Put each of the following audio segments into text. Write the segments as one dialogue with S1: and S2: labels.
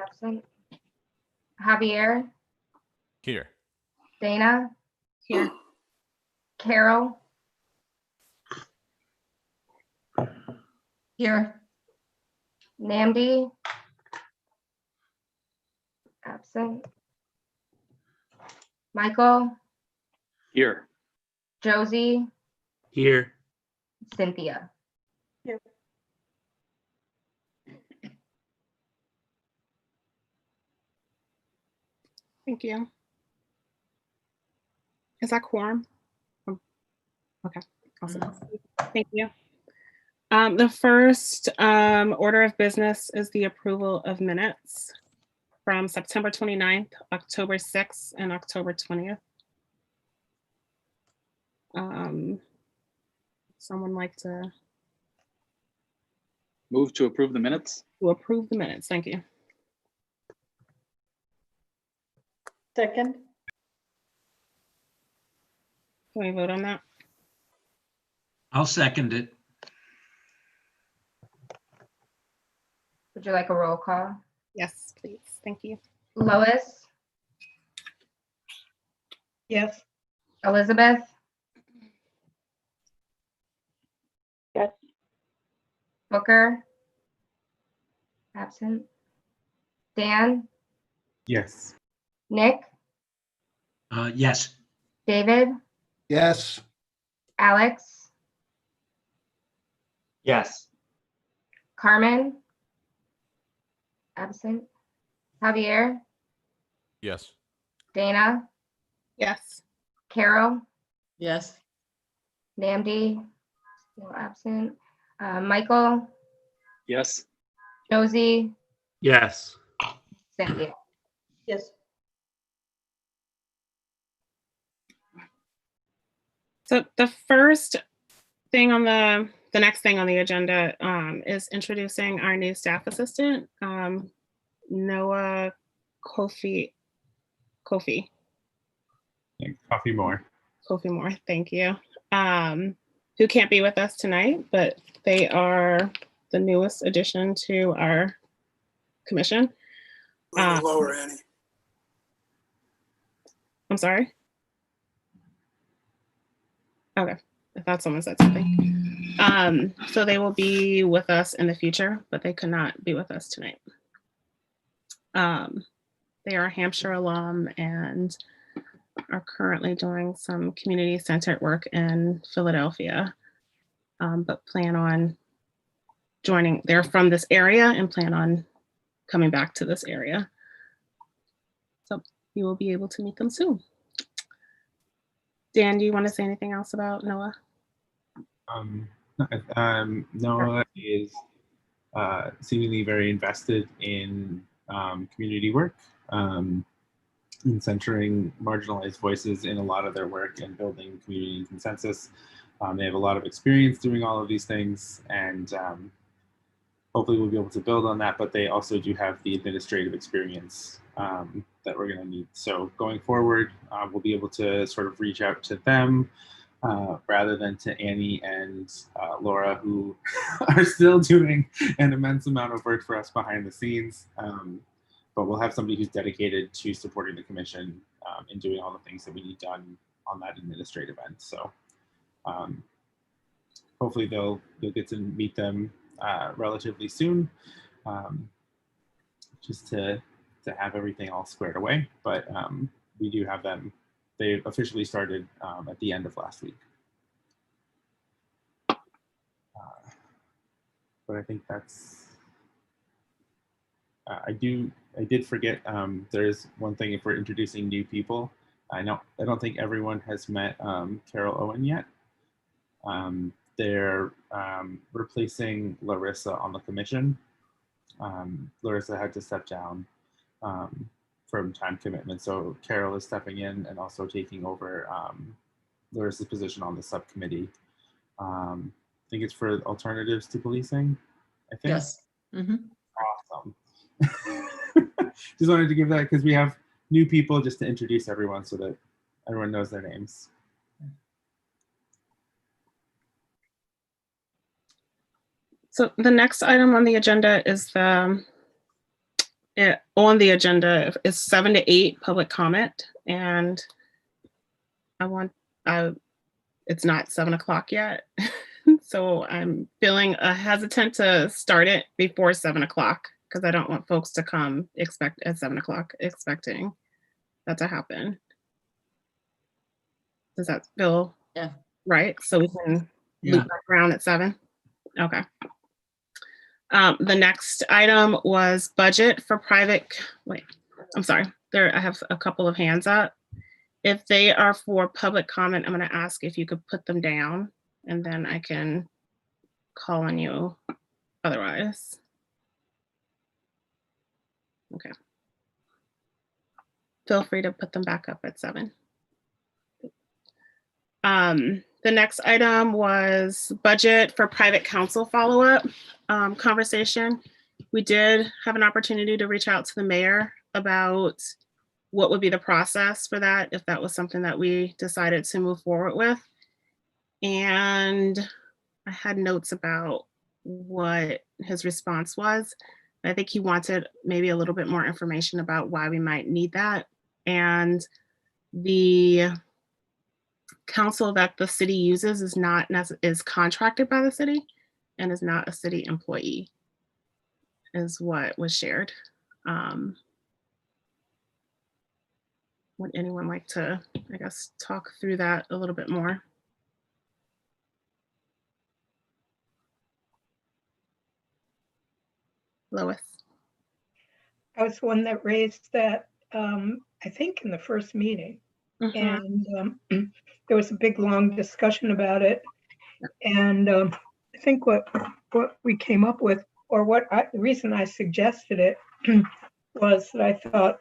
S1: Absent. Javier,
S2: Here.
S1: Dana,
S3: Here.
S1: Carol,
S3: Here.
S1: Namdi. Absent. Michael,
S4: Here.
S1: Josie,
S4: Here.
S1: Cynthia.
S3: Thank you. Is that quorum? Okay, awesome. Thank you. The first order of business is the approval of minutes from September 29th, October 6th, and October 20th. Someone like to
S4: Move to approve the minutes.
S3: approve the minutes? Thank you.
S5: Second.
S3: Can we vote on that?
S6: I'll second it.
S1: Would you like a roll call?
S3: Yes, please. Thank you.
S1: Lois,
S5: Yes.
S1: Elizabeth,
S5: Yes.
S1: Booker. Absent. Dan,
S4: Yes.
S1: Nick,
S6: Yes.
S1: David,
S7: Yes.
S1: Alex,
S4: Yes.
S1: Carmen. Absent. Javier,
S2: Yes.
S1: Dana,
S3: Yes.
S1: Carol,
S5: Yes.
S1: Namdi, still absent. Michael,
S4: Yes.
S1: Josie,
S4: Yes.
S1: Cynthia.
S5: Yes.
S3: So the first thing on the next thing on the agenda is introducing our new staff assistant, Noah Kofi
S4: Coffee more.
S3: Moore, thank you. Who can't be with us tonight, but they are the newest addition to our commission.
S7: Lower, Annie.
S3: I'm sorry. Okay, I thought someone said something. So they will be with us in the future, but they could not be with us tonight. They are a Hampshire alum and are currently doing some community-centered work in Philadelphia, but plan on joining. They're from this area and plan on coming back to this area. So you will be able to meet them soon. Dan, do you want to say anything else about Noah?
S8: Noah is seemingly very invested in community work, in centering marginalized voices in a lot of their work and building community consensus. They have a lot of experience doing all of these things, and hopefully we'll be able to build on that, but they also do have the administrative experience that we're going to need. So going forward, we'll be able to sort of reach out to them rather than to Annie and Laura, who are still doing an immense amount of work for us behind the scenes. But we'll have somebody who's dedicated to supporting the commission and doing all the things that we need done on that administrative end. So hopefully you'll get to meet them relatively soon, just to have everything all squared away. But we do have them. They officially started at the end of last week. But I think that's. I did forget. There's one thing if we're introducing new people. I don't think everyone has met Carol Owen yet. They're replacing Larissa on the commission. Larissa had to step down from time commitment, so Carol is stepping in and also taking over Larissa's position on the subcommittee. I think it's for alternatives to policing. I think.
S5: Yes.
S8: Awesome. Just wanted to give that because we have new people, just to introduce everyone so that everyone knows their names.
S3: So the next item on the agenda is the on the agenda is 7 to 8 public comment, and it's not 7 o'clock yet. So I'm feeling hesitant to start it before 7 o'clock because I don't want folks to come at 7 o'clock expecting that to happen. Does that feel right? So we can loop back around at 7? Okay. The next item was budget for private, I'm sorry. I have a couple of hands up. If they are for public comment, I'm going to ask if you could put them down and then I can call on you otherwise. Okay. Feel free to put them back up at 7. The next item was budget for private counsel follow-up conversation. We did have an opportunity to reach out to the mayor about what would be the process for that if that was something that we decided to move forward with. And I had notes about what his response was. I think he wanted maybe a little bit more information about why we might need that. And the counsel that the city uses is contracted by the city and is not a city employee, is what was shared. Would anyone like to, I guess, talk through that a little bit more? Lois.
S5: I was the one that raised that, I think in the first meeting. And there was a big, long discussion about it. And I think what we came up with, or the reason I suggested it was that I thought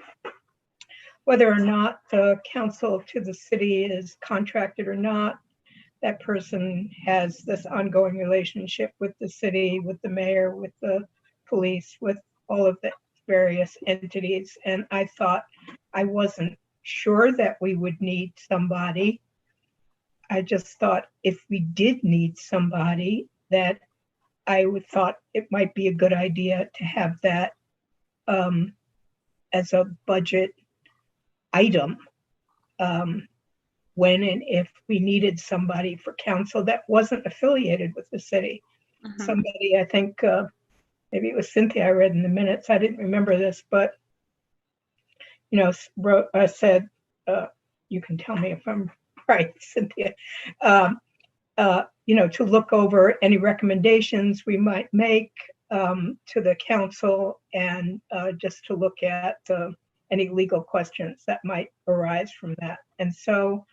S5: whether or not the counsel to the city is contracted or not, that person has this ongoing relationship with the city, with the mayor, with the police, with all of the various entities. And I thought I wasn't sure that we would need somebody. I just thought if we did need somebody, that I thought it might be a good idea to have that as a budget item when and if we needed somebody for council that wasn't affiliated with the city. Somebody, I think maybe it was Cynthia, I read in the minutes, I didn't remember this, but said, you can tell me if I'm right, Cynthia, to look over any recommendations we might make to the council and just to look at any legal questions that might arise from that. And so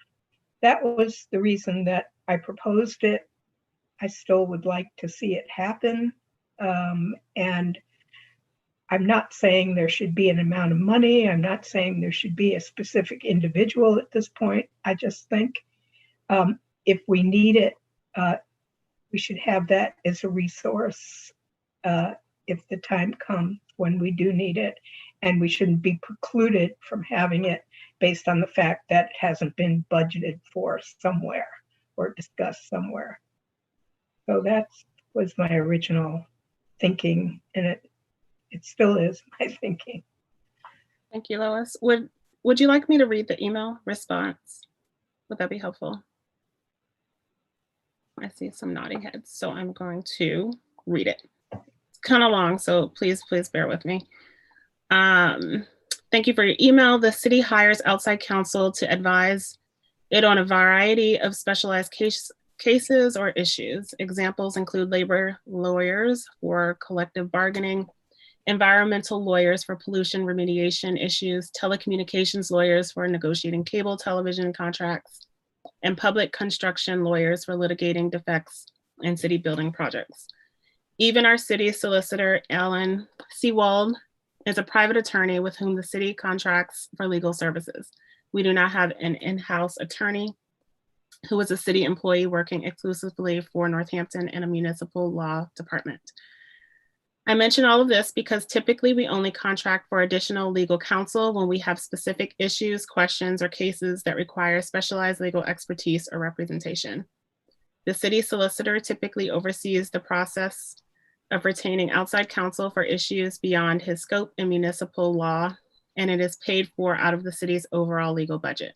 S5: that was the reason that I proposed it. I still would like to see it happen. And I'm not saying there should be an amount of money. I'm not saying there should be a specific individual at this point. I just think if we need it, we should have that as a resource if the time comes when we do need it. And we shouldn't be precluded from having it based on the fact that it hasn't been budgeted for somewhere or discussed somewhere. So that was my original thinking, and it still is my thinking.
S3: Thank you, Lois. Would you like me to read the email response? Would that be helpful? I see some nodding heads, so I'm going to read it. It's kind of long, so please bear with me. Thank you for your email. The city hires outside counsel to advise it on a variety of specialized cases or issues. Examples include labor lawyers for collective bargaining, environmental lawyers for pollution remediation issues, telecommunications lawyers for negotiating cable television contracts, and public construction lawyers for litigating defects in city building projects. Even our city solicitor, Alan Seawald, is a private attorney with whom the city contracts for legal services. We do not have an in-house attorney who is a city employee working exclusively for Northampton and a municipal law department. I mention all of this because typically we only contract for additional legal counsel when we have specific issues, questions, or cases that require specialized legal expertise or representation. The city solicitor typically oversees the process of retaining outside counsel for issues beyond his scope in municipal law, and it is paid for out of the city's overall legal budget.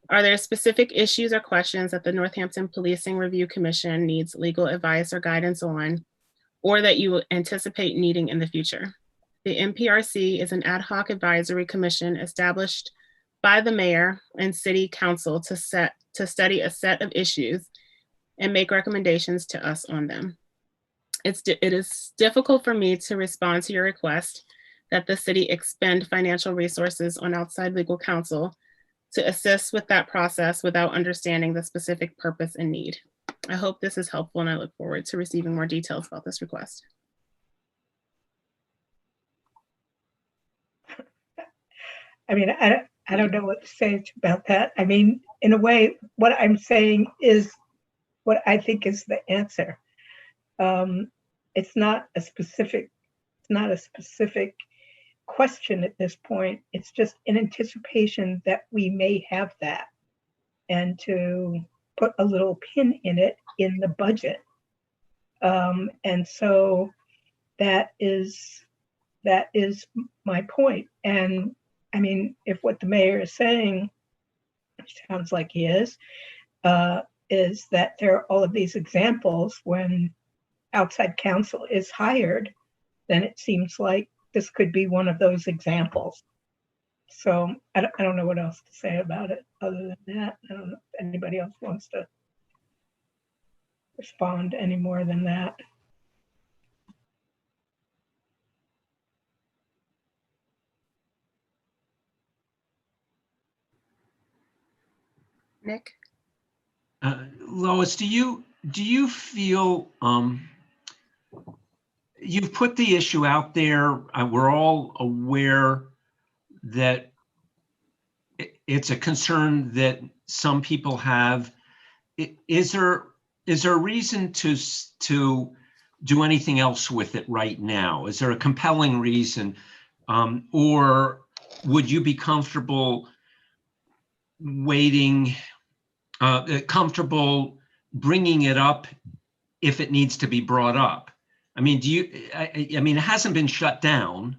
S3: Are there specific issues or questions that the Northampton Policing Review Commission needs legal advice or guidance on, or that you anticipate needing in the future? The NPRC is an ad hoc advisory commission established by the mayor and city council to study a set of issues and make recommendations to us on them. It is difficult for me to respond to your request that the city expend financial resources on outside legal counsel to assist with that process without understanding the specific purpose and need. I hope this is helpful, and I look forward to receiving more details about this request.
S5: I mean, I don't know what to say about that. I mean, in a way, what I'm saying is what I think is the answer. It's not a specific question at this point. It's just in anticipation that we may have that, and to put a little pin in it in the budget. And so that is my point. And I mean, if what the mayor is saying, which sounds like he is that there are all of these examples when outside counsel is hired, then it seems like this could be one of those examples. So I don't know what else to say about it other than that. I don't know if anybody else wants to respond any more than that.
S3: Nick?
S6: Lois, do you feel you've put the issue out there? We're all aware that it's a concern that some people have. Is there a reason to do anything else with it right now? Is there a compelling reason, or would you be comfortable waiting? Comfortable bringing it up if it needs to be brought up? I mean, I mean, it hasn't been shut down,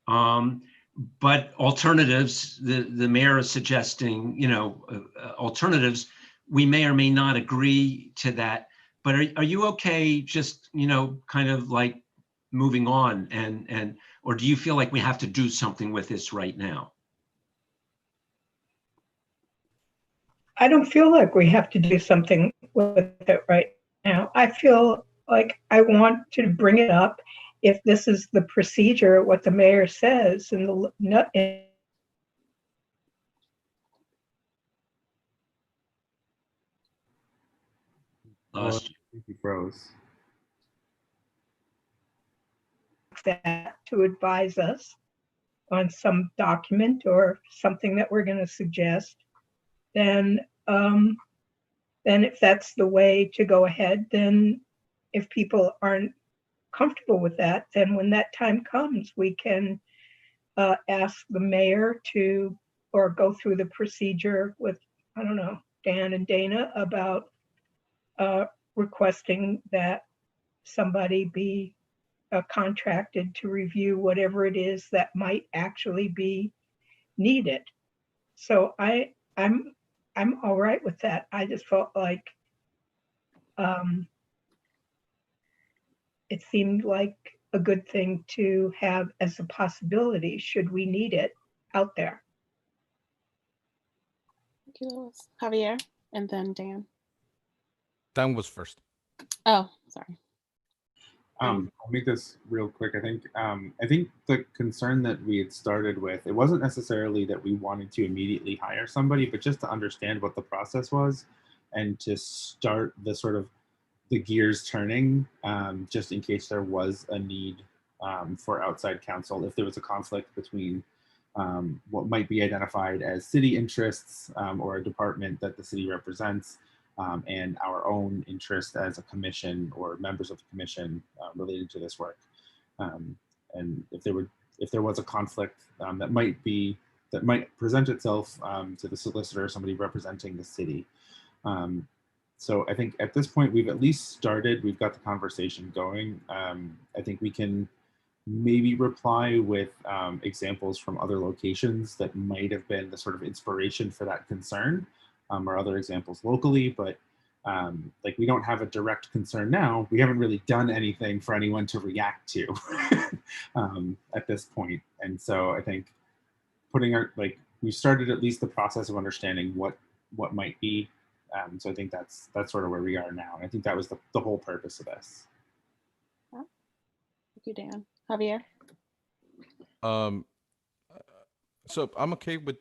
S6: but alternatives, the mayor is suggesting, alternatives, we may or may not agree to that, but are you okay just, kind of like moving on or do you feel like we have to do something with this right now?
S5: I don't feel like we have to do something with it right now. I feel like I want to bring it up if this is the procedure, what the mayor says, and
S8: He froze.
S5: that to advise us on some document or something that we're going to suggest, then if that's the way to go ahead, then if people aren't comfortable with that, then when that time comes, we can ask the mayor to, or go through the procedure with, I don't know, Dan and Dana about requesting that somebody be contracted to review whatever it is that might actually be needed. So I'm all right with that. I just felt like it seemed like a good thing to have as a possibility should we need it out there.
S3: Thank you, Lois. Javier, and then Dan.
S2: Dan was first.
S3: Oh, sorry.
S8: I'll make this real quick. I think the concern that we had started with, it wasn't necessarily that we wanted to immediately hire somebody, but just to understand what the process was and to start the sort of the gears turning, just in case there was a need for outside counsel, if there was a conflict between what might be identified as city interests or a department that the city represents, and our own interest as a commission or members of the commission related to this work. And if there was a conflict that might present itself to the solicitor or somebody representing the city. So I think at this point, we've at least started, we've got the conversation going. I think we can maybe reply with examples from other locations that might have been the sort of inspiration for that concern, or other examples locally, but like we don't have a direct concern now. We haven't really done anything for anyone to react to at this point. And so I think putting our, like, we started at least the process of understanding what might be. So I think that's sort of where we are now. And I think that was the whole purpose of this.
S3: Thank you, Dan. Javier?
S2: So I'm okay with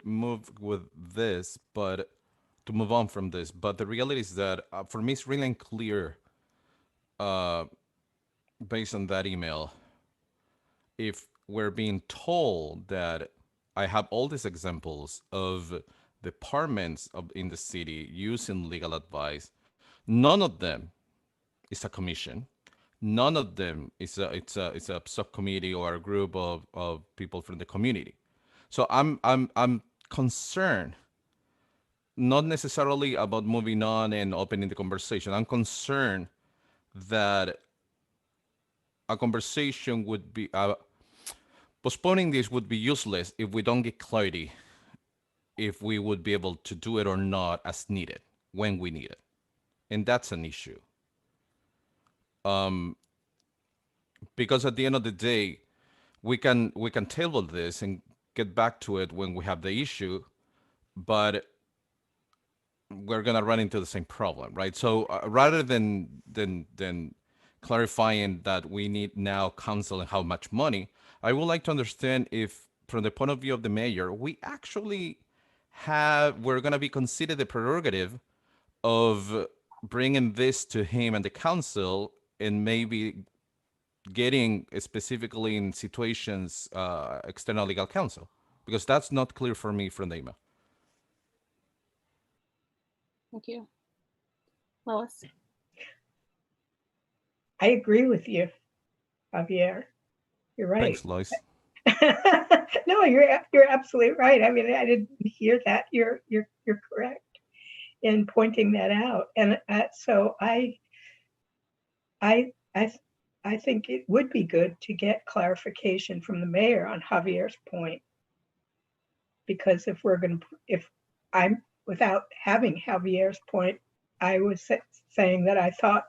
S2: this, but to move on from this. But the reality is that for me, it's really unclear, based on that email, if we're being told that I have all these examples of departments in the city using legal advice. None of them is a commission. None of them is it's a subcommittee or a group of people from the community. So I'm concerned, not necessarily about moving on and opening the conversation. I'm concerned that a conversation would be postponing this would be useless if we don't get clarity if we would be able to do it or not as needed when we need it, and that's an issue. Because at the end of the day, we can table this and get back to it when we have the issue, but we're gonna run into the same problem, right? So rather than clarifying that we need now counsel and how much money, I would like to understand if, from the point of view of the mayor, we're gonna be considered the prerogative of bringing this to him and the council, and maybe getting specifically in situations external legal counsel, because that's not clear for me from the email.
S3: Thank you. Lois?
S5: I agree with you, Javier. You're right.
S2: Thanks, Lois.
S5: No, you're absolutely right. I mean, I didn't hear that. You're correct in pointing that out. And so I think it would be good to get clarification from the mayor on Javier's point, because if I'm, without having Javier's point, I was saying that I thought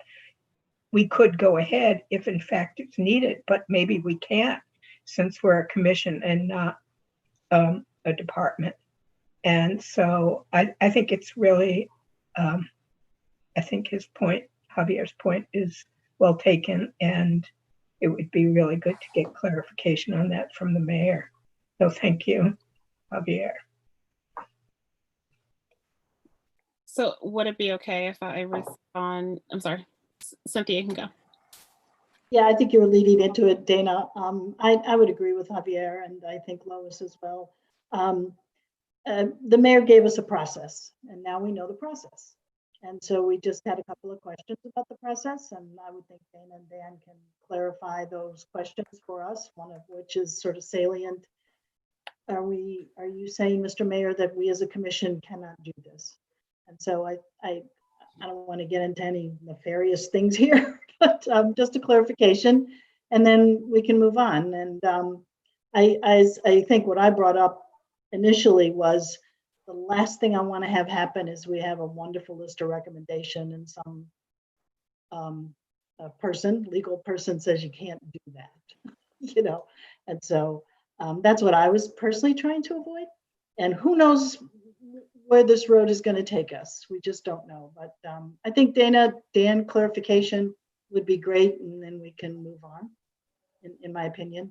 S5: we could go ahead if in fact it's needed, but maybe we can't, since we're a commission and not a department. And so I think it's really, I think his point, Javier's point, is well taken, and it would be really good to get clarification on that from the mayor. So thank you, Javier.
S3: So would it be okay if I respond? I'm sorry, Cynthia, you can go.
S9: Yeah, I think you were leading into it, Dana. I would agree with Javier, and I think Lois as well. The mayor gave us a process, and now we know the process. And so we just had a couple of questions about the process, and I would think Dana and Dan can clarify those questions for us, one of which is sort of salient. Are you saying, Mr. Mayor, that we as a commission cannot do this? And so I don't want to get into any nefarious things here, but just a clarification, and then we can move on. And I think what I brought up initially was the last thing I want to have happen is we have a wonderful list of recommendation and some legal person says you can't do that, you know. And so that's what I was personally trying to avoid. And who knows where this road is going to take us. We just don't know. But I think Dan, clarification would be great, and then we can move on, in my opinion.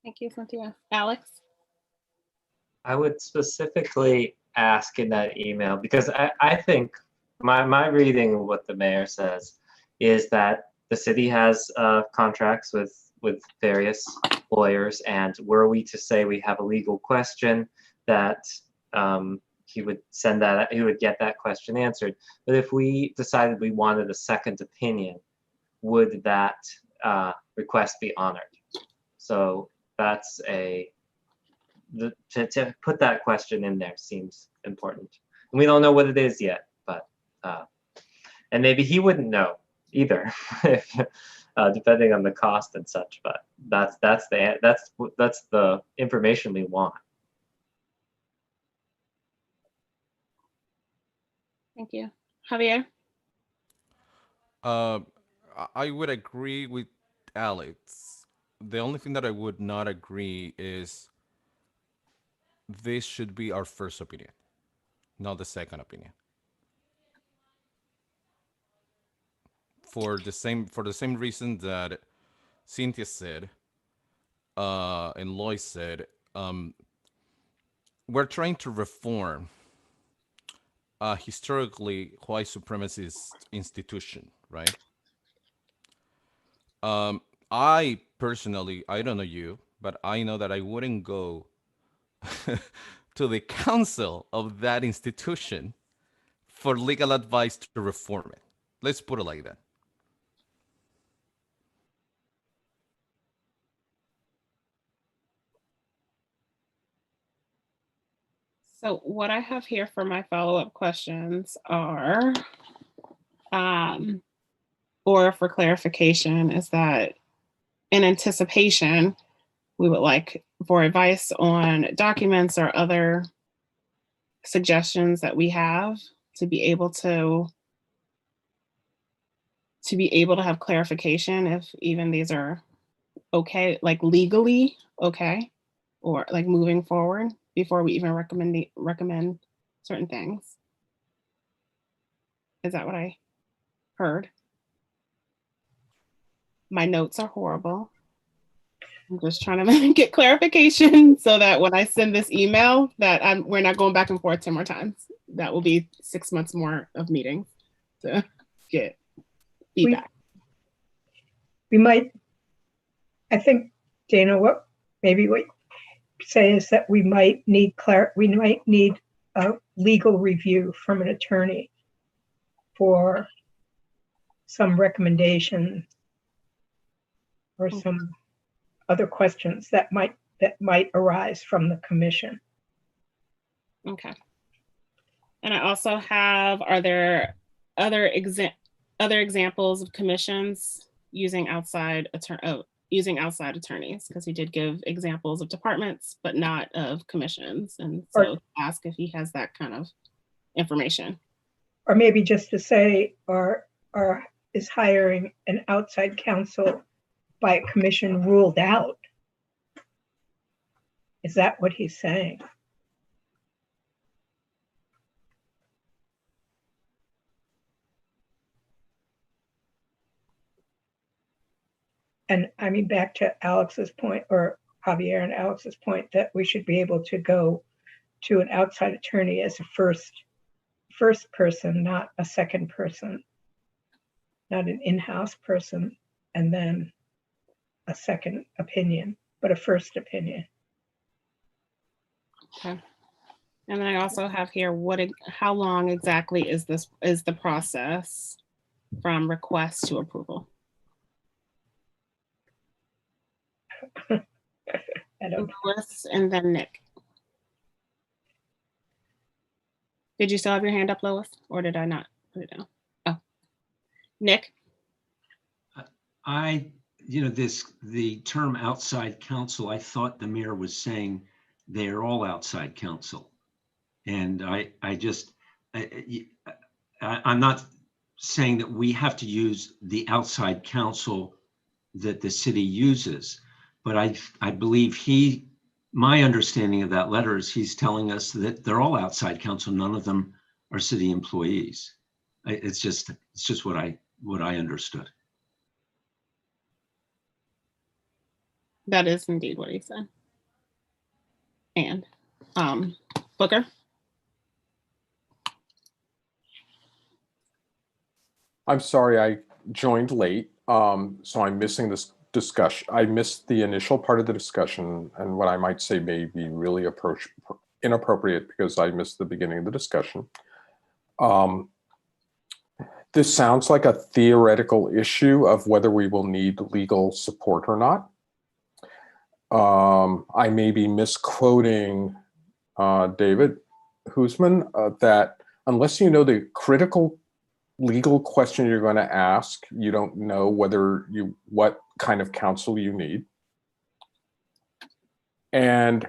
S3: Thank you, Cynthia. Alex?
S10: I would specifically ask in that email, because I think my reading of what the mayor says is that the city has contracts with various lawyers, and were we to say we have a legal question, that he would get that question answered. But if we decided we wanted a second opinion, would that request be honored? So that's to put that question in there seems important. And we don't know what it is yet, but And maybe he wouldn't know either, if, depending on the cost and such. But that's the information we want.
S3: Thank you. Javier?
S2: I would agree with Alex. The only thing that I would not agree is this should be our first opinion, not the second opinion. For the same reason that Cynthia said, and Lois said, we're trying to reform a historically white supremacist institution, right? I personally, I don't know you, but I know that I wouldn't go to the council of that institution for legal advice to reform it. Let's put it like that.
S3: So what I have here for my follow-up questions are, or for clarification, is that in anticipation, we would like for advice on documents or other suggestions that we have to be able to have clarification if even these are okay, like legally okay, or like moving forward before we even recommend certain things. Is that what I heard? My notes are horrible. I'm just trying to get clarification so that when I send this email that we're not going back and forth 10 more times. That will be 6 months more of meetings to get feedback.
S5: We might, I think, Dana, what you say is that we might need a legal review from an attorney for some recommendations or some other questions that might arise from the commission.
S3: Okay. And I also have, are there other examples of commissions using outside attorneys? Because he did give examples of departments, but not of commissions. And so ask if he has that kind of information.
S5: Or maybe just to say, is hiring an outside counsel by a commission ruled out? Is that what he's saying? And I mean, back to Alex's point, or Javier and Alex's point, that we should be able to go to an outside attorney as a first person, not a second person, not an in-house person, and then a second opinion, but a first opinion.
S3: Okay. And then I also have here, how long exactly is the process from request to approval?
S5: I don't know.
S3: Lois and then Nick. Did you still have your hand up, Lois, or did I not put it down? Oh, Nick.
S6: The term outside counsel, I thought the mayor was saying they're all outside counsel. And I'm not saying that we have to use the outside counsel that the city uses, but I believe my understanding of that letter is he's telling us that they're all outside counsel. None of them are city employees. It's just what I understood.
S3: That is indeed what he said. And Booker.
S11: I'm sorry, I joined late, so I'm missing this discussion. I missed the initial part of the discussion, and what I might say may be really inappropriate because I missed the beginning of the discussion. This sounds like a theoretical issue of whether we will need legal support or not. I may be misquoting David Hoosman, that unless you know the critical legal question you're going to ask. You don't know what kind of counsel you need. And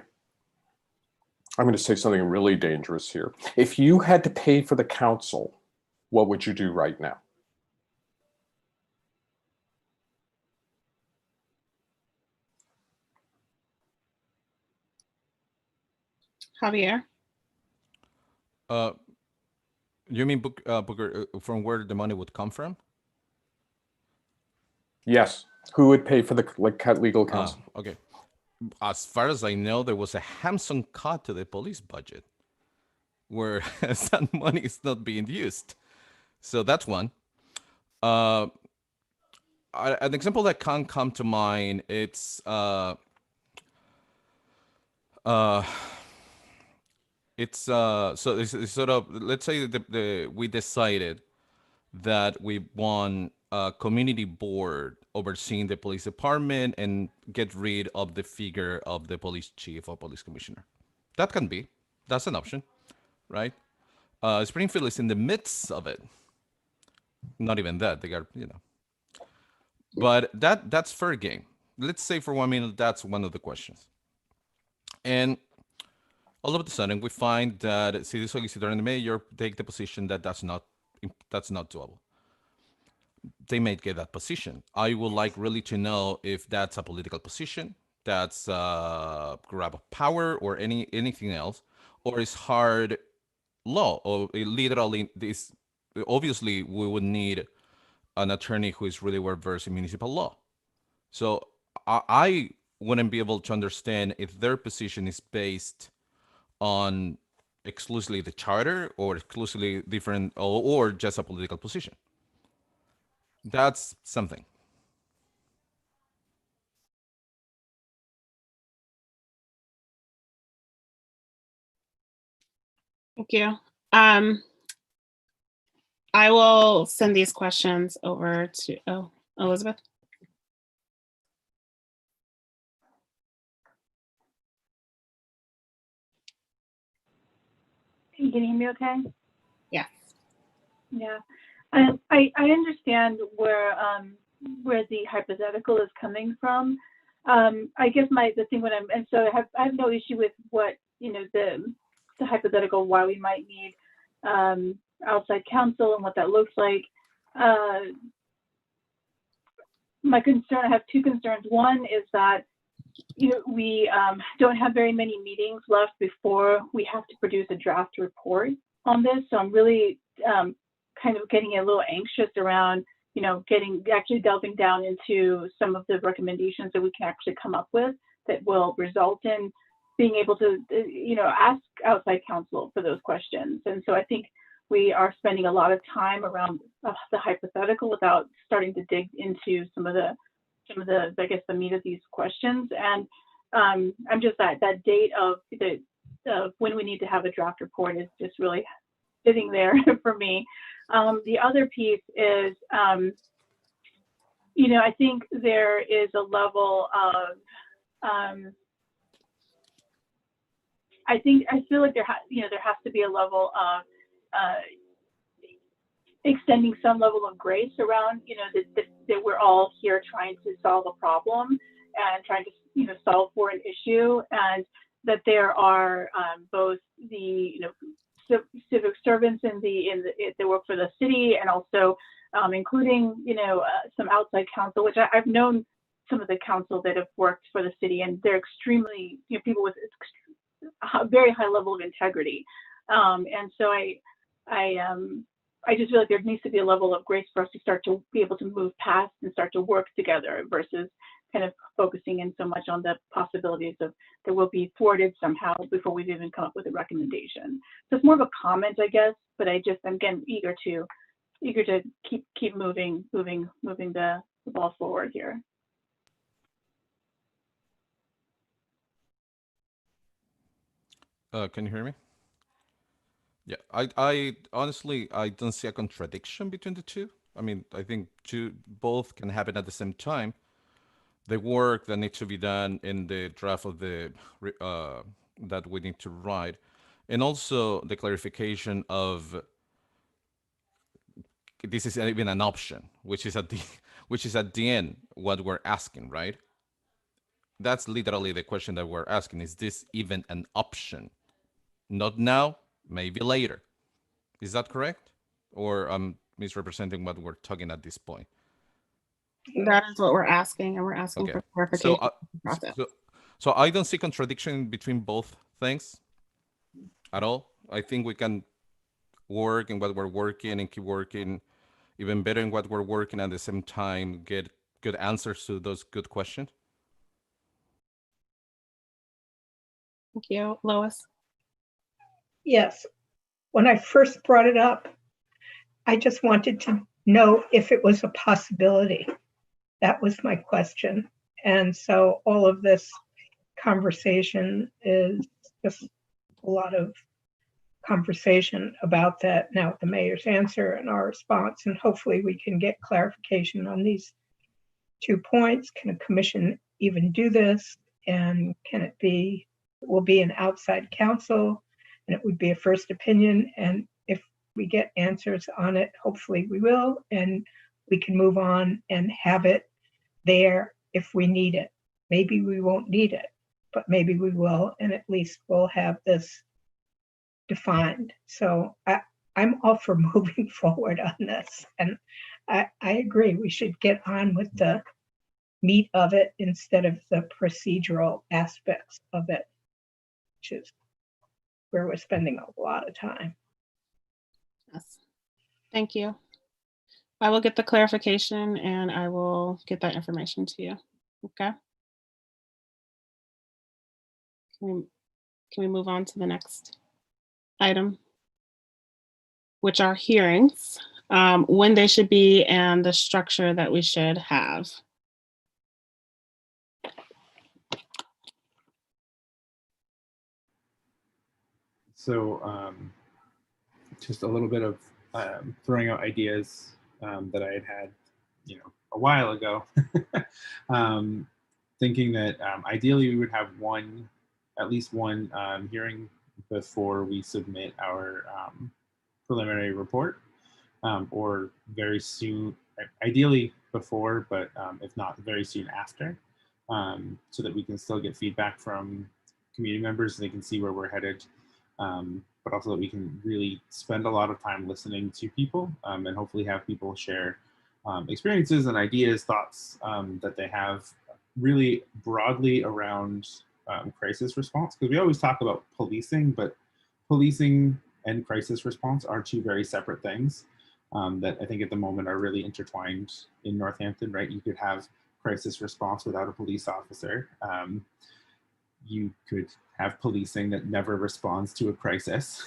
S11: I'm going to say something really dangerous here. If you had to pay for the counsel, what would you do right now?
S3: Javier?
S2: You mean Booker, from where the money would come from?
S11: Yes. Who would pay for the legal counsel?
S2: Okay. As far as I know, there was a handsome cut to the police budget where that money is not being used. So that's one. An example that can come to mind, it's sort of, let's say we decided that we want a community board overseeing the police department and get rid of the figure of the police chief or police commissioner. That's an option, right? Springfield is in the midst of it. Not even that, they got, but that's fair game. Let's say for 1 minute, that's one of the questions. And all of a sudden we find that City Solicitor and the mayor take the position that that's not doable. They may get that position. I would like really to know if that's a political position, that's a grab of power, or anything else, or is hard law, or literally this. Obviously, we would need an attorney who is really well versed in municipal law. So I wouldn't be able to understand if their position is based on exclusively the charter or exclusively different or just a political position. That's something.
S3: Thank you. I will send these questions over to Elizabeth.
S12: Can you hear me okay?
S3: Yes.
S12: Yeah. I understand where the hypothetical is coming from. I guess the thing I have no issue with what, the hypothetical, why we might need outside counsel and what that looks like. My concern, I have two concerns. One is that we don't have very many meetings left before we have to produce a draft report on this. So I'm really kind of getting a little anxious around, actually delving down into some of the recommendations that we can actually come up with that will result in being able to, ask outside counsel for those questions. And so I think we are spending a lot of time around the hypothetical without starting to dig into some of the, I guess, the meat of these questions. And I'm just that date of when we need to have a draft report is just really sitting there for me. The other piece is, I think there is a level of, I feel like there has to be a level of extending some level of grace around, that we're all here trying to solve a problem and trying to, solve for an issue, and that there are both the, civic servants that work for the city, and also including, some outside counsel, which I've known some of the counsel that have worked for the city, and they're extremely, people with a very high level of integrity. And so I just feel like there needs to be a level of grace for us to start to be able to move past and start to work together versus kind of focusing in so much on the possibilities of that will be thwarted somehow before we've even come up with a recommendation. So it's more of a comment, I guess, but I'm again eager to keep moving the ball forward here.
S2: Can you hear me? Yeah, I honestly, I don't see a contradiction between the two. I mean, I think both can happen at the same time. The work that needs to be done in the draft of the that we need to write, and also the clarification of this is even an option, which is at the which is at the end what we're asking, right? That's literally the question that we're asking. Is this even an option? Not now, maybe later. Is that correct? Or I'm misrepresenting what we're talking at this point?
S3: That is what we're asking, and we're asking
S2: Okay.
S3: for clarification.
S2: So, so I don't see contradiction between both things at all. I think we can work in what we're working and keep working even better in what we're working, at the same time get good answers to those good questions.
S3: Thank you. Lois?
S5: Yes. When I first brought it up, I just wanted to know if it was a possibility. That was my question. And so all of this conversation is just a lot of conversation about that now, the mayor's answer and our response, and hopefully we can get clarification on these 2 points. Can a commission even do this? And can it will be an outside counsel, and it would be a first opinion. And if we get answers on it, hopefully we will, and we can move on and have it there if we need it. Maybe we won't need it, but maybe we will, and at least we'll have this defined. So I'm all for moving forward on this, and I agree we should get on with the meat of it instead of the procedural aspects of it, which is where we're spending a lot of time.
S3: Yes. Thank you. I will get the clarification and I will get that information to you. Okay. Can we move on to the next item, which are hearings, when they should be and the structure that we should have.
S8: So just a little bit of throwing out ideas that I had, a while ago, thinking that ideally we would have at least one hearing before we submit our preliminary report, or very soon, ideally before, but if not, very soon after, so that we can still get feedback from community members and they can see where we're headed, but also that we can really spend a lot of time listening to people, and hopefully have people share experiences and ideas, thoughts that they have really broadly around crisis response, because we always talk about policing, but policing and crisis response are two very separate things that I think at the moment are really intertwined in Northampton, right? You could have crisis response without a police officer. You could have policing that never responds to a crisis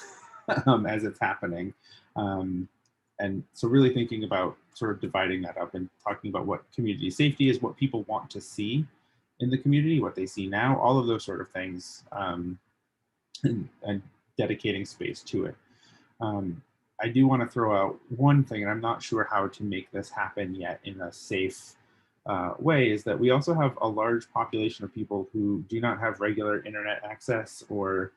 S8: as it's happening. And so really thinking about sort of dividing that up and talking about what community safety is, what people want to see in the community, what they see now, all of those sort of things, and dedicating space to it. I do want to throw out one thing, and I'm not sure how to make this happen yet in a safe way, is that we also have a large population of people who do not have regular internet access or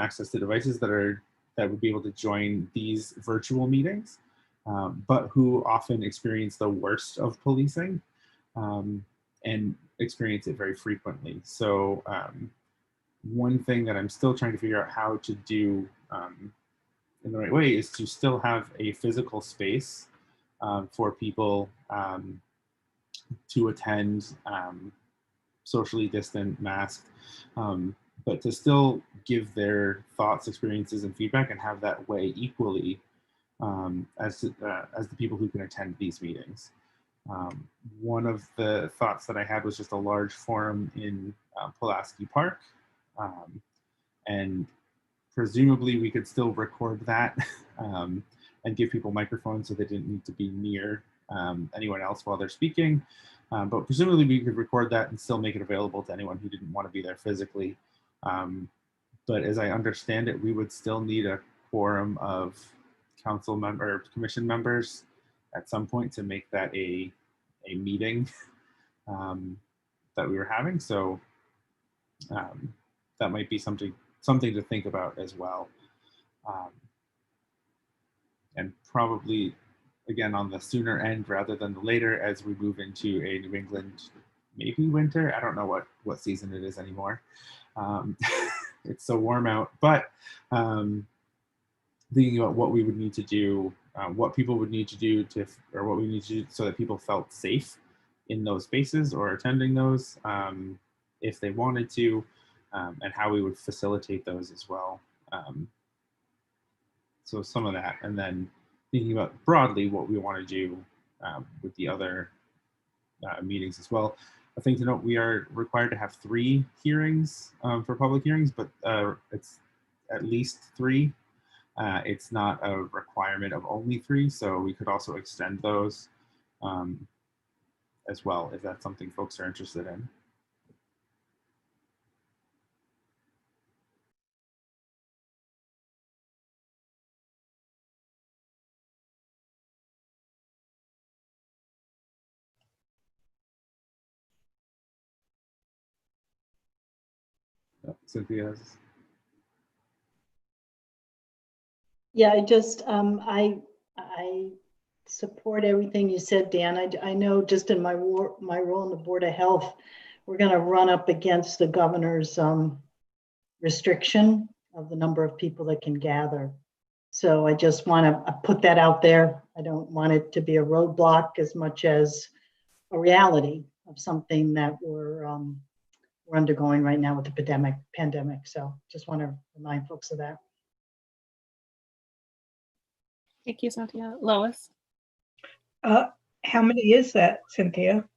S8: access to devices that would be able to join these virtual meetings, but who often experience the worst of policing and experience it very frequently. So one thing that I'm still trying to figure out how to do in the right way is to still have a physical space for people to attend, socially distant, masked, but to still give their thoughts, experiences, and feedback and have that weigh equally as the people who can attend these meetings. One of the thoughts that I had was just a large forum in Pulaski Park, and presumably we could still record that and give people microphones so they didn't need to be near anyone else while they're speaking. But presumably we could record that and still make it available to anyone who didn't want to be there physically. But as I understand it, we would still need a quorum of council member, commission members at some point to make that a meeting that we were having. So that might be something to think about as well. And probably again, on the sooner end rather than the later as we move into a New England, maybe winter. I don't know what season it is anymore. It's so warm out, but thinking about what we would need to do, what people would need to do or what we need to do so that people felt safe in those spaces or attending those if they wanted to, and how we would facilitate those as well. So some of that, and then thinking about broadly what we want to do with the other meetings as well. A thing to note, we are required to have 3 hearings for public hearings, but it's at least 3. It's not a requirement of only 3, so we could also extend those as well, if that's something folks are interested in. Cynthia has.
S9: Yeah, I support everything you said, Dan. I know just in my role in the Board of Health, we're going to run up against the governor's restriction of the number of people that can gather. So I just want to put that out there. I don't want it to be a roadblock as much as a reality of something that we're undergoing right now with the pandemic. So just want to remind folks of that.
S3: Thank you, Cynthia. Lois?
S5: How many is that, Cynthia?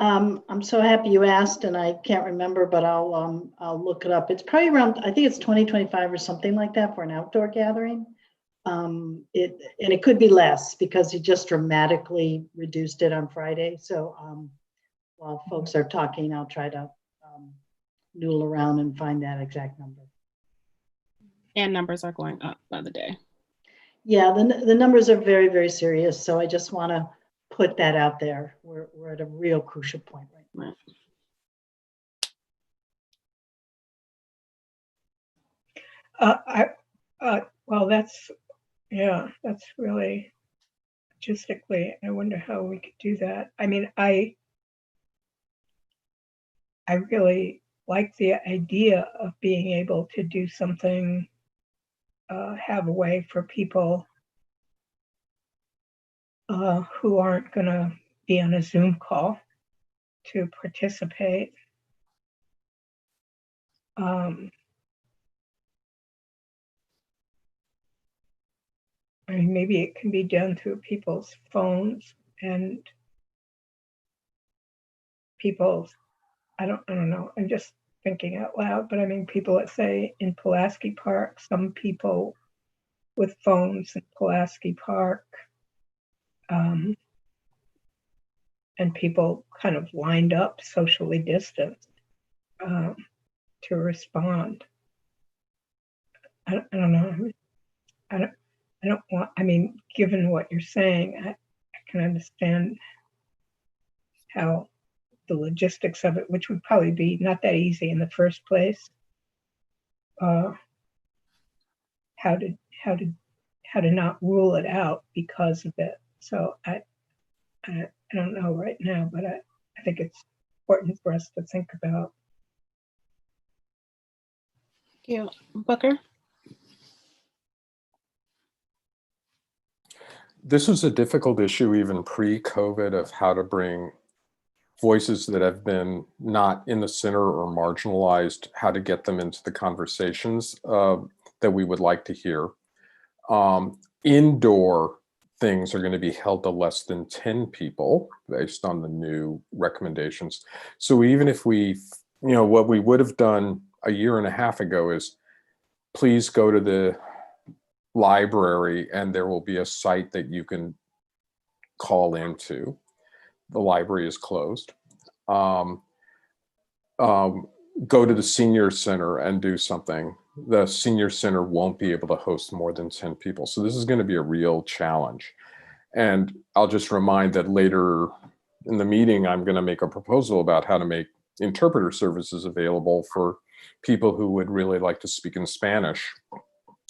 S9: I'm so happy you asked, and I can't remember, but I'll look it up. It's probably around, I think it's 20-25 or something like that for an outdoor gathering. It could be less because he just dramatically reduced it on Friday. So while folks are talking, I'll try to noodle around and find that exact number.
S3: And numbers are going up by the day.
S9: Yeah, the numbers are very, very serious. So I just want to put that out there. We're at a real crucial point right
S5: now. Well, that's really logistically, I wonder how we could do that. I mean, I really like the idea of being able to do something, have a way for people who aren't going to be on a Zoom call to participate. I mean, maybe it can be done through people's phones and people's, I don't know, I'm just thinking out loud, but I mean, people that say in Pulaski Park, some people with phones in Pulaski Park, and people kind of lined up, socially distanced, to respond. I don't know. I don't want, I mean, given what you're saying, I can understand how the logistics of it, which would probably be not that easy in the first place, how to not rule it out because of it. So I don't know right now, but I think it's important for us to think about.
S3: Thank you. Booker?
S11: This was a difficult issue even pre-COVID of how to bring voices that have been not in the center or marginalized, how to get them into the conversations that we would like to hear. Indoor things are going to be held to less than 10 people based on the new recommendations. So even if we, what we would have done a year and a half ago is please go to the library and there will be a site that you can call into. The library is closed. Go to the senior center and do something. The senior center won't be able to host more than 10 people. So this is going to be a real challenge. And I'll just remind that later in the meeting, I'm going to make a proposal about how to make interpreter services available for people who would really like to speak in Spanish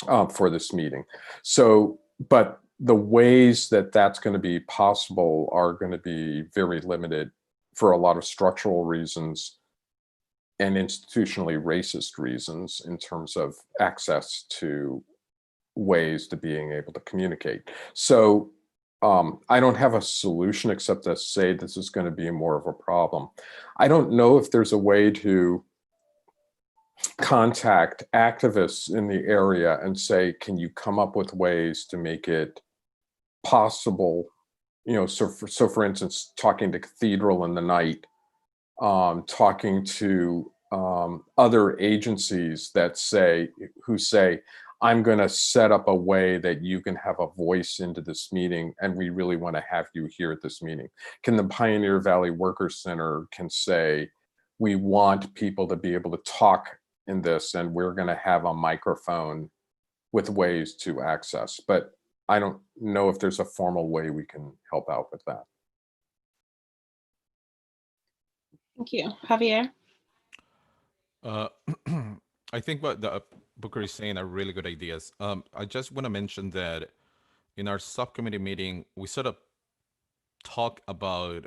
S11: for this meeting. So, but the ways that that's going to be possible are going to be very limited for a lot of structural reasons and institutionally racist reasons in terms of access to ways to being able to communicate. So I don't have a solution except to say this is going to be more of a problem. I don't know if there's a way to contact activists in the area and say, can you come up with ways to make it possible? You know, so for instance, talking to Cathedral in the Night, talking to other agencies that say, I'm going to set up a way that you can have a voice into this meeting, and we really want to have you here at this meeting. Can the Pioneer Valley Workers Center can say, we want people to be able to talk in this, and we're going to have a microphone with ways to access. But I don't know if there's a formal way we can help out with that.
S3: Thank you. Javier?
S2: I think what the Booker is saying are really good ideas. I just want to mention that in our subcommittee meeting, we sort of talk about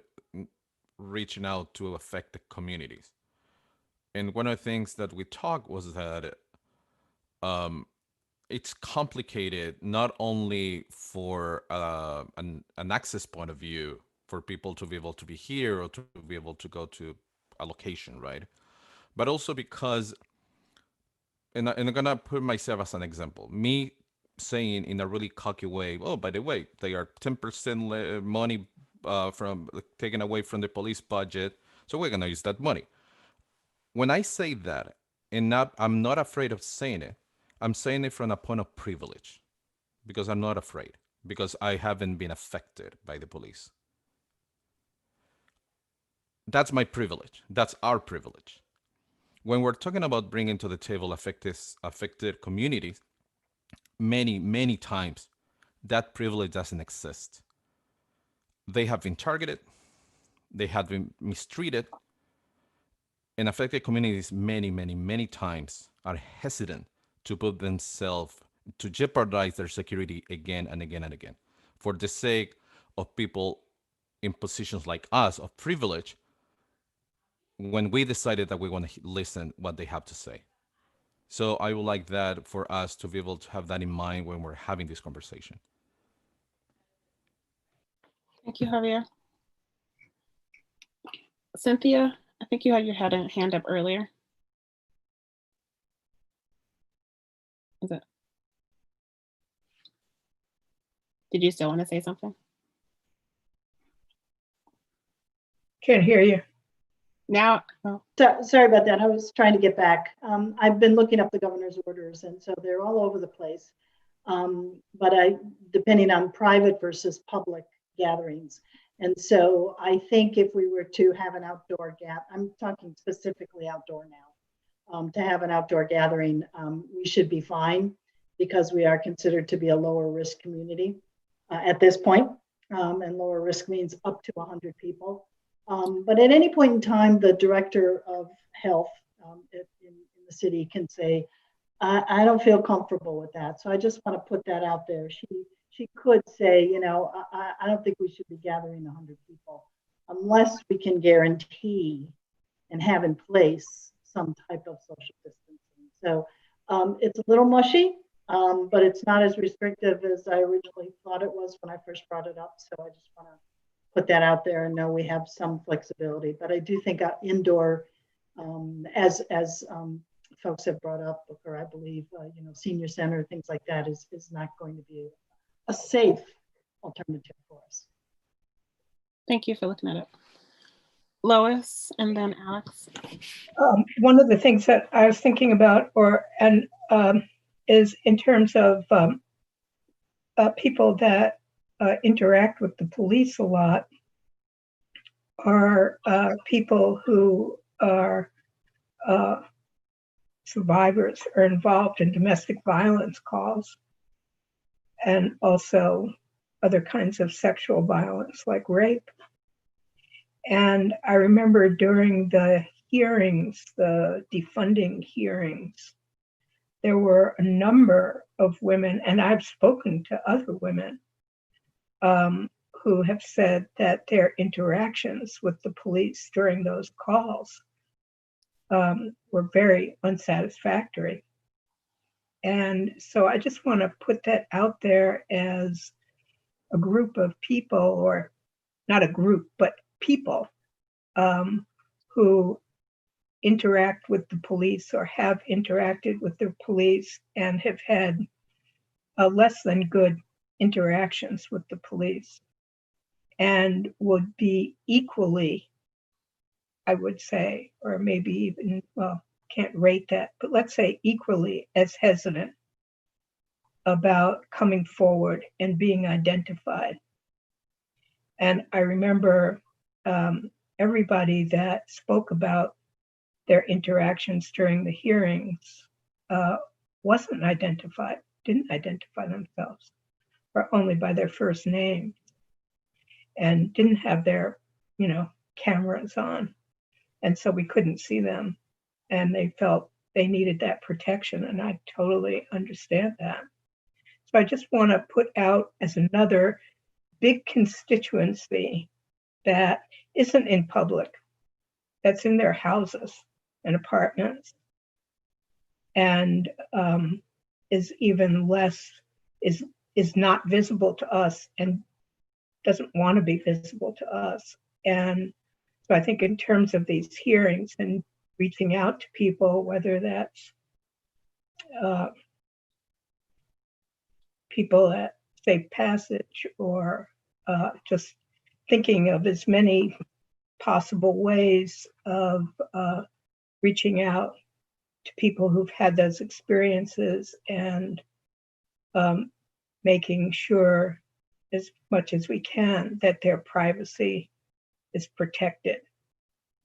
S2: reaching out to affected communities. And one of the things that we talked was that it's complicated, not only for an access point of view, for people to be able to be here or to be able to go to a location, right? But also because, and I'm gonna put myself as an example, me saying in a really cocky way, oh, by the way, they are 10% money from taken away from the police budget, so we're gonna use that money. When I say that, and I'm not afraid of saying it, I'm saying it from a point of privilege, because I'm not afraid, because I haven't been affected by the police. That's my privilege. That's our privilege. When we're talking about bringing to the table affected communities, many times that privilege doesn't exist. They have been targeted, they have been mistreated, and affected communities many times are hesitant to put themselves, to jeopardize their security again and again and again, for the sake of people in positions like us of privilege, when we decided that we want to listen what they have to say. So I would like that for us to be able to have that in mind when we're having this conversation.
S3: Thank you, Javier. Cynthia, I think you had your hand up earlier. Is it? Did you still want to say something?
S5: Can't hear you.
S3: Now, oh.
S9: Sorry about that. I was trying to get back. I've been looking up the governor's orders, and so they're all over the place. But depending on private versus public gatherings. And so I think if we were to have an outdoor I'm talking specifically outdoor now, to have an outdoor gathering, we should be fine, because we are considered to be a lower risk community at this point. And lower risk means up to 100 people. But at any point in time, the director of health in the city can say, I don't feel comfortable with that. So I just want to put that out there. She could say, you know, I don't think we should be gathering 100 people unless we can guarantee and have in place some type of social distancing. So it's a little mushy, but it's not as restrictive as I originally thought it was when I first brought it up. So I just want to put that out there and know we have some flexibility. But I do think indoor, as folks have brought up, Booker, I believe, you know, senior center, things like that is not going to be a safe alternative for us.
S3: Thank you for looking at it. Lois and then Alex.
S5: One of the things that I was thinking about, is in terms of people that interact with the police a lot, are people who are survivors or involved in domestic violence calls, and also other kinds of sexual violence like rape. And I remember during the hearings, the defunding hearings, there were a number of women, and I've spoken to other women who have said that their interactions with the police during those calls were very unsatisfactory. And so I just want to put that out there as a group of people, or not a group, but people who interact with the police or have interacted with the police and have had less than good interactions with the police, and would be equally, I would say, or maybe even, well, can't rate that, but let's say equally as hesitant about coming forward and being identified. And I remember everybody that spoke about their interactions during the hearings wasn't identified, didn't identify themselves, or only by their first name, and didn't have their, cameras on. And so we couldn't see them, and they felt they needed that protection. And I totally understand that. So I just want to put out as another big constituency that isn't in public, that's in their houses and apartments, and is even less, is not visible to us and doesn't want to be visible to us. And so I think in terms of these hearings and reaching out to people, whether that's people at Safe Passage, or just thinking of as many possible ways of reaching out to people who've had those experiences, and making sure as much as we can that their privacy is protected,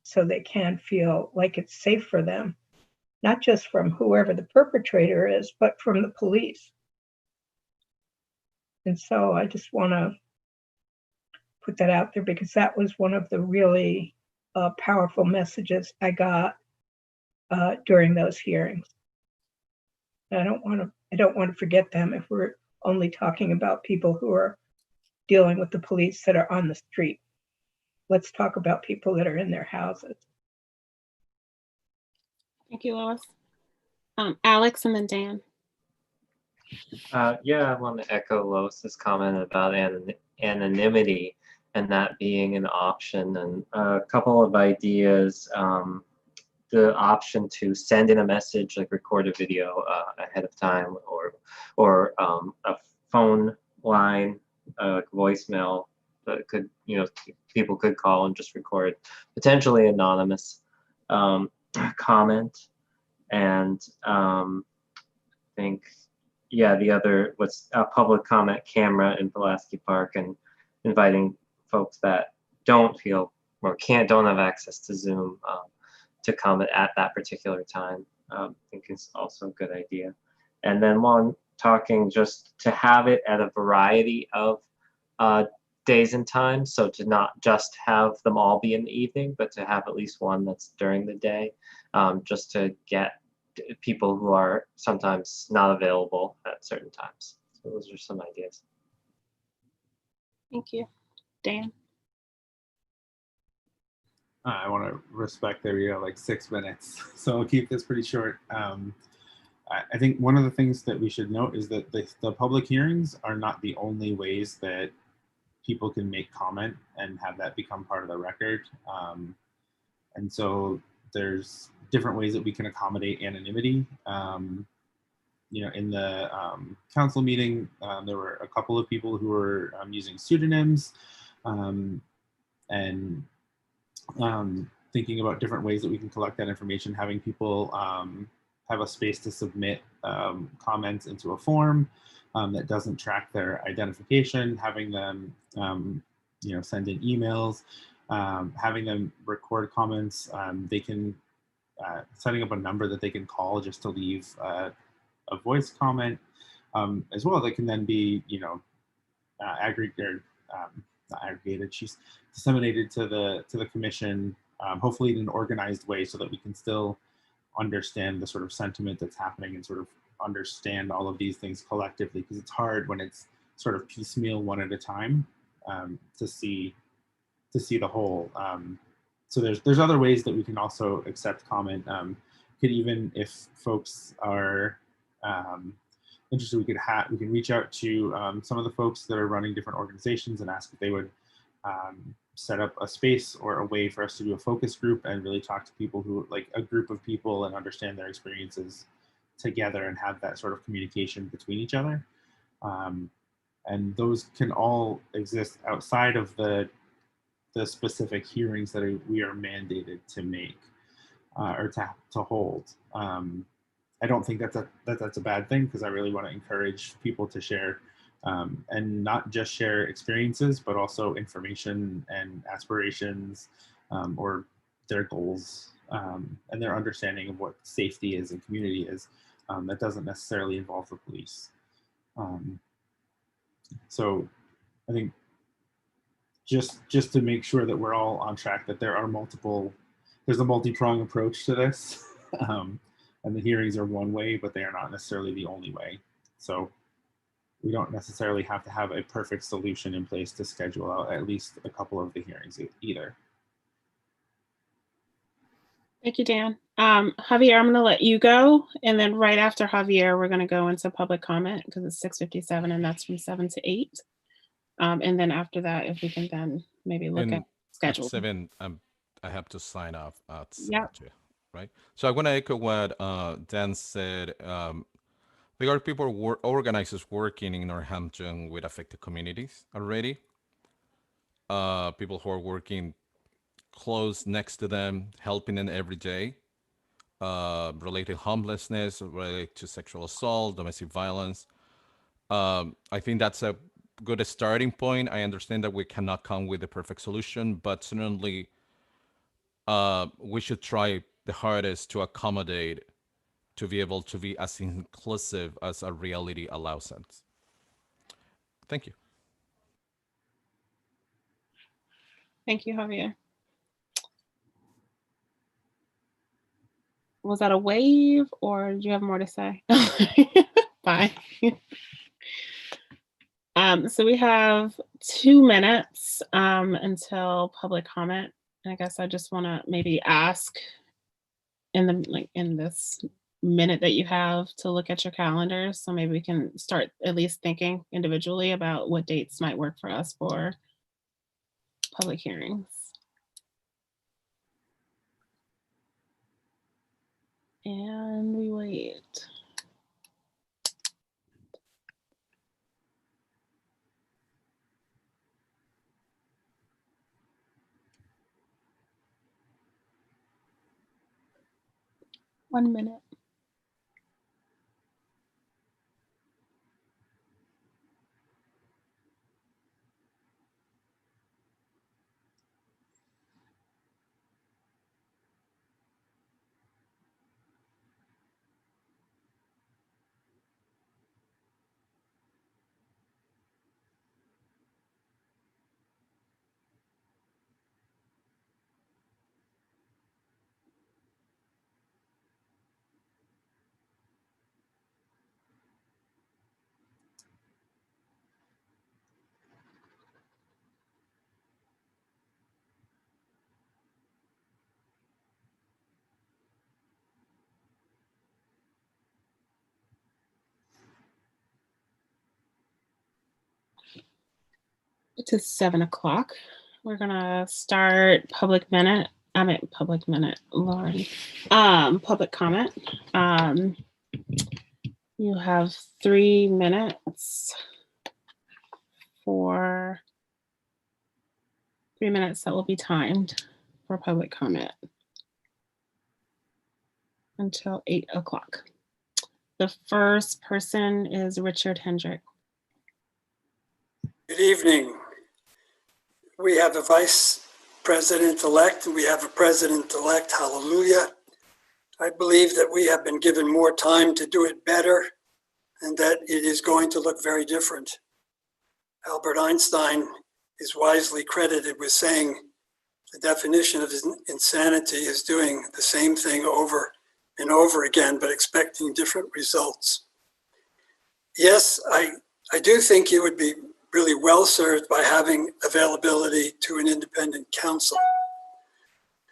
S5: so they can feel like it's safe for them, not just from whoever the perpetrator is, but from the police. And so I just want to put that out there, because that was one of the really powerful messages I got during those hearings. I don't want to forget them if we're only talking about people who are dealing with the police that are on the street. Let's talk about people that are in their houses.
S3: Thank you, Lois. Alex, and then Dan.
S10: Yeah, I want to echo Lois's comment about anonymity and that being an option, and a couple of ideas. The option to send in a message, like record a video ahead of time, or a phone line, like voicemail that could, people could call and just record, potentially anonymous comment. And I think, yeah, the other was a public comment camera in Pulaski Park, and inviting folks that don't have access to Zoom to come at that particular time. I think is also a good idea. And then one, talking just to have it at a variety of days and times, so to not just have them all be in the evening, but to have at least one that's during the day, just to get people who are sometimes not available at certain times. So those are some ideas.
S3: Thank you. Dan?
S8: I want to respect that we have like 6 minutes, so I'll keep this pretty short. I think one of the things that we should note is that the public hearings are not the only ways that people can make comment and have that become part of the record. And so there's different ways that we can accommodate anonymity. In the council meeting, there were a couple of people who were using pseudonyms, and thinking about different ways that we can collect that information, having people have a space to submit comments into a form that doesn't track their identification, having them send in emails, having them record comments. They can, setting up a number that they can call just to leave a voice comment, as well. That can then be, aggregated. Not aggregated. She's disseminated to the commission, hopefully in an organized way, so that we can still understand the sort of sentiment that's happening and sort of understand all of these things collectively, because it's hard when it's sort of piecemeal one at a time to see the whole. So there's other ways that we can also accept comment. Could even, if folks are interested, we can reach out to some of the folks that are running different organizations and ask if they would set up a space or a way for us to do a focus group and really talk to people who, like a group of people, and understand their experiences together and have that sort of communication between each other. And those can all exist outside of the specific hearings that we are mandated to make or to hold. I don't think that's a bad thing, because I really want to encourage people to share and not just share experiences, but also information and aspirations or their goals and their understanding of what safety is and community is. That doesn't necessarily involve the police. So I think just to make sure that we're all on track, that there's a multi-pronged approach to this. And the hearings are one way, but they are not necessarily the only way. So we don't necessarily have to have a perfect solution in place to schedule out at least a couple of the hearings either.
S3: Thank you, Dan. Javier, I'm going to let you go. And then right after Javier, we're going to go into public comment, because it's 6:57 and that's from 7 to 8. And then after that, if we can then maybe look at schedule.
S2: At 7, I have to sign off at 7,
S3: Yep.
S2: right? So I want to echo what Dan said. There are people, organizers working in Northampton with affected communities already. People who are working close next to them, helping them every day, related to homelessness, related to sexual assault, domestic violence. I think that's a good starting point. I understand that we cannot come with the perfect solution, but certainly we should try the hardest to accommodate, to be able to be as inclusive as our reality allows us. Thank you.
S3: Thank you, Javier. Was that a wave, or do you have more to say? Bye. So we have 2 minutes until public comment. I guess I just want to maybe ask in this minute that you have to look at your calendars, so maybe we can start at least thinking individually about what dates might work for us for public hearings. And we wait. One minute. It is 7 o'clock. We're gonna start public comment. Lordy. Public comment. You have 3 minutes for 3 minutes that will be timed for public comment until 8 o'clock. The first person is Richard Hendrick.
S7: Good evening. We have a vice president-elect and we have a president-elect. Hallelujah. I believe that we have been given more time to do it better and that it is going to look very different. Albert Einstein is wisely credited with saying the definition of insanity is doing the same thing over and over again, but expecting different results. Yes, I do think you would be really well served by having availability to an independent counsel.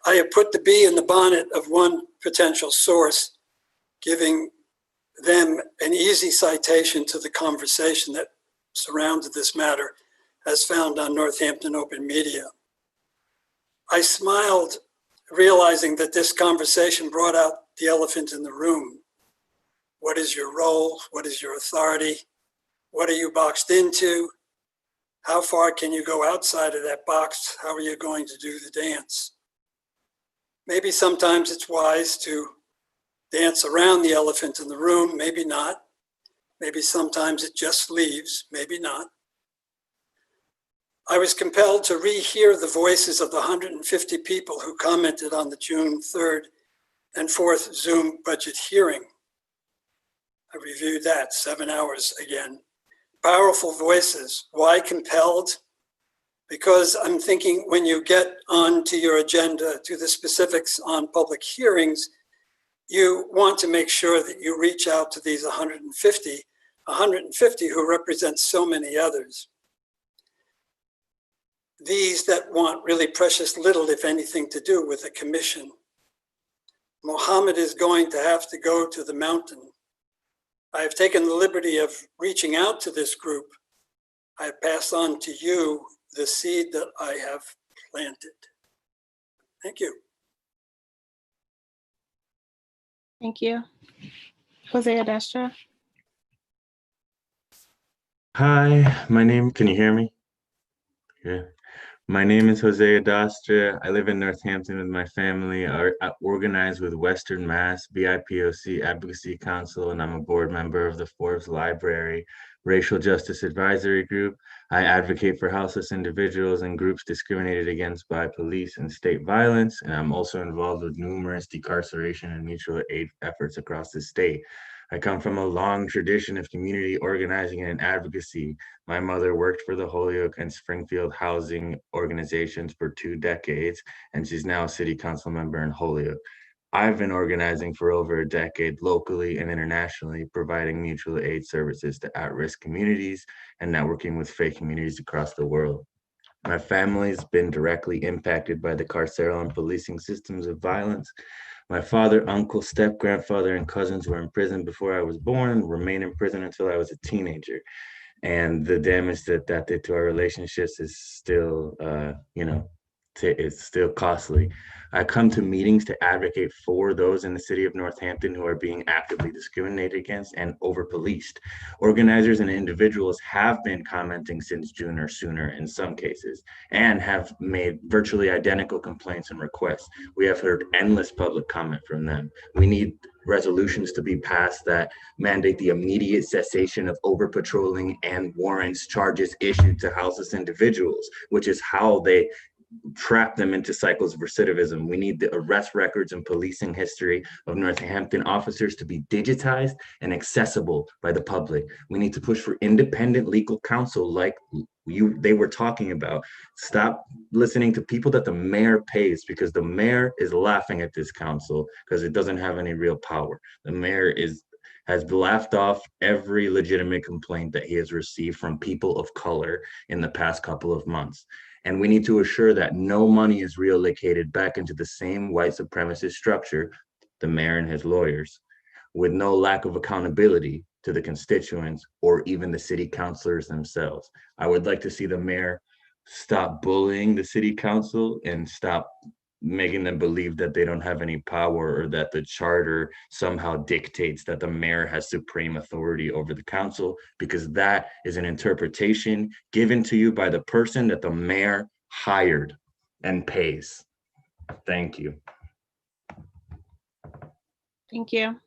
S7: I have put the bee in the bonnet of one potential source, giving them an easy citation to the conversation that surrounded this matter as found on Northampton Open Media. I smiled, realizing that this conversation brought out the elephant in the room. What is your role? What is your authority? What are you boxed into? How far can you go outside of that box? How are you going to do the dance? Maybe sometimes it's wise to dance around the elephant in the room, maybe not. Maybe sometimes it just leaves, maybe not. I was compelled to rehear the voices of the 150 people who commented on the June 3rd and 4th Zoom budget hearing. I reviewed that 7 hours again. Powerful voices. Why compelled? Because I'm thinking when you get onto your agenda to the specifics on public hearings, you want to make sure that you reach out to these 150 who represent so many others. These that want really precious little, if anything, to do with a commission. Mohammed is going to have to go to the mountain. I have taken the liberty of reaching out to this group. I have passed on to you the seed that I have planted. Thank you.
S3: Thank you. Jose Adestra.
S13: Hi, can you hear me? Yeah. My name is Jose Adastra. I live in Northampton with my family. I organize with Western Mass, BIPOC Advocacy Council, and I'm a board member of the Forbes Library Racial Justice Advisory Group. I advocate for houseless individuals and groups discriminated against by police and state violence, and I'm also involved with numerous decarceration and mutual aid efforts across the state. I come from a long tradition of community organizing and advocacy. My mother worked for the Holyoke and Springfield housing organizations for 2 decades, and she's now a city council member in Holyoke. I've been organizing for over a decade locally and internationally, providing mutual aid services to at-risk communities and networking with faith communities across the world. My family's been directly impacted by the carceral and policing systems of violence. My father, uncle, step-grandfather, and cousins were in prison before I was born and remained in prison until I was a teenager. And the damage that did to our relationships is still, it's still costly. I come to meetings to advocate for those in the city of Northampton who are being actively discriminated against and over-policed. Organizers and individuals have been commenting since June or sooner in some cases, and have made virtually identical complaints and requests. We have heard endless public comment from them. We need resolutions to be passed that mandate the immediate cessation of over-patrolling and warrants charges issued to houseless individuals, which is how they trap them into cycles of recidivism. We need the arrest records and policing history of Northampton officers to be digitized and accessible by the public. We need to push for independent legal counsel like they were talking about. Stop listening to people that the mayor pays, because the mayor is laughing at this council because it doesn't have any real power. The mayor has laughed off every legitimate complaint that he has received from people of color in the past couple of months. And we need to assure that no money is reallocated back into the same white supremacist structure, the mayor and his lawyers, with no lack of accountability to the constituents or even the city councilors themselves. I would like to see the mayor stop bullying the city council and stop making them believe that they don't have any power, or that the charter somehow dictates that the mayor has supreme authority over the council, because that is an interpretation given to you by the person that the mayor hired and pays. Thank you.
S3: Thank you.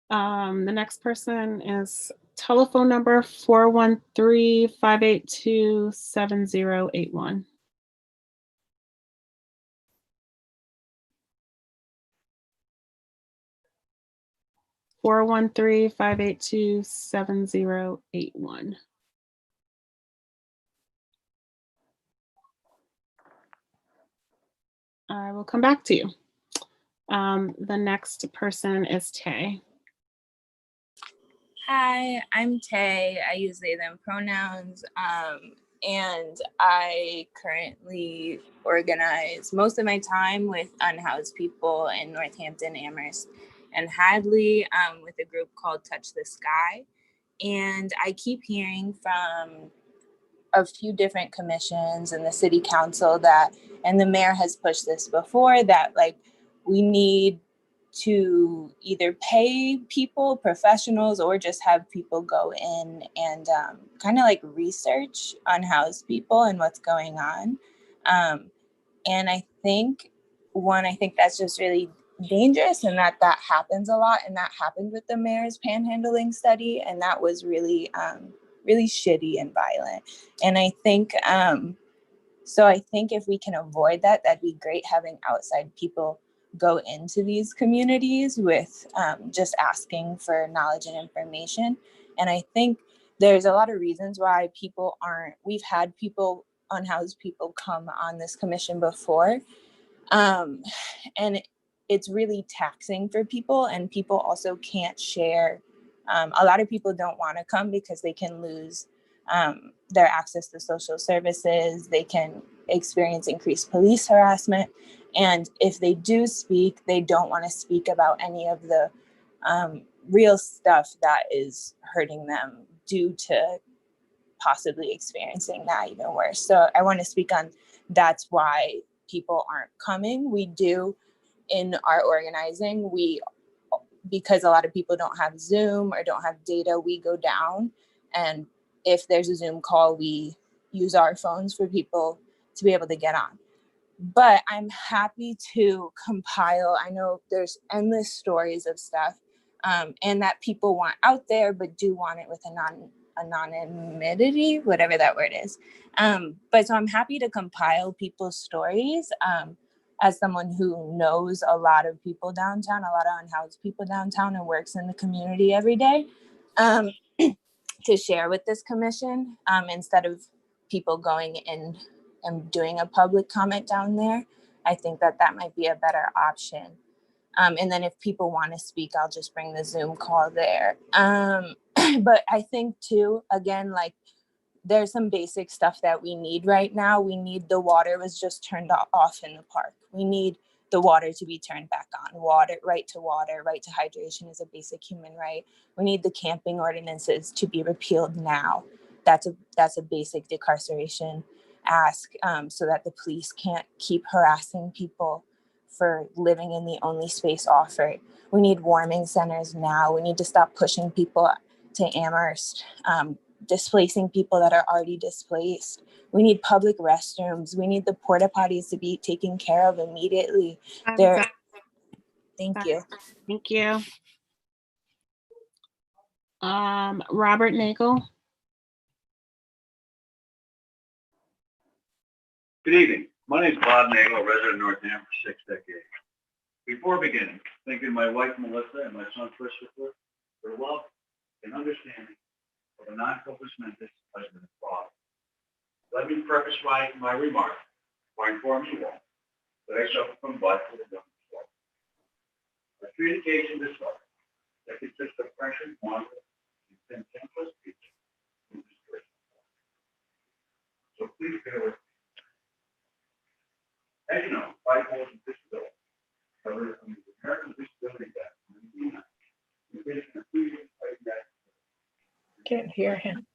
S3: The next person is telephone number 413-582-7081. Four 413-582-7081. I will come back to you. The next person is Tay.
S14: Hi, I'm Tay. I use they, them pronouns. And I currently organize most of my time with unhoused people in Northampton, Amherst, and Hadley with a group called Touch the Sky. And I keep hearing from a few different commissions and the city council that, and the mayor has pushed this before, that like we need to either pay people, professionals, or just have people go in and kind of like research unhoused people and what's going on. And I think that's just really dangerous, and that happens a lot, and that happened with the mayor's panhandling study, and that was really really shitty and violent. And I think so I think if we can avoid that, that'd be great, having outside people go into these communities with just asking for knowledge and information. And I think there's a lot of reasons why people aren't, we've had people, unhoused people, come on this commission before. And it's really taxing for people, and people also can't share. A lot of people don't want to come because they can lose their access to social services. They can experience increased police harassment. And if they do speak, they don't want to speak about any of the real stuff that is hurting them due to possibly experiencing that even worse. So I want to speak on that's why people aren't coming. We do in our organizing, because a lot of people don't have Zoom or don't have data, we go down, and if there's a Zoom call, we use our phones for people to be able to get on. But I'm happy to compile, I know there's endless stories of stuff and that people want out there, but do want it with anonymity, whatever that word is. But so I'm happy to compile people's stories as someone who knows a lot of people downtown, a lot of unhoused people downtown, and works in the community every day, to share with this commission instead of people going in and doing a public comment down there. I think that might be a better option. And then if people want to speak, I'll just bring the Zoom call there. But I think too, again, like there's some basic stuff that we need right now. We need, the water was just turned off in the park. We need the water to be turned back on. Water, right to hydration is a basic human right. We need the camping ordinances to be repealed now. That's a basic decarceration ask, so that the police can't keep harassing people for living in the only space offered. We need warming centers now. We need to stop pushing people to Amherst, displacing people that are already displaced. We need public restrooms. We need the porta potties to be taken care of immediately. Thank you.
S3: Thank you. Robert Nagel.
S15: Good evening. My name is Bob Nagel, resident of Northampton for 6 decades. Before beginning, thanking my wife Melissa and my son Christopher for love and understanding of a non-corpus mentis husband and father. Let me preface my remarks by informing you all that I suffer from bipolar disorder. A communication disorder that consists of depression, anger, and senseless speech. So please bear with me. As you know, bipolar disability covered under the American Disability Act of 1990.
S5: Can't hear him.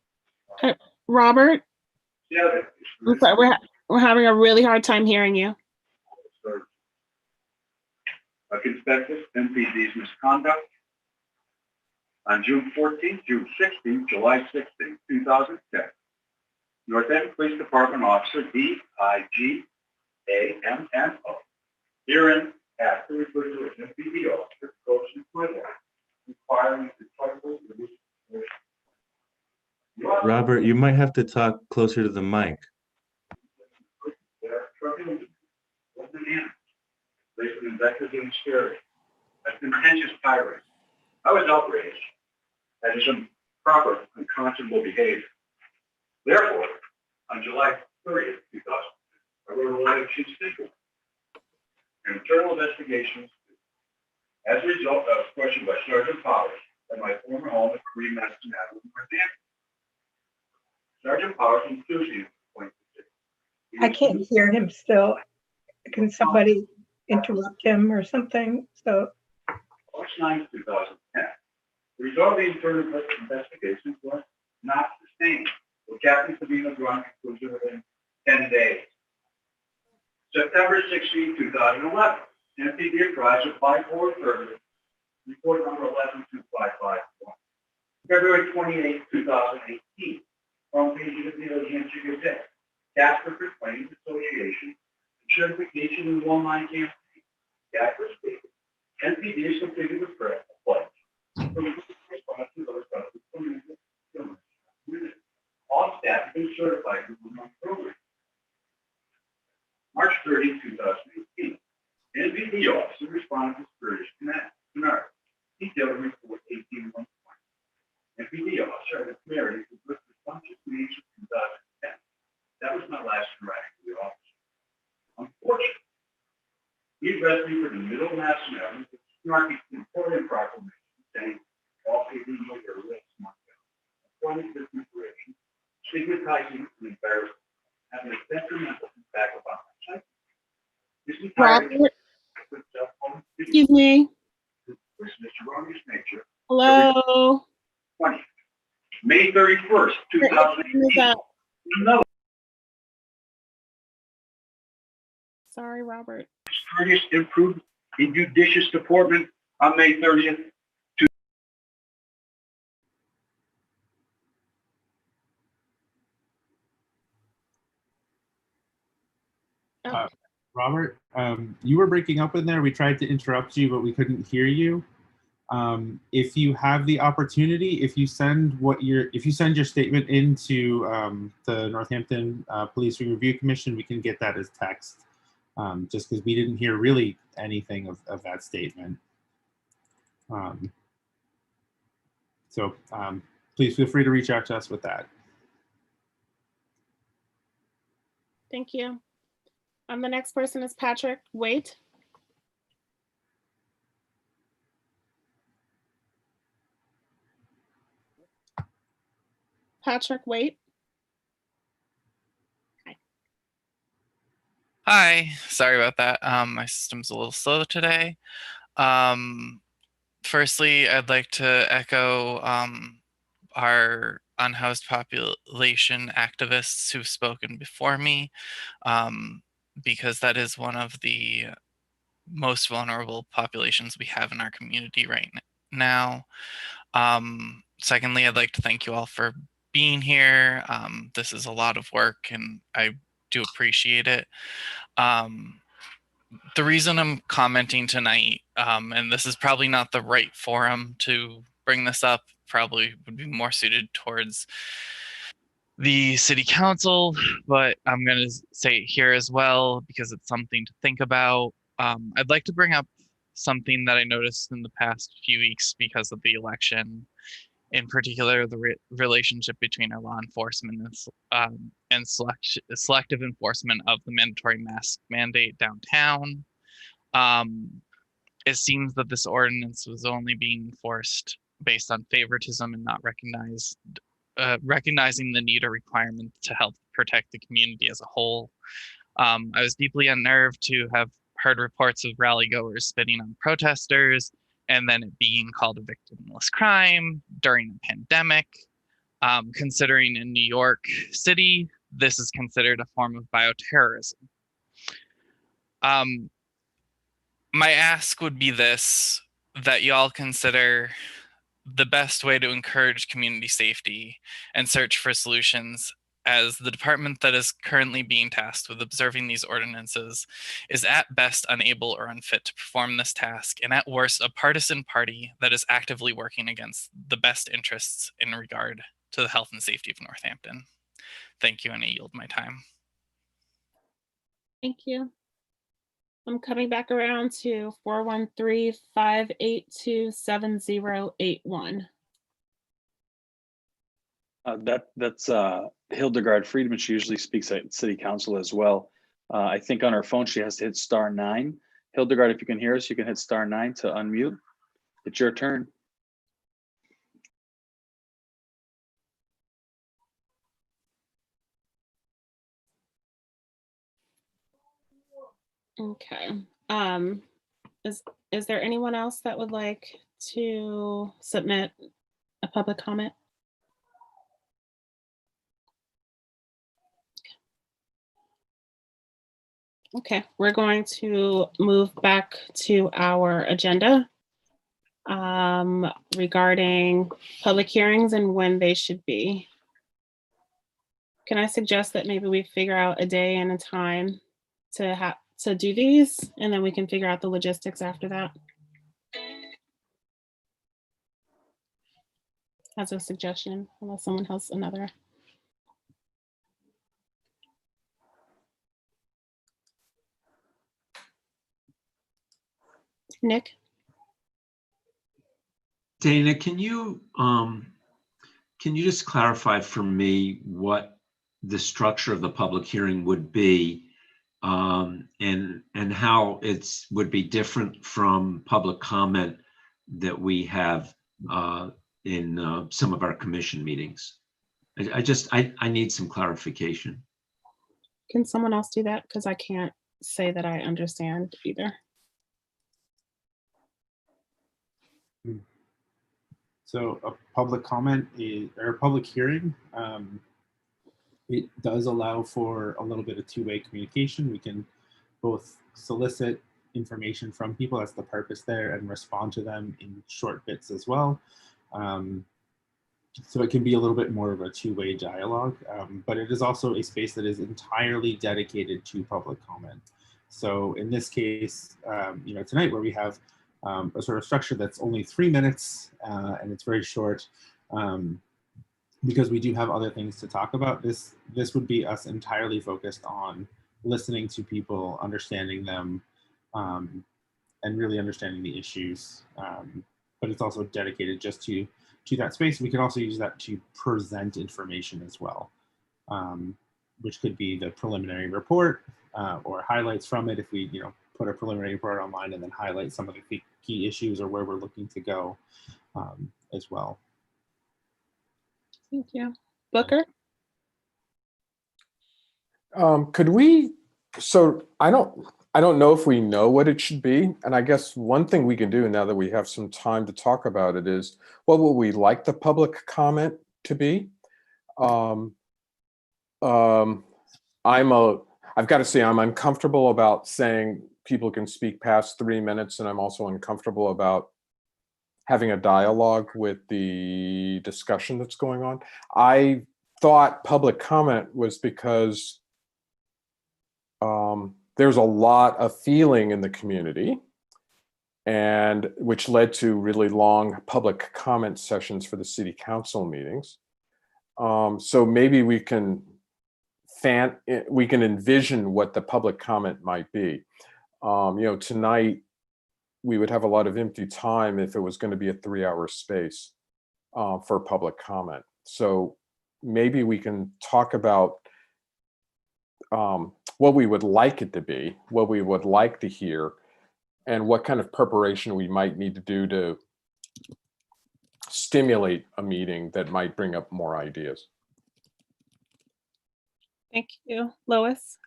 S3: Robert,
S15: Yeah,
S3: I'm sorry, we're having a really hard time hearing you.
S15: A conspectus MPD's misconduct on June 14th, June 16th, July 16th, 2010. Northampton Police Department Officer DIGAMNO, herein after referred to as MPD officer, coach and equivalent, requiring the tribal release.
S13: Robert, you might have to talk closer to the mic.
S15: Based on invectives and scary, a contentious tirade. I was outraged at his improper, unconscionable behavior. Therefore, on July 30th, 2000, I wrote a letter to Chief Internal investigations as a result of question by Sergeant Powers at my former home at 3 Madison Avenue, Northampton. Sergeant Powers and Susie point to
S5: I can't hear him still. Can somebody interrupt him or something? So,
S15: March 9, 2010. The result of the internal investigation was not sustained, with Captain Savino drawn conclusion within 10 days. September 16, 2011, MPD apprised of 5430, report number 112551. February 28, 2018, front page of the New Hampshire Gazette, Casper Claims Association, certification in online campaign. Casper State, NPD is completed with prayer, pledge. All staff have been certified in the program. March 30, 2018. NPD officer responded to British Canard. Detailed report 18-120. NPD officer had married with responsive meetings of 2010. That was my last interaction with the officer. Unfortunately, he addressed me for the middle of Madison Avenue with snarky important proclamation saying all people know their rights must go. Appointing this information, stigmatizing and embarrassing, having a detrimental impact upon my psyche. This entire
S3: Robert, excuse me.
S15: Mr. Romney's nature.
S3: Hello.
S15: 20. May 31st, 2018. Another
S3: Sorry, Robert.
S15: courteous, improved, and judicious deportment on May 30th.
S8: Robert, you were breaking up in there. We tried to interrupt you, but we couldn't hear you. If you have the opportunity, if you send your statement into the Northampton Policing Review Commission, we can get that as text. Just because we didn't hear really anything of that statement. So please feel free to reach out to us with that.
S3: Thank you. The next person is Patrick Waite. Patrick Waite.
S16: Hi, sorry about that. My system's a little slow today. Firstly, I'd like to echo our unhoused population activists who've spoken before me, because that is one of the most vulnerable populations we have in our community right now. Secondly, I'd like to thank you all for being here. This is a lot of work and I do appreciate it. The reason I'm commenting tonight, and this is probably not the right forum to bring this up, probably would be more suited towards the city council, but I'm going to say it here as well because it's something to think about. I'd like to bring up something that I noticed in the past few weeks because of the election, in particular the relationship between our law enforcement and selective enforcement of the mandatory mask mandate downtown. It seems that this ordinance was only being enforced based on favoritism and not recognizing the need or requirement to help protect the community as a whole. I was deeply unnerved to have heard reports of rally goers spitting on protesters and then it being called a victimless crime during a pandemic. Considering in New York City, this is considered a form of bioterrorism. My ask would be this, that y'all consider the best way to encourage community safety and search for solutions, as the department that is currently being tasked with observing these ordinances is at best unable or unfit to perform this task, and at worst a partisan party that is actively working against the best interests in regard to the health and safety of Northampton. Thank you, and I yield my time.
S3: Thank you. I'm coming back around to 413-582-7081.
S17: That's Hildegard Friedman. She usually speaks at City Council as well. I think on her phone she has to hit *9. Hildegard, if you can hear us, you can hit *9 to unmute. It's your turn.
S3: Okay. Is there anyone else that would like to submit a public comment? Okay, we're going to move back to our agenda regarding public hearings and when they should be. Can I suggest that maybe we figure out a day and a time to do these, and then we can figure out the logistics after that? As a suggestion, unless someone has another. Nick?
S6: Dana, can you just clarify for me what the structure of the public hearing would be, and how it's would be different from public comment that we have in some of our commission meetings? I need some clarification.
S3: Can someone else do that? Because I can't say that I understand either.
S8: So a public comment or a public hearing, it does allow for a little bit of two-way communication. We can both solicit information from people, that's the purpose there, and respond to them in short bits as well. So it can be a little bit more of a two-way dialogue, but it is also a space that is entirely dedicated to public comment. So in this case, tonight where we have a sort of structure that's only 3 minutes and it's very short, because we do have other things to talk about. This would be us entirely focused on listening to people, understanding them, and really understanding the issues. But it's also dedicated just to that space. We can also use that to present information as well, which could be the preliminary report or highlights from it if we put a preliminary report online and then highlight some of the key issues or where we're looking to go as well.
S3: Thank you. Booker?
S11: Could we, so I don't know if we know what it should be. And I guess one thing we can do now that we have some time to talk about it is, what would we like the public comment to be? I've got to say I'm uncomfortable about saying people can speak past 3 minutes, and I'm also uncomfortable about having a dialogue with the discussion that's going on. I thought public comment was because there's a lot of feeling in the community, and which led to really long public comment sessions for the city council meetings. So maybe we can envision what the public comment might be. Tonight we would have a lot of empty time if it was going to be a 3-hour space for public comment. So maybe we can talk about what we would like it to be, what we would like to hear, and what kind of preparation we might need to do to stimulate a meeting that might bring up more ideas.
S3: Thank you. Lois?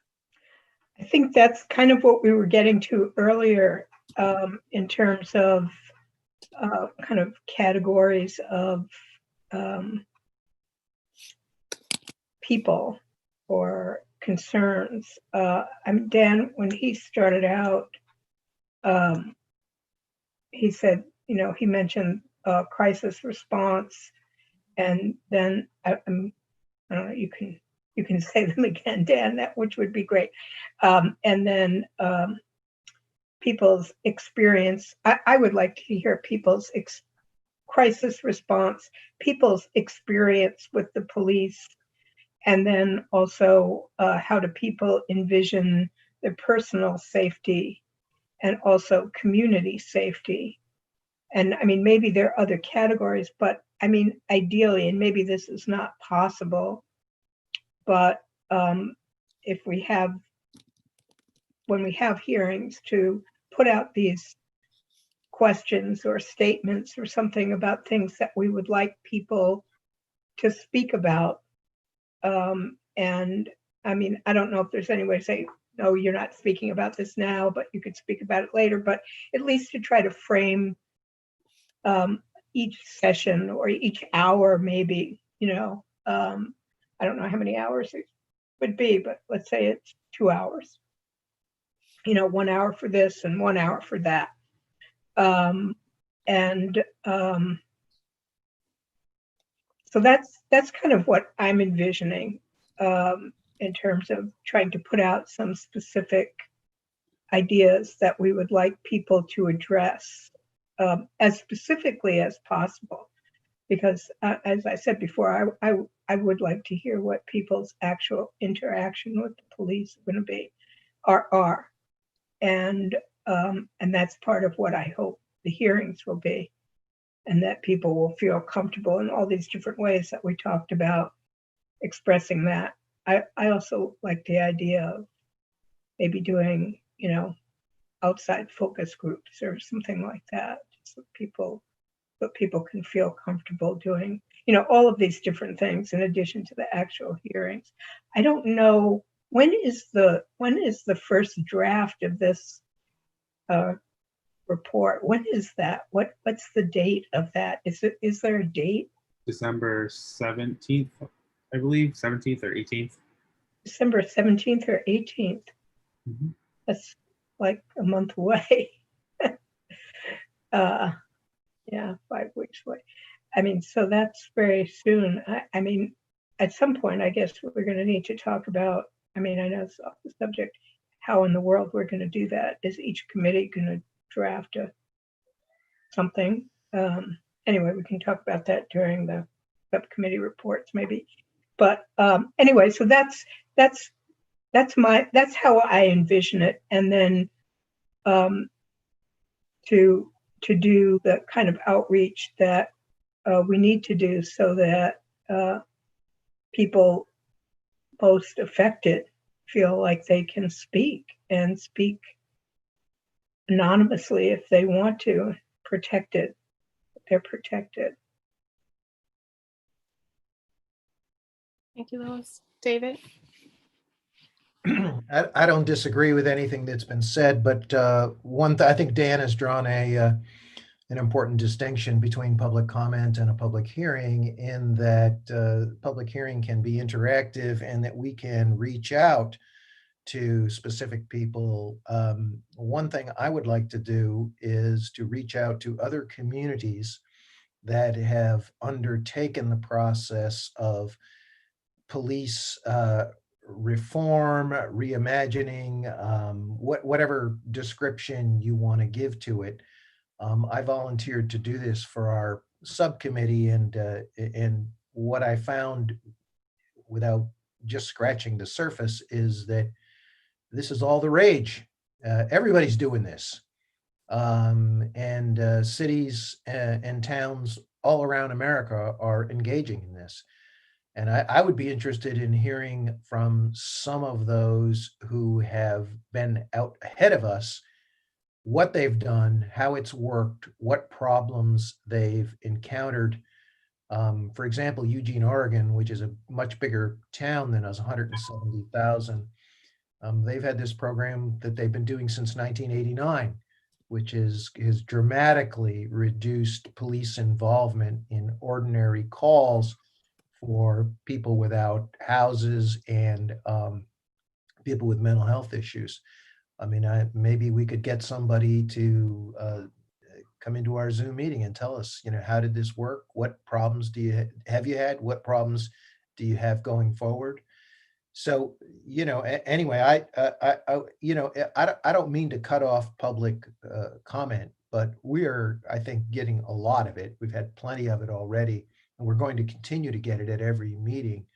S5: I think that's kind of what we were getting to earlier in terms of kind of categories of people or concerns. Dan, when he started out, he said, he mentioned crisis response, and then I don't know, you can say them again, Dan, which would be great. And then people's experience. I would like to hear people's crisis response, people's experience with the police, and then also how do people envision their personal safety and also community safety. And I mean, maybe there are other categories, but I mean, ideally, and maybe this is not possible, but if we have, when we have hearings, to put out these questions or statements or something about things that we would like people to speak about. And I mean, I don't know if there's any way to say no, you're not speaking about this now, but you could speak about it later, but at least to try to frame each session or each hour, maybe, I don't know how many hours it would be, but let's say it's 2 hours. 1 hour for this and 1 hour for that. So that's kind of what I'm envisioning in terms of trying to put out some specific ideas that we would like people to address as specifically as possible. Because as I said before, I would like to hear what people's actual interaction with the police are going to be, are. And that's part of what I hope the hearings will be, and that people will feel comfortable in all these different ways that we talked about expressing that. I also like the idea of maybe doing, outside focus groups or something like that, so people can feel comfortable doing, all of these different things in addition to the actual hearings. I don't know, when is the first draft of this report? When is that? What's the date of that? Is there a date?
S8: December 17th, I believe, 17th or 18th.
S5: December 17th or 18th.
S8: Mm-hmm.
S5: That's like a month away. Yeah, 5 weeks away. I mean, so that's very soon. I mean, at some point, I guess we're going to need to talk about, I mean, I know it's off the subject, how in the world we're going to do that. Is each committee going to draft something? Anyway, we can talk about that during the subcommittee reports maybe. But anyway, so that's how I envision it. And then to do the kind of outreach that we need to do so that people most affected feel like they can speak and speak anonymously if they want to, protected, they're protected.
S3: Thank you, Lois. David?
S18: I don't disagree with anything that's been said, but I think Dan has drawn an important distinction between public comment and a public hearing, in that public hearing can be interactive and that we can reach out to specific people. One thing I would like to do is to reach out to other communities that have undertaken the process of police reform, reimagining, whatever description you want to give to it. I volunteered to do this for our subcommittee, and what I found, without just scratching the surface, is that this is all the rage. Everybody's doing this, and cities and towns all around America are engaging in this. And I would be interested in hearing from some of those who have been out ahead of us, what they've done, how it's worked, what problems they've encountered. For example, Eugene, Oregon, which is a much bigger town than us, 170,000. They've had this program that they've been doing since 1989, which has dramatically reduced police involvement in ordinary calls for people without houses and people with mental health issues. I mean, maybe we could get somebody to come into our Zoom meeting and tell us, how did this work? What problems have you had? What problems do you have going forward? So, anyway, I don't mean to cut off public comment, but we're, I think, getting a lot of it. We've had plenty of it already, and we're going to continue to get it at every meeting.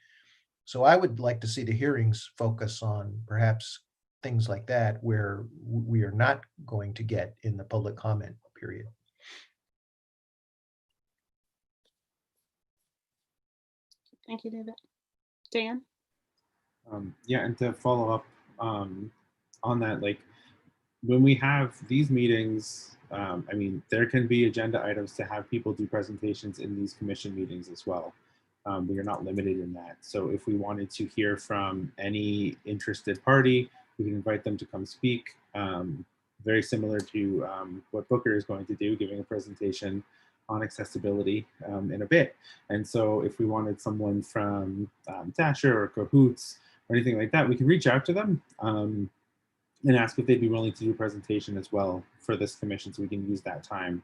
S18: So I would like to see the hearings focus on perhaps things like that, where we are not going to get in the public comment period.
S3: Thank you, David. Dan?
S8: Yeah, and to follow up on that, like when we have these meetings, I mean, there can be agenda items to have people do presentations in these commission meetings as well. We are not limited in that. So if we wanted to hear from any interested party We can invite them to come speak, very similar to what Booker is going to do, giving a presentation on accessibility in a bit. And so if we wanted someone from Dasher or Cahoots or anything like that, we can reach out to them and ask if they'd be willing to do a presentation as well for this commission, so we can use that time.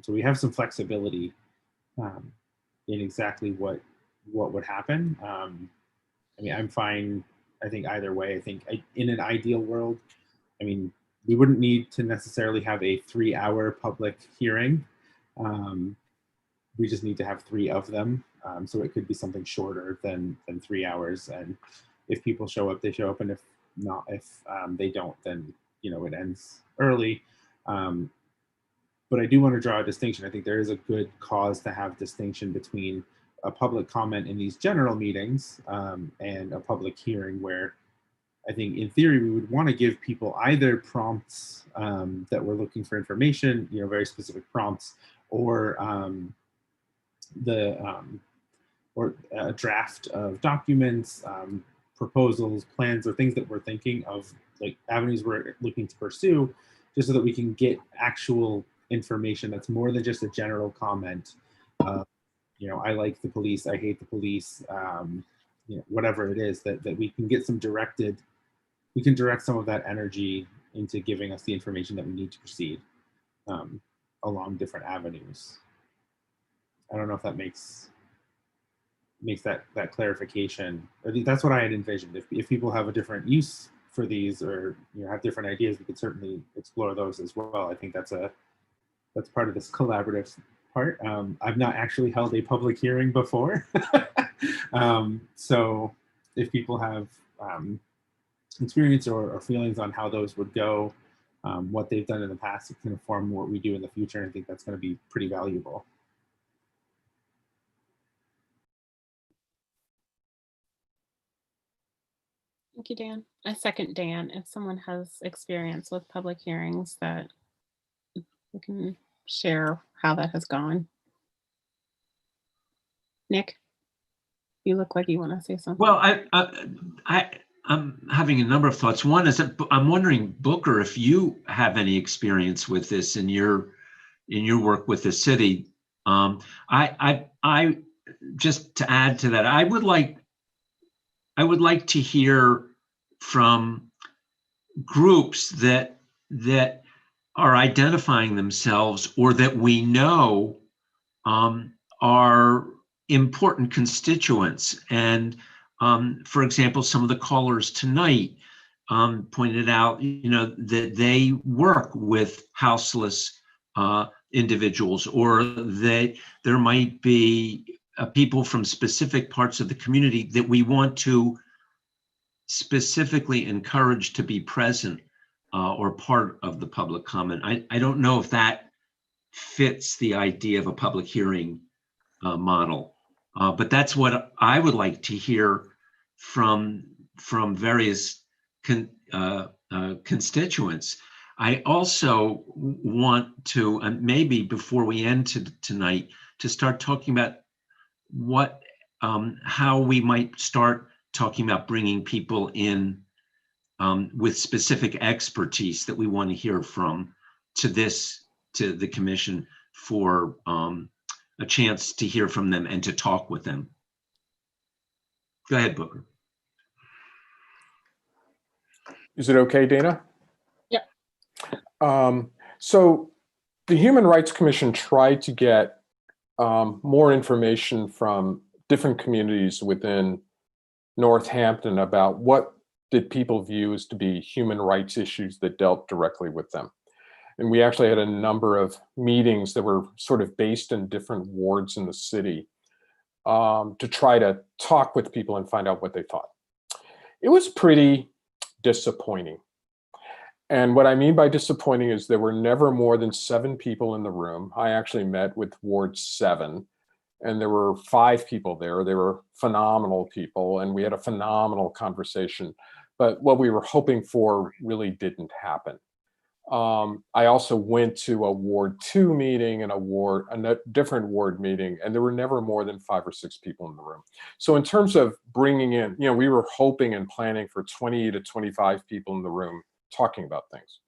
S8: So we have some flexibility in exactly what would happen. I mean, I'm fine, I think, either way. I think in an ideal world, I mean, we wouldn't need to necessarily have a 3-hour public hearing. We just need to have 3 of them. So it could be something shorter than 3 hours. And if people show up, they show up. And if not, if they don't, then, you know, it ends early. But I do want to draw a distinction. I think there is a good cause to have distinction between a public comment in these general meetings and a public hearing, where I think in theory we would want to give people either prompts that we're looking for information, you know, very specific prompts, or or a draft of documents, proposals, plans, or things that we're thinking of, like avenues we're looking to pursue, just so that we can get actual information that's more than just a general comment. You know, I like the police, I hate the police, you know, whatever it is, that we can get some directed, we can direct some of that energy into giving us the information that we need to proceed along different avenues. I don't know if that makes that clarification. I think that's what I had envisioned. If people have a different use for these, or, you know, have different ideas, we could certainly explore those as well. I think that's part of this collaborative part. I've not actually held a public hearing before. So if people have experience or feelings on how those would go, what they've done in the past, it can inform what we do in the future. And I think that's going to be pretty valuable.
S3: Thank you, Dan. I second Dan. If someone has experience with public hearings, that we can share how that has gone. Nick, you look like you want to say something.
S6: Well, I'm having a number of thoughts. One is that I'm wondering, Booker, if you have any experience with this in your work with the city. I just to add to that, I would like to hear from groups that are identifying themselves, or that we know are important constituents. And for example, some of the callers tonight pointed out, you know, that they work with houseless individuals, or that there might be people from specific parts of the community that we want to specifically encourage to be present or part of the public comment. I don't know if that fits the idea of a public hearing model, but that's what I would like to hear from various constituents. I also want to, and maybe before we end tonight, to start talking about how we might start talking about bringing people in with specific expertise that we want to hear from to the commission, for a chance to hear from them and to talk with them. Go ahead, Booker.
S11: Is it okay, Dana?
S3: Yep.
S11: So the Human Rights Commission tried to get more information from different communities within Northampton about what did people view as to be human rights issues that dealt directly with them. And we actually had a number of meetings that were sort of based in different wards in the city to try to talk with people and find out what they thought. It was pretty disappointing. And what I mean by disappointing is there were never more than 7 people in the room. I actually met with Ward 7, and there were 5 people there. They were phenomenal people, and we had a phenomenal conversation. But what we were hoping for really didn't happen. I also went to a Ward 2 meeting and a different ward meeting, and there were never more than 5 or 6 people in the room. So in terms of bringing in, we were hoping and planning for 20 to 25 people in the room talking about things.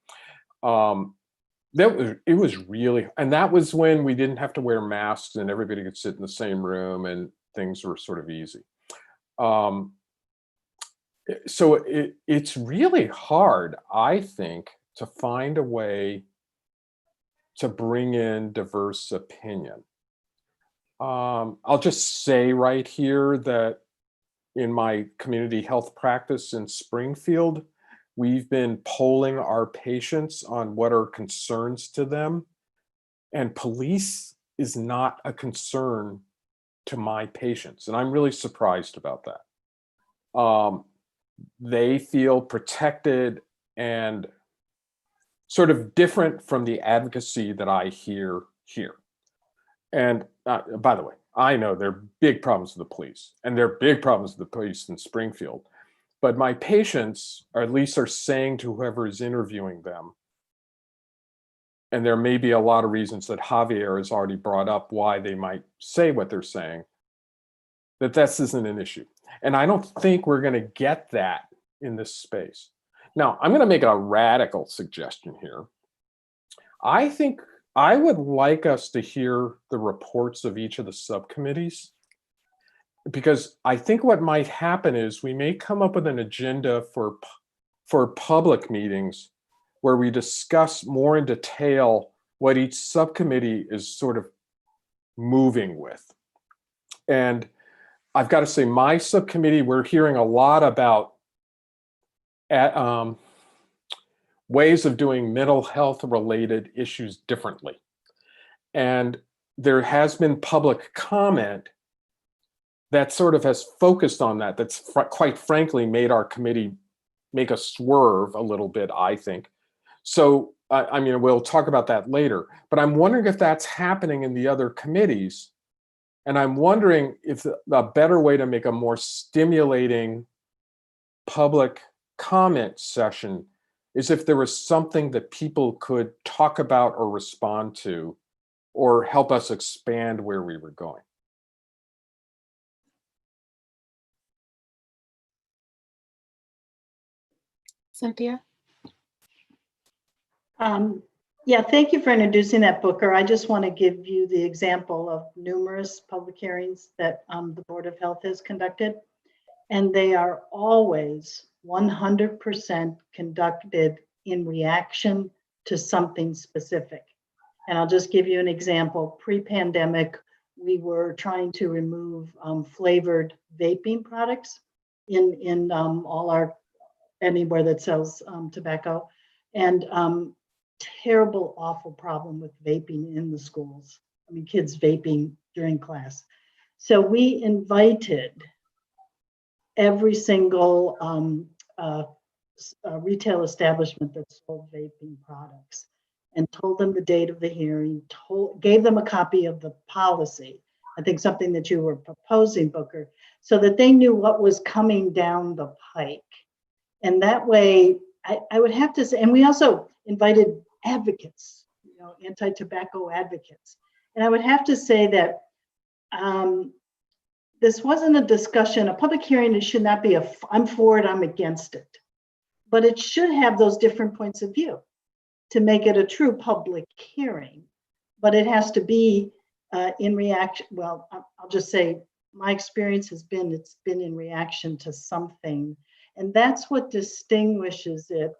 S11: It was really, and that was when we didn't have to wear masks and everybody could sit in the same room and things were sort of easy. So it's really hard, I think, to find a way to bring in diverse opinion. I'll just say right here that in my community health practice in Springfield, we've been polling our patients on what are concerns to them, and police is not a concern to my patients, and I'm really surprised about that. They feel protected and sort of different from the advocacy that I hear here. And by the way, I know there are big problems with the police, and there are big problems with the police in Springfield. But my patients, or at least are saying to whoever is interviewing them, and there may be a lot of reasons that Javier has already brought up why they might say what they're saying, that this isn't an issue. And I don't think we're going to get that in this space. Now, I'm going to make a radical suggestion here. I think I would like us to hear the reports of each of the subcommittees, because I think what might happen is we may come up with an agenda for public meetings where we discuss more in detail what each subcommittee is sort of moving with. And I've got to say, my subcommittee, we're hearing a lot about ways of doing mental health related issues differently. And there has been public comment that sort of has focused on that. That's quite frankly made our committee make a swerve a little bit, I think. So, I mean, we'll talk about that later, but I'm wondering if that's happening in the other committees. And I'm wondering if a better way to make a more stimulating public comment session is if there was something that people could talk about or respond to, or help us expand where we were going.
S3: Cynthia?
S9: Yeah, thank you for introducing that, Booker. I just want to give you the example of numerous public hearings that the Board of Health has conducted, and they are always 100% conducted in reaction to something specific. And I'll just give you an example. Pre-pandemic, we were trying to remove flavored vaping products in all our, anywhere that sells tobacco. And terrible, awful problem with vaping in the schools. I mean, kids vaping during class. So we invited every single retail establishment that sold vaping products and told them the date of the hearing, gave them a copy of the policy, I think something that you were proposing, Booker, so that they knew what was coming down the pike. And that way, I would have to say, and we also invited advocates, anti-tobacco advocates. And I would have to say that this wasn't a discussion, a public hearing, it should not be I'm for it, I'm against it. But it should have those different points of view to make it a true public hearing. But it has to be in reaction, well, I'll just say, my experience has been, it's been in reaction to something. And that's what distinguishes it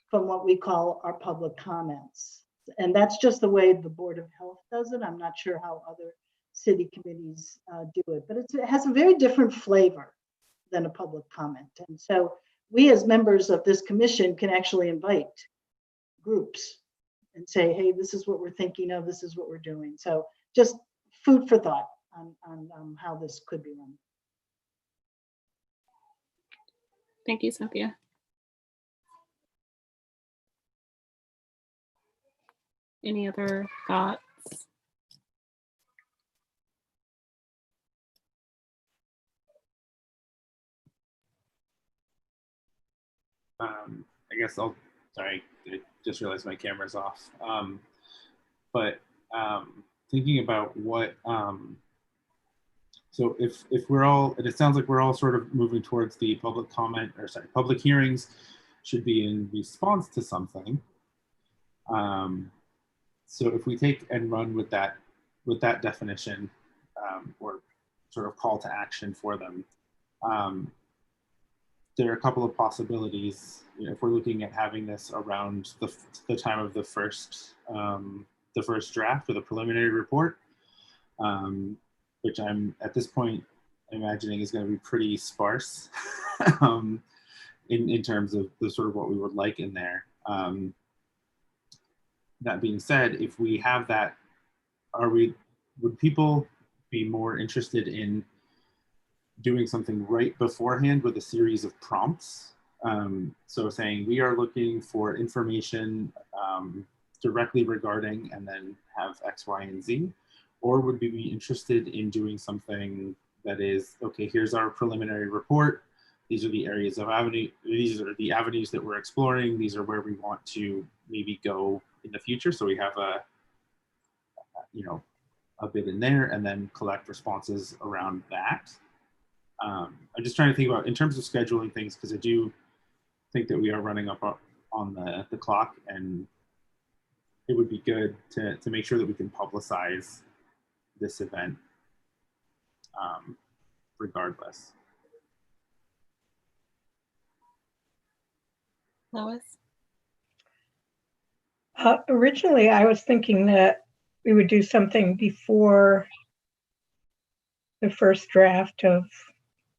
S9: from what we call our public comments. And that's just the way the Board of Health does it. I'm not sure how other city committees do it, but it has a very different flavor than a public comment. And so we as members of this commission can actually invite groups and say, hey, this is what we're thinking of, this is what we're doing. So just food for thought on how this could be run.
S3: Thank you, Cynthia. Any other thoughts?
S8: I guess sorry, just realized my camera's off. But thinking about what, so if we're all, and it sounds like we're all sort of moving towards the public comment, or sorry, public hearings should be in response to something. So if we take and run with that definition, or sort of call to action for them, there are a couple of possibilities. You know, if we're looking at having this around the time of the first draft or the preliminary report, which I'm at this point imagining is going to be pretty sparse in terms of the sort of what we would like in there. That being said, if we have that, would people be more interested in doing something right beforehand with a series of prompts? So saying we are looking for information directly regarding, and then have X, Y, and Z? Or would we be interested in doing something that is, okay, here's our preliminary report. These are the areas of these are the avenues that we're exploring. These are where we want to maybe go in the future. So we have a bit in there, and then collect responses around that. I'm just trying to think about in terms of scheduling things, because I do think that we are running up on the clock, and it would be good to make sure that we can publicize this event regardless.
S14: Lois?
S5: Originally, I was thinking that we would do something before the first draft of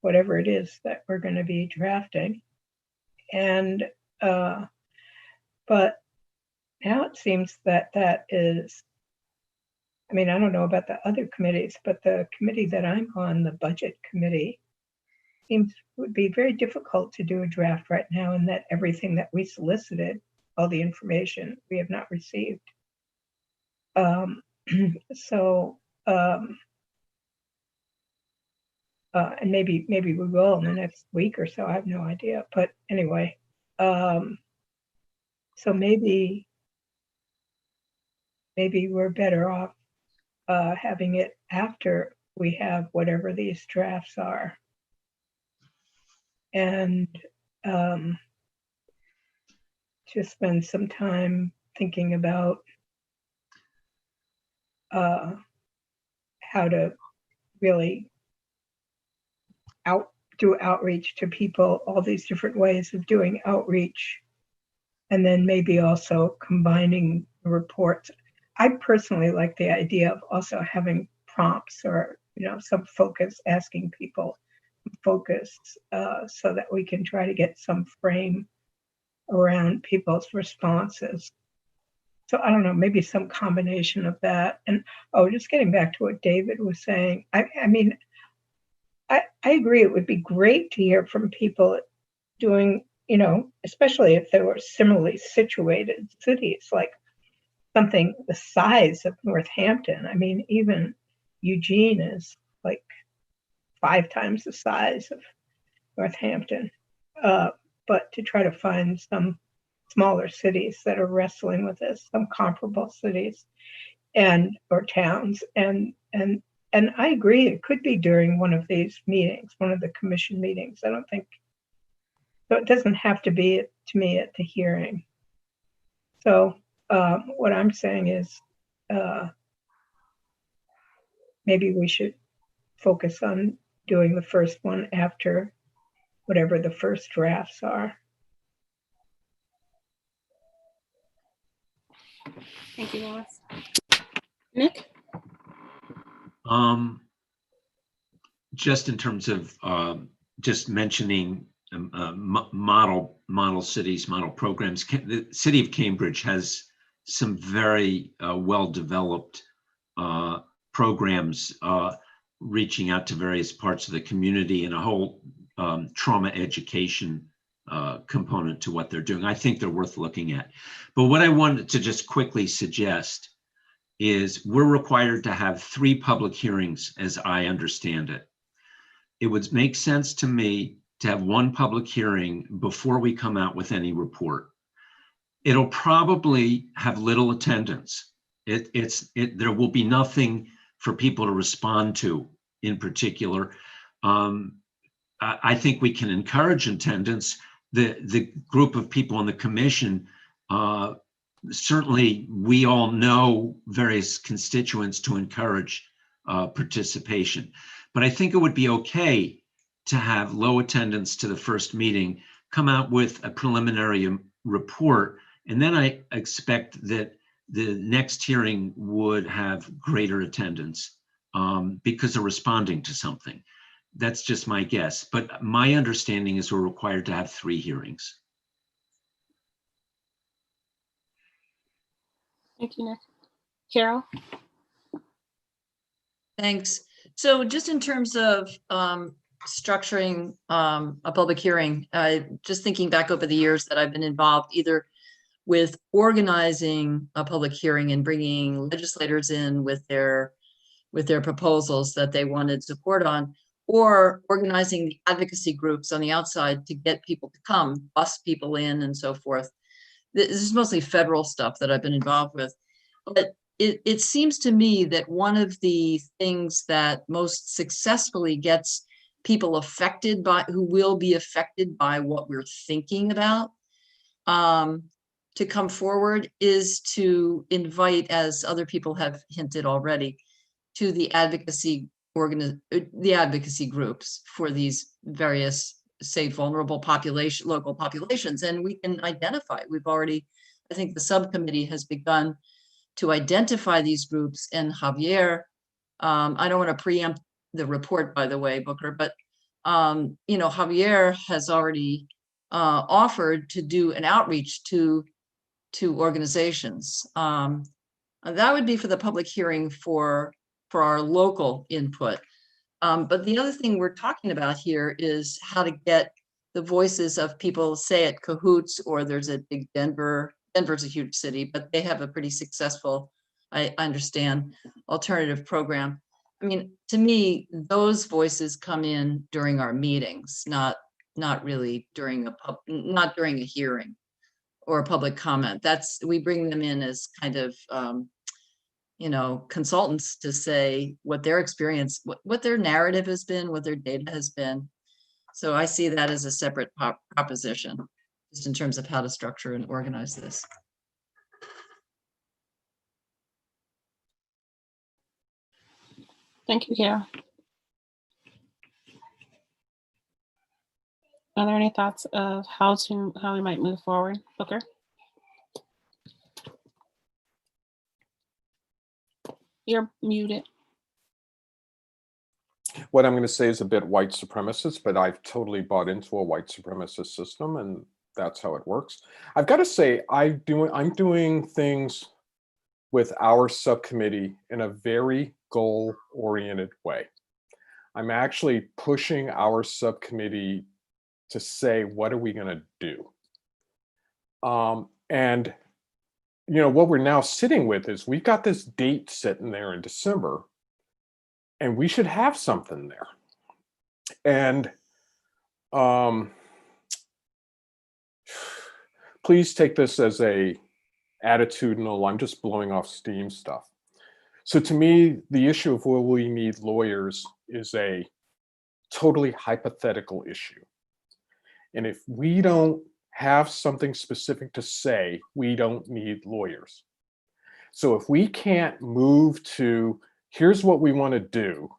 S5: whatever it is that we're going to be drafting. And, but now it seems that is, I mean, I don't know about the other committees, but the committee that I'm on, the budget committee, would be very difficult to do a draft right now, and that everything that we solicited, all the information, we have not received. And maybe we will in the next week or so. I have no idea. But anyway, so maybe we're better off having it after we have whatever these drafts are, and to spend some time thinking about how to really do outreach to people, all these different ways of doing outreach, and then maybe also combining the reports. I personally like the idea of also having prompts, or some focus, asking people focus, so that we can try to get some frame around people's responses. So I don't know, maybe some combination of that. And just getting back to what David was saying, I mean, I agree. It would be great to hear from people doing, especially if they were similarly situated cities, like something the size of Northampton. I mean, even Eugene is like 5 times the size of Northampton. But to try to find some smaller cities that are wrestling with this, some comparable cities or towns, and I agree, it could be during one of these meetings, one of the commission meetings. I don't think so. It doesn't have to be, to me, at the hearing. So what I'm saying is maybe we should focus on doing the first one after whatever the first drafts are.
S3: Thank you, Lois. Nick?
S6: Just in terms of just mentioning model cities, model programs, the city of Cambridge has some very well-developed programs reaching out to various parts of the community, and a whole trauma education component to what they're doing. I think they're worth looking at. But what I wanted to just quickly suggest is we're required to have 3 public hearings, as I understand it. It would make sense to me to have 1 public hearing before we come out with any report. it'll probably have little attendance. There will be nothing for people to respond to in particular. I think we can encourage attendance. The group of people on the commission, certainly we all know various constituents to encourage participation. But I think it would be okay to have low attendance to the first meeting, come out with a preliminary report, and then I expect that the next hearing would have greater attendance because they're responding to something. That's just my guess. But my understanding is we're required to have 3 hearings.
S3: Thank you, Nick. Carol?
S19: Thanks. So just in terms of structuring a public hearing, just thinking back over the years that I've been involved either with organizing a public hearing and bringing legislators in with their proposals that they wanted support on, or organizing the advocacy groups on the outside to get people to come, bus people in and so forth. This is mostly federal stuff that I've been involved with. But it seems to me that one of the things that most successfully gets people affected by, who will be affected by what we're thinking about, to come forward is to invite, as other people have hinted already, to the advocacy groups for these various, say, vulnerable local populations. And we can identify, I think the subcommittee has begun to identify these groups, and Javier, I don't want to preempt the report, by the way, Booker, but Javier has already offered to do an outreach to organizations. That would be for the public hearing for our local input. But the other thing we're talking about here is how to get the voices of people, say at Cahoots, or there's a big Denver's a huge city, but they have a pretty successful, I understand, alternative program. I mean, to me, those voices come in during our meetings, not really during a hearing or a public comment. We bring them in as kind of, consultants to say what their experience, what their narrative has been, what their data has been. So I see that as a separate proposition, just in terms of how to structure and organize this.
S3: Thank you, Carol. Are there any thoughts of how we might move forward, Booker? You're muted.
S11: What I'm going to say is a bit white supremacist, but I've totally bought into a white supremacist system, and that's how it works. I've got to say, I'm doing things with our subcommittee in a very goal-oriented way. I'm actually pushing our subcommittee to say, what are we going to do? And what we're now sitting with is we've got this date sitting there in December, and we should have something there. And please take this as a attitudinal, I'm just blowing off steam stuff. So to me, the issue of will we need lawyers is a totally hypothetical issue. And if we don't have something specific to say, we don't need lawyers. So if we can't move to, here's what we want to do,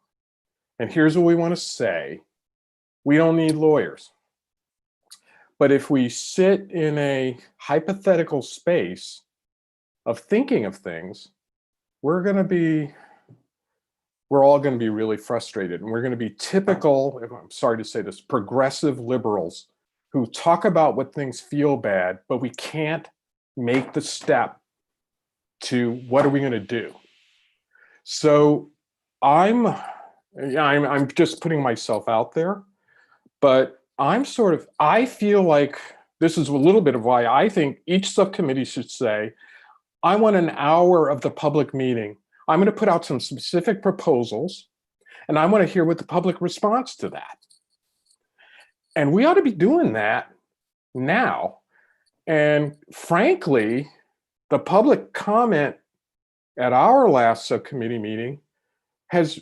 S11: and here's what we want to say, we don't need lawyers. But if we sit in a hypothetical space of thinking of things, we're all going to be really frustrated, and we're going to be typical, I'm sorry to say this, progressive liberals who talk about what things feel bad, but we can't make the step to what are we going to do. So I'm just putting myself out there, but I feel like this is a little bit of why I think each subcommittee should say, I want an hour of the public meeting. I'm going to put out some specific proposals, and I want to hear what the public responds to that. And we ought to be doing that now. And frankly, the public comment at our last subcommittee meeting has,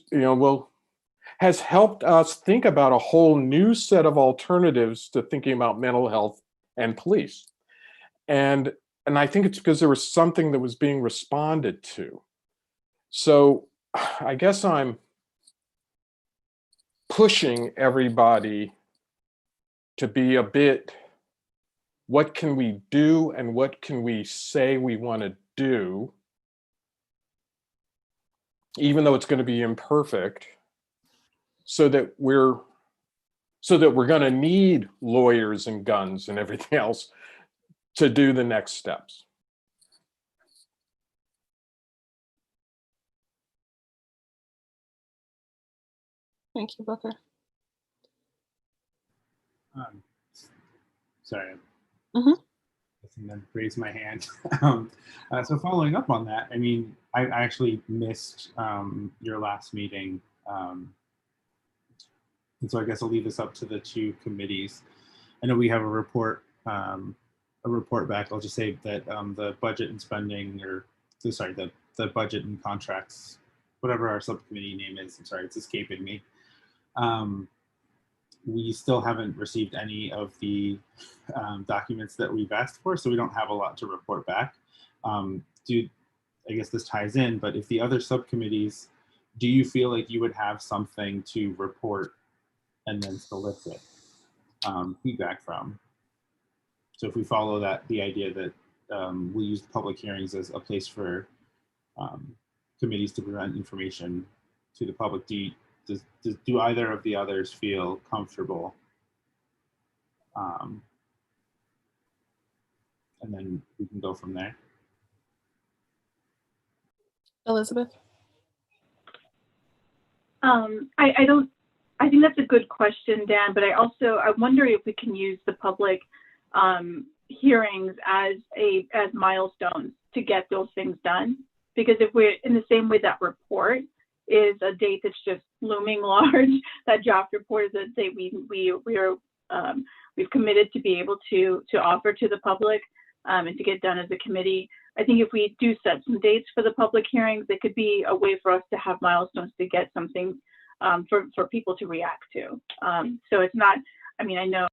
S11: has helped us think about a whole new set of alternatives to thinking about mental health and police. And I think it's because there was something that was being responded to. So I guess I'm pushing everybody to be a bit, what can we do and what can we say we want to do, even though it's going to be imperfect, so that we're going to need lawyers and guns and everything else to do the next steps.
S3: Thank you, Booker.
S8: Sorry,
S3: Mm-hmm.
S8: I think I raised my hand. So following up on that, I mean, I actually missed your last meeting. And so I guess I'll leave this up to the two committees. I know we have a report back. I'll just say that the budget and spending, the budget and contracts, whatever our subcommittee name is, I'm sorry, it's escaping me. We still haven't received any of the documents that we've asked for, so we don't have a lot to report back. I guess this ties in, but if the other subcommittees, do you feel like you would have something to report and then solicit feedback from? So if we follow the idea that we use public hearings as a place for committees to present information to the public, do either of the others feel comfortable? And then we can go from there.
S3: Elizabeth?
S12: I think that's a good question, Dan, but I wonder if we can use the public hearings as milestones to get those things done. Because if we're in the same way that report is a date that's just looming large, that draft report is a date we've committed to be able to offer to the public and to get done as a committee. I think if we do set some dates for the public hearings, it could be a way for us to have milestones to get something for people to react to. So it's not, I mean, I know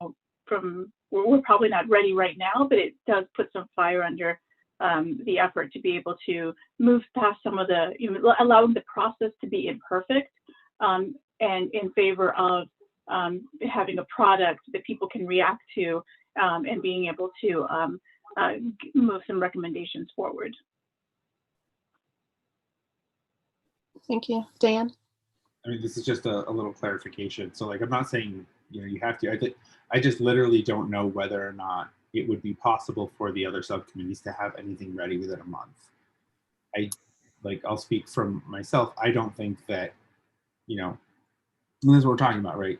S12: we're probably not ready right now, but it does put some fire under the effort to be able to move past some of the, allowing the process to be imperfect and in favor of having a product that people can react to and being able to move some recommendations forward.
S3: Thank you. Dan?
S8: I mean, this is just a little clarification. So like, I'm not saying, you have to, I just literally don't know whether or not it would be possible for the other subcommittees to have anything ready within a month. I'll speak from myself. I don't think that, this is what we're talking about, right?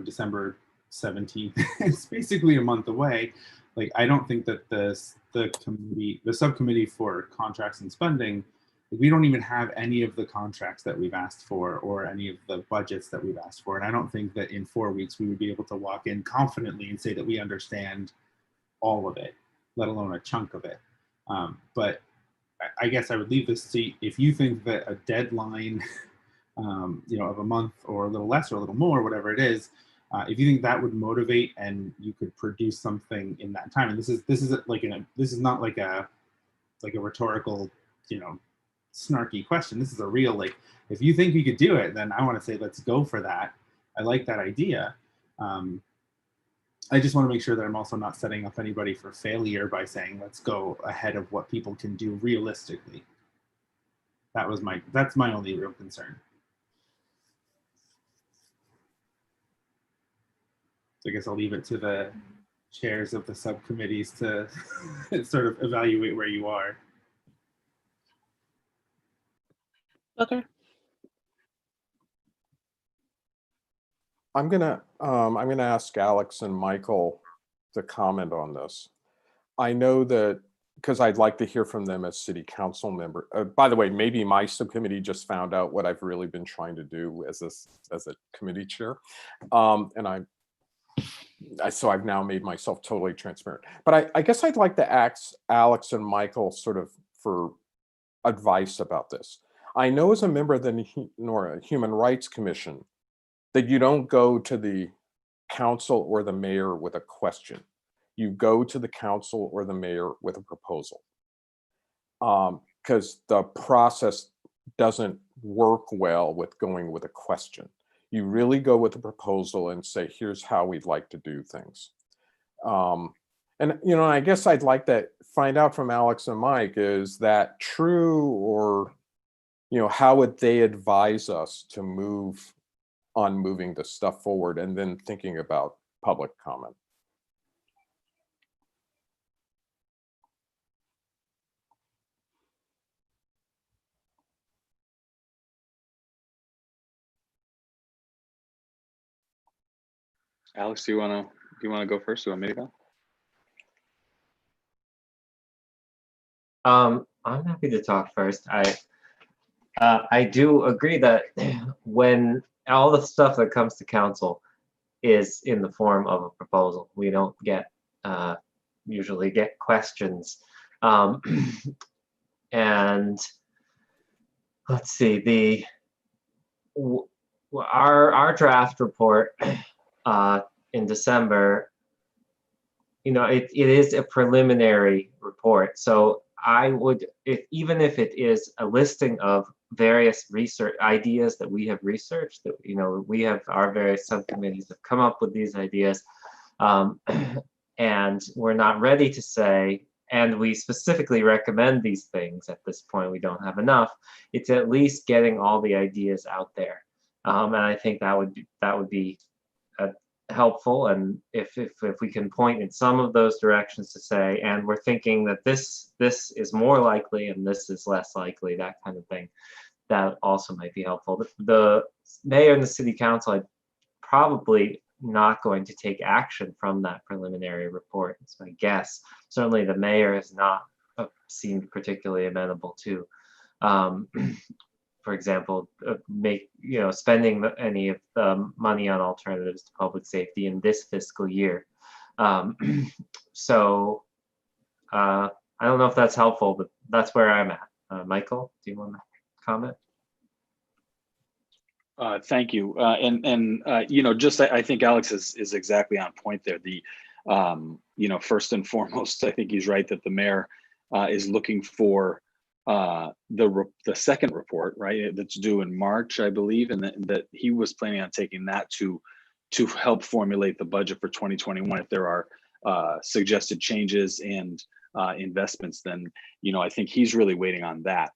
S8: December 17th, it's basically a month away. Like, I don't think that the subcommittee for contracts and spending, we don't even have any of the contracts that we've asked for or any of the budgets that we've asked for. And I don't think that in 4 weeks we would be able to walk in confidently and say that we understand all of it, let alone a chunk of it. But I guess I would leave this seat. If you think that a deadline, of a month or a little less or a little more, whatever it is, if you think that would motivate and you could produce something in that time, and this is not like a rhetorical, snarky question. This is a real, if you think we could do it, then I want to say let's go for that. I like that idea. I just want to make sure that I'm also not setting up anybody for failure by saying let's go ahead of what people can do realistically. That's my only real concern. So I guess I'll leave it to the chairs of the subcommittees to sort of evaluate where you are.
S3: Booker?
S11: I'm gonna ask Alex and Michael to comment on this. I know that because I'd like to hear from them as city council member. By the way, maybe my subcommittee just found out what I've really been trying to do as a committee chair, and I'm so I've now made myself totally transparent. But I guess I'd like to ask Alex and Michael sort of for advice about this. I know as a member of the Human Rights Commission that you don't go to the council or the mayor with a question. You go to the council or the mayor with a proposal. Because the process doesn't work well with going with a question. You really go with a proposal and say, here's how we'd like to do things. And, you know, I guess I'd like to find out from Alex and Mike, is that true, or, you know, how would they advise us to move on moving the stuff forward and then thinking about public comment?
S17: Alex, do you want to go first? Do you want me to go?
S10: I'm happy to talk first. I do agree that when all the stuff that comes to council is in the form of a proposal, we don't get usually get questions. And let's see, our draft report in December, you know, it is a preliminary report. So I would, even if it is a listing of various research ideas that we have researched, that, you know, we have, our various subcommittees have come up with these ideas, and we're not ready to say, and we specifically recommend these things at this point, we don't have enough. It's at least getting all the ideas out there. And I think that would be helpful. And if we can point in some of those directions to say, and we're thinking that this is more likely and this is less likely, that kind of thing, that also might be helpful. The mayor and the city council are probably not going to take action from that preliminary report. It's my guess. Certainly the mayor has not seemed particularly amenable to, for example, spending any of the money on alternatives to public safety in this fiscal year. So I don't know if that's helpful, but that's where I'm at. Michael, do you want to comment?
S17: Thank you. You know, just I think Alex is exactly on point there. You know, first and foremost, I think he's right that the mayor is looking for the second report, right? That's due in March, I believe, and that he was planning on taking that to help formulate the budget for 2021. If there are suggested changes and investments, then, you know, I think he's really waiting on that.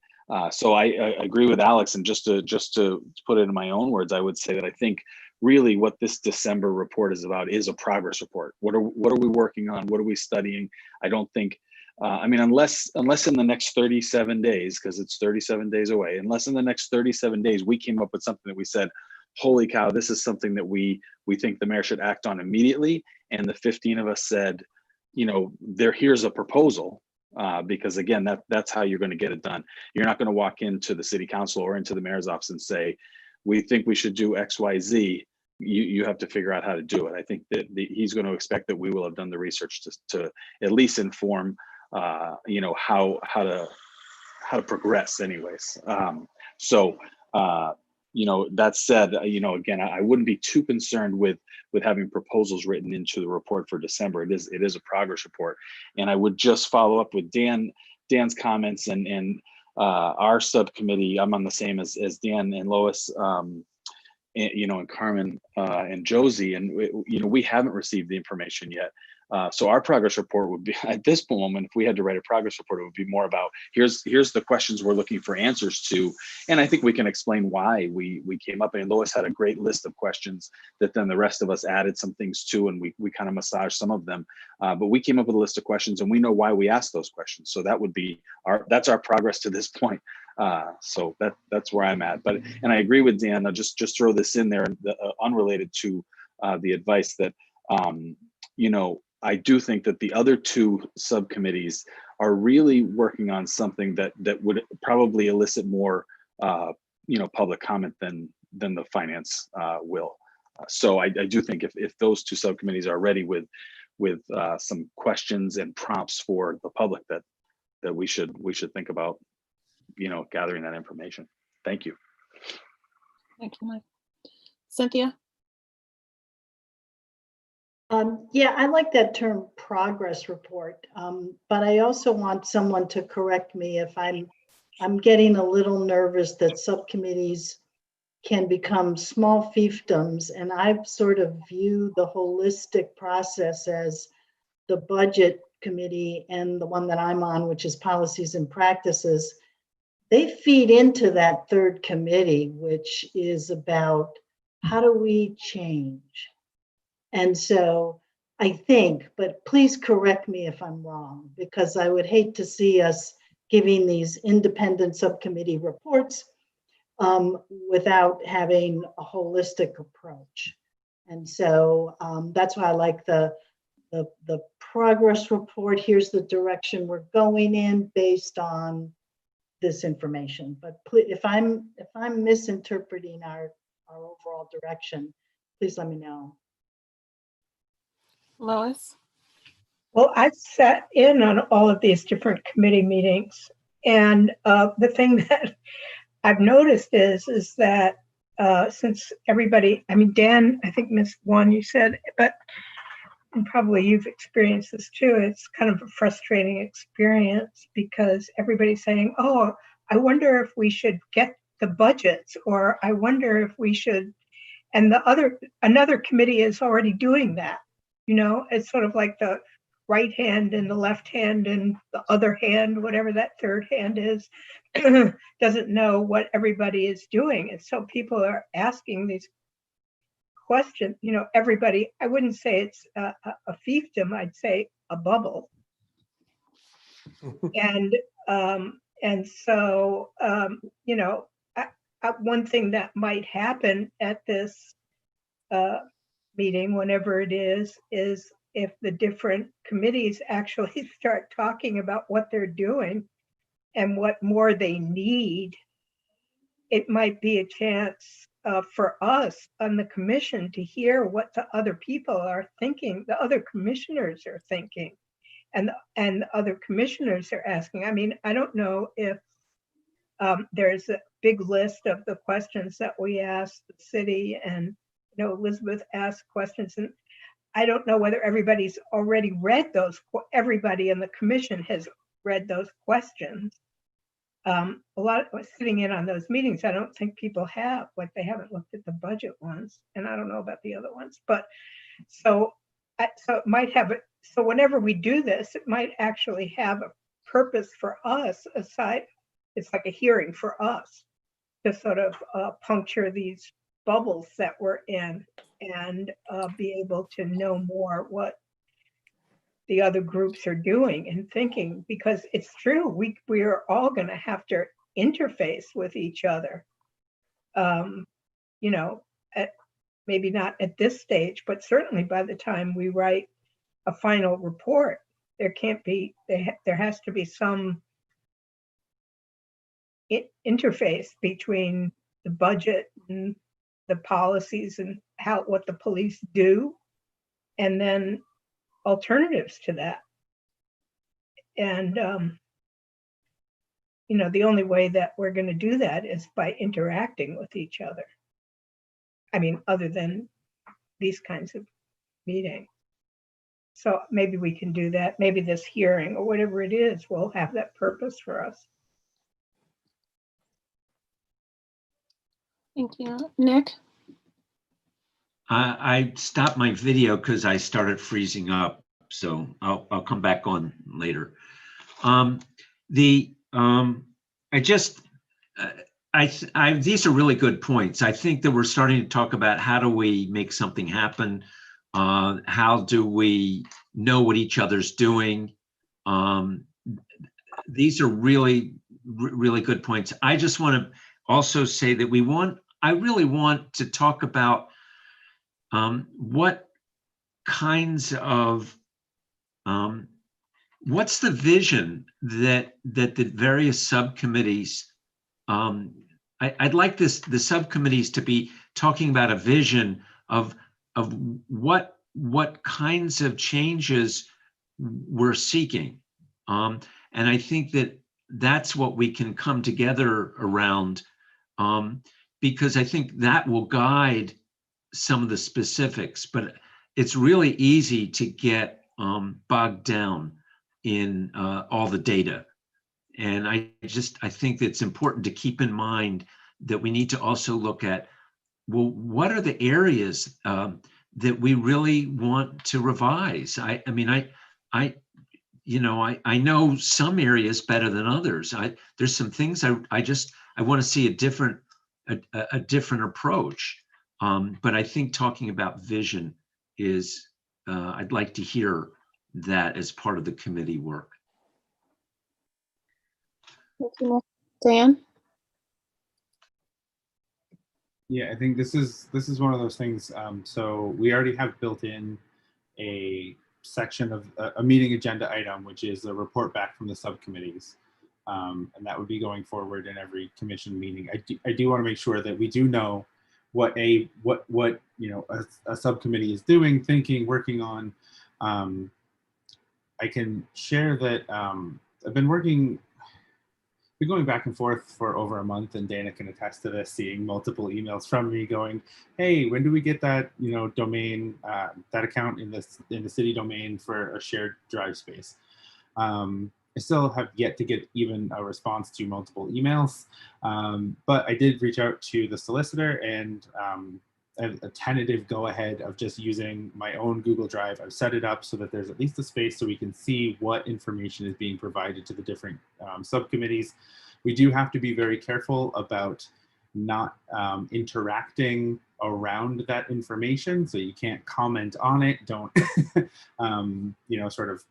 S17: So I agree with Alex, and just to put it in my own words, I would say that I think really what this December report is about is a progress report. What are we working on? What are we studying? I don't think, I mean, unless in the next 37 days, because it's 37 days away, unless in the next 37 days we came up with something that we said, holy cow, this is something that we think the mayor should act on immediately, and the 15 of us said, you know, here's a proposal. Because again, that's how you're going to get it done. You're not going to walk into the city council or into the mayor's office and say, we think we should do X, Y, Z. You have to figure out how to do it. I think that he's going to expect that we will have done the research to at least inform, you know, how to progress anyways. You know, that said, you know, again, I wouldn't be too concerned with having proposals written into the report for December. It is a progress report, and I would just follow up with Dan's comments and our subcommittee. I'm on the same as Dan and Lois, and, you know, and Carmen and Josie, and you know, we haven't received the information yet. So our progress report would be, at this moment, if we had to write a progress report, it would be more about here's the questions we're looking for answers to, and I think we can explain why we came up. And Lois had a great list of questions that then the rest of us added some things to, and we kind of massaged some of them. But we came up with a list of questions, and we know why we asked those questions. So that would be that's our progress to this point. So that's where I'm at. And I agree with Dan. I'll just throw this in there, unrelated to the advice that you know, I do think that the other two subcommittees are really working on something that would probably elicit more, you know, public comment than the finance will. So I do think if those two subcommittees are ready with some questions and prompts for the public, that we should think about, gathering that information. Thank you.
S3: Thank you, Mike. Cynthia?
S9: Yeah, I like that term progress report, but I also want someone to correct me if I'm getting a little nervous that subcommittees can become small fiefdoms, and I sort of view the holistic process as the budget committee and the one that I'm on, which is policies and practices. They feed into that third committee, which is about how do we change? And so I think, but please correct me if I'm wrong, because I would hate to see us giving these independent subcommittee reports without having a holistic approach. And so that's why I like the progress report. Here's the direction we're going in based on this information. But if I'm misinterpreting our overall direction, please let me know.
S3: Lois?
S5: Well, I've sat in on all of these different committee meetings, and the thing that I've noticed is that since everybody, I mean, Dan, I think missed one you said, but and probably you've experienced this too. It's kind of a frustrating experience because everybody's saying, oh, I wonder if we should get the budgets, or I wonder if we should, and another committee is already doing that. It's sort of like the right hand and the left hand and the other hand, whatever that third hand is, doesn't know what everybody is doing. And so people are asking these questions, everybody, I wouldn't say it's a fiefdom, I'd say a bubble. And so, one thing that might happen at this meeting, whenever it is if the different committees actually start talking about what they're doing and what more they need, it might be a chance for us on the commission to hear what the other people are thinking, the other commissioners are thinking, and the other commissioners are asking. I mean, I don't know if there's a big list of the questions that we asked the city, and Elizabeth asked questions, and I don't know whether everybody's already read those. Everybody in the commission has read those questions. A lot of sitting in on those meetings, I don't think people have, like they haven't looked at the budget ones, and I don't know about the other ones, but so it might have it. So whenever we do this, it might actually have a purpose for us aside. It's like a hearing for us to sort of puncture these bubbles that we're in and be able to know more what the other groups are doing and thinking, because it's true, we are all going to have to interface with each other. Maybe not at this stage, but certainly by the time we write a final report, there has to be some interface between the budget and the policies and what the police do, and then alternatives to that. And the only way that we're going to do that is by interacting with each other. I mean, other than these kinds of meetings. So maybe we can do that. Maybe this hearing or whatever it is will have that purpose for us.
S3: Thank you. Nick?
S6: I stopped my video because I started freezing up, so I'll come back on later. These are really good points. I think that we're starting to talk about how do we make something happen? How do we know what each other's doing? These are really, really good points. I just want to also say that I really want to talk about what kinds of, what's the vision that the various subcommittees, I'd like the subcommittees to be talking about a vision of what kinds of changes we're seeking. And I think that that's what we can come together around, because I think that will guide some of the specifics, but it's really easy to get bogged down in all the data. And I think it's important to keep in mind that we need to also look at, well, what are the areas that we really want to revise? I know some areas better than others. There's some things I want to see a different approach. But I think talking about vision is, I'd like to hear that as part of the committee work.
S3: Thank you, Dan.
S8: Yeah, I think this is one of those things. So we already have built in a section of a meeting agenda item, which is a report back from the subcommittees, and that would be going forward in every commission meeting. I do want to make sure that we do know what a subcommittee is doing, thinking, working on. I can share that I've been going back and forth for over a month, and Dana can attest to this, seeing multiple emails from me going, hey, when do we get that, domain, that account in the city domain for a shared drive space? I still have yet to get even a response to multiple emails, but I did reach out to the solicitor and a tentative go-ahead of just using my own Google Drive. I've set it up so that there's at least a space so we can see what information is being provided to the different subcommittees. We do have to be very careful about not interacting around that information, so you can't comment on it. Don't, sort of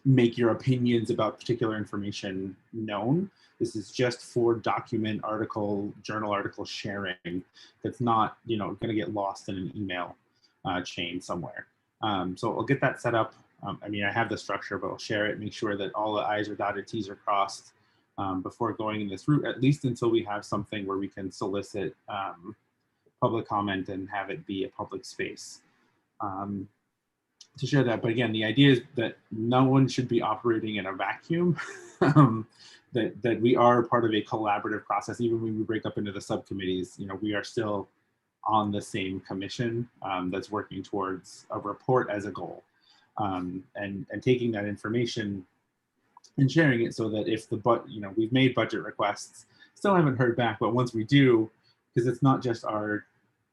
S8: make your opinions about particular information known. This is just for document article, journal article sharing. That's not, going to get lost in an email chain somewhere. So I'll get that set up. I have the structure, but I'll share it, make sure that all the I's are dotted, T's are crossed before going in this route, at least until we have something where we can solicit public comment and have it be a public space. To share that, but again, the idea is that no one should be operating in a vacuum. That we are part of a collaborative process. Even when we break up into the subcommittees, we are still on the same commission that's working towards a report as a goal, and taking that information and sharing it so that if we've made budget requests, still haven't heard back, but once we do, because it's not just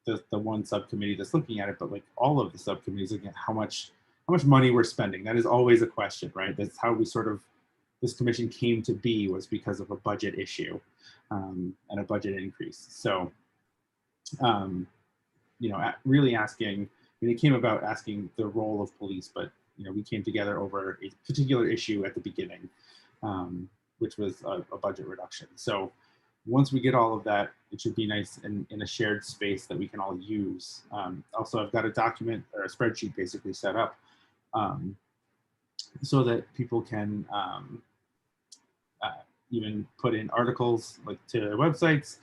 S8: the one subcommittee that's looking at it, but like all of the subcommittees, again, how much money we're spending. That is always a question, right? That's how we this commission came to be, was because of a budget issue and a budget increase. So, really asking, it came about asking the role of police, but we came together over a particular issue at the beginning, which was a budget reduction. So once we get all of that, it should be nice in a shared space that we can all use. Also, I've got a document or a spreadsheet basically set up so that people can even put in articles to their websites.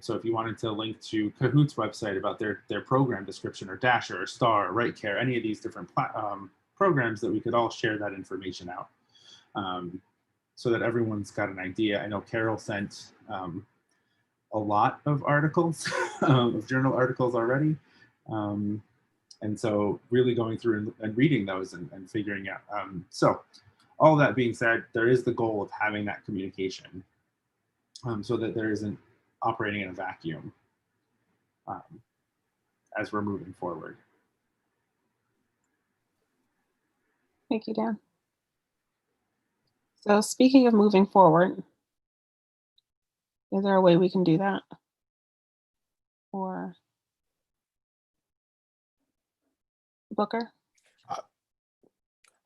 S8: So if you wanted to link to Kahoot's website about their program description, or Dasher or Star or RightCare, any of these different programs, that we could all share that information out so that everyone's got an idea. I know Carol sent a lot of articles, of journal articles already. And so really going through and reading those and figuring out. So all that being said, there is the goal of having that communication so that there isn't operating in a vacuum as we're moving forward.
S3: Thank you, Dan. So speaking of moving forward, is there a way we can do that? Or Booker?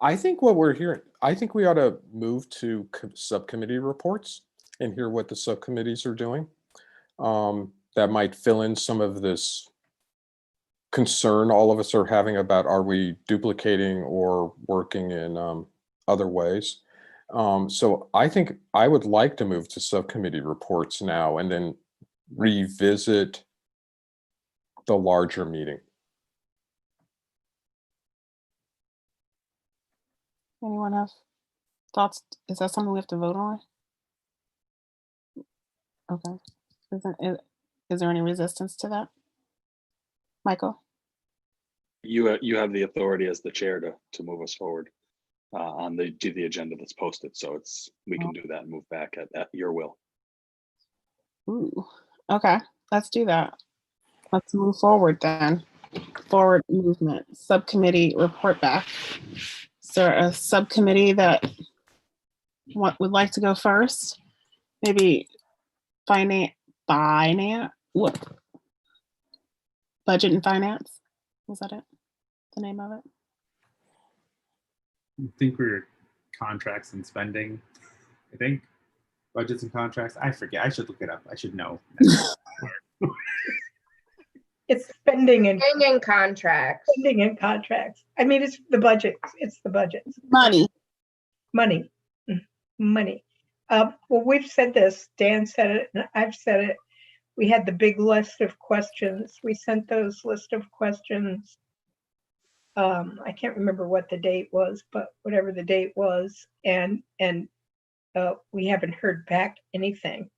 S11: I think what we're hearing, I think we ought to move to subcommittee reports and hear what the subcommittees are doing. That might fill in some of this concern all of us are having about, are we duplicating or working in other ways? So I think I would like to move to subcommittee reports now and then revisit the larger meeting.
S3: Anyone have thoughts? Is that something we have to vote on? Okay. Is there any resistance to that? Michael?
S17: You have the authority as the chair to move us forward on the agenda that's posted. So we can do that and move back at your will.
S3: Ooh, okay, let's do that. Let's move forward then. Forward movement, subcommittee report back. Is there a subcommittee that would like to go first? Maybe finance, what? Budget and finance? Was that it? The name of it?
S8: I think we're contracts and spending. I think budgets and contracts. I forget. I should look it up. I should know.
S5: It's spending and
S1: contracts.
S5: Spending and contracts. I mean, it's the budget. It's the budget.
S3: Money.
S5: Money. Money. Well, we've said this. Dan said it, and I've said it. We had the big list of questions. We sent those list of questions. I can't remember what the date was, but whatever the date was, and we haven't heard back anything.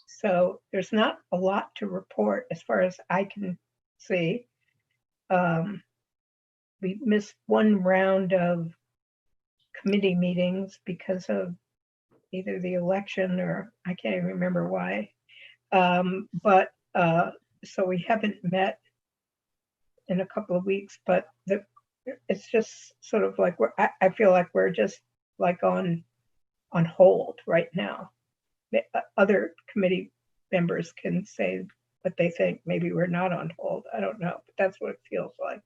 S5: So there's not a lot to report as far as I can see. We missed one round of committee meetings because of either the election or I can't even remember why. So we haven't met in a couple of weeks, but it's just sort of like I feel like we're just like on hold right now. The other committee members can say what they think. Maybe we're not on hold. I don't know, but that's what it feels like.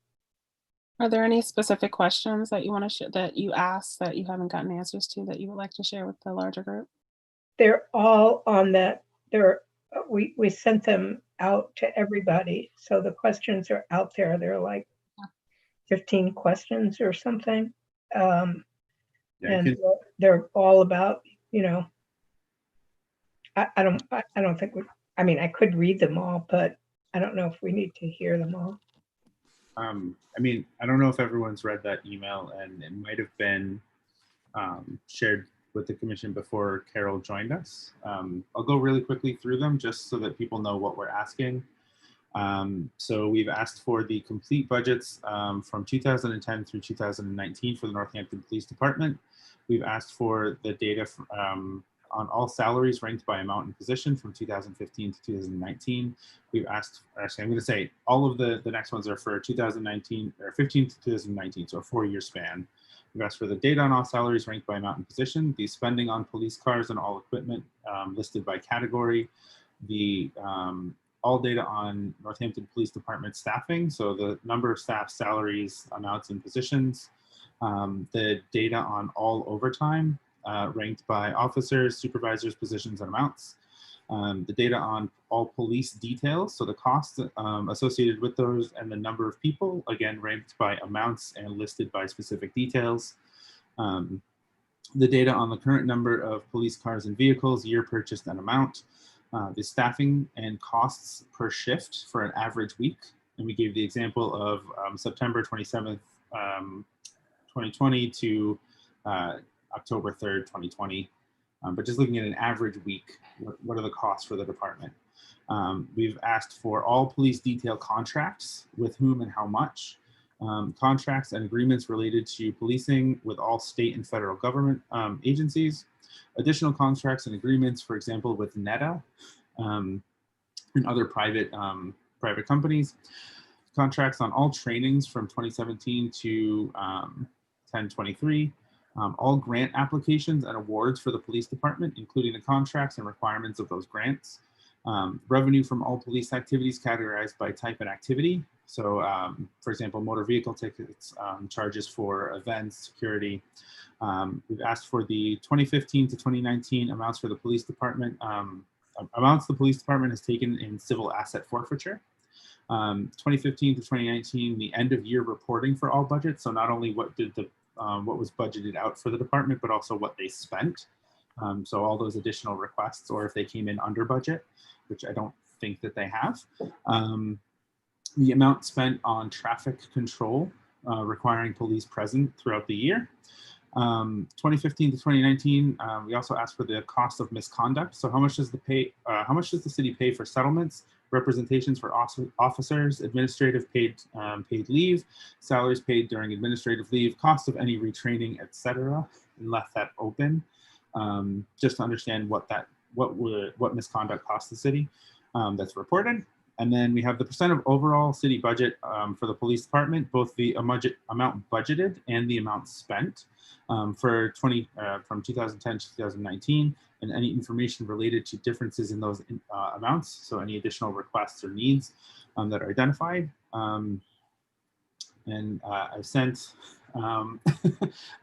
S3: Are there any specific questions that you want to share that you asked that you haven't gotten answers to that you would like to share with the larger group?
S5: They're all on that. We sent them out to everybody. So the questions are out there. They're like 15 questions or something. And they're all about, I don't think I could read them all, but I don't know if we need to hear them all.
S8: I don't know if everyone's read that email, and it might have been shared with the commission before Carol joined us. I'll go really quickly through them just so that people know what we're asking. So we've asked for the complete budgets from 2010 through 2019 for the Northampton Police Department. We've asked for the data on all salaries ranked by amount and position from 2015 to 2019. We've asked, actually I'm going to say all of the next ones are for 2019 or 15 to 2019, so a 4-year span. We've asked for the data on all salaries ranked by amount and position, the spending on police cars and all equipment listed by category, the all data on Northampton Police Department staffing, so the number of staff, salaries, amounts, and positions, the data on all overtime ranked by officers, supervisors, positions, and amounts, the data on all police details, so the costs associated with those and the number of people, again, ranked by amounts and listed by specific details, the data on the current number of police cars and vehicles, year purchased, and amount, the staffing and costs per shift for an average week. And we gave the example of September 27th, 2020 to October 3rd, 2020. But just looking at an average week, what are the costs for the department? We've asked for all police detail contracts, with whom and how much, contracts and agreements related to policing with all state and federal government agencies, additional contracts and agreements, for example, with NETA and other private companies, contracts on all trainings from 2017 to 10/23, all grant applications and awards for the police department, including the contracts and requirements of those grants, revenue from all police activities categorized by type and activity. So, for example, motor vehicle tickets, charges for events, security. We've asked for the 2015 to 2019 amounts for the police department, amounts the police department has taken in civil asset forfeiture. 2015 to 2019, the end of year reporting for all budgets. So not only what was budgeted out for the department, but also what they spent. So all those additional requests, or if they came in under budget, which I don't think that they have. the amount spent on traffic control requiring police present throughout the year. 2015 to 2019, we also asked for the cost of misconduct. So how much does the city pay for settlements, representations for officers, administrative paid leave, salaries paid during administrative leave, cost of any retraining, etc., and left that open, just to understand what misconduct cost the city that's reported. And then we have the percent of overall city budget for the police department, both the amount budgeted and the amount spent for from 2010 to 2019, and any information related to differences in those amounts. So any additional requests or needs that are identified. And I've sent a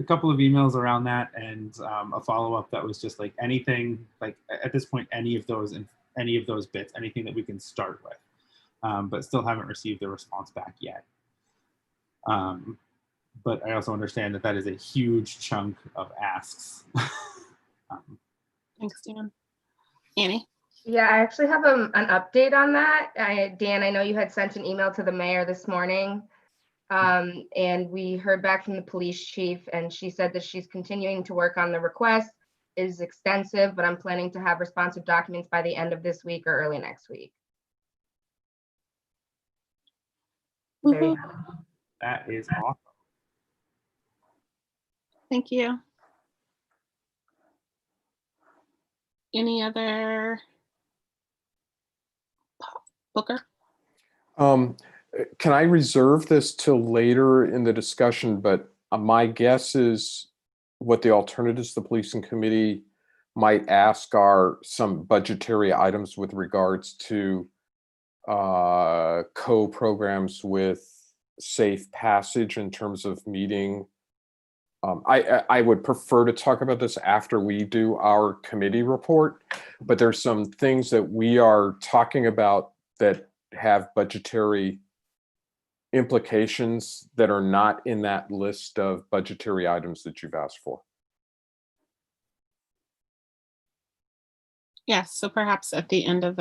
S8: couple of emails around that, and a follow-up that was just like anything, like at this point, any of those bits, anything that we can start with. But still haven't received a response back yet. But I also understand that that is a huge chunk of asks.
S3: Thanks, Dan. Annie?
S1: Yeah, I actually have an update on that. Dan, I know you had sent an email to the mayor this morning, and we heard back from the police chief, and she said that she's continuing to work on the request. It is extensive, but I'm planning to have responsive documents by the end of this week or early next week. There you have it.
S8: That is awesome.
S3: Thank you. Any other? Booker?
S11: Can I reserve this till later in the discussion? But my guess is what the alternatives the policing committee might ask are some budgetary items with regards to co-programs with Safe Passage in terms of meeting. I would prefer to talk about this after we do our committee report, but there's some things that we are talking about that have budgetary implications that are not in that list of budgetary items that you've asked for.
S3: Yes, so perhaps at the end of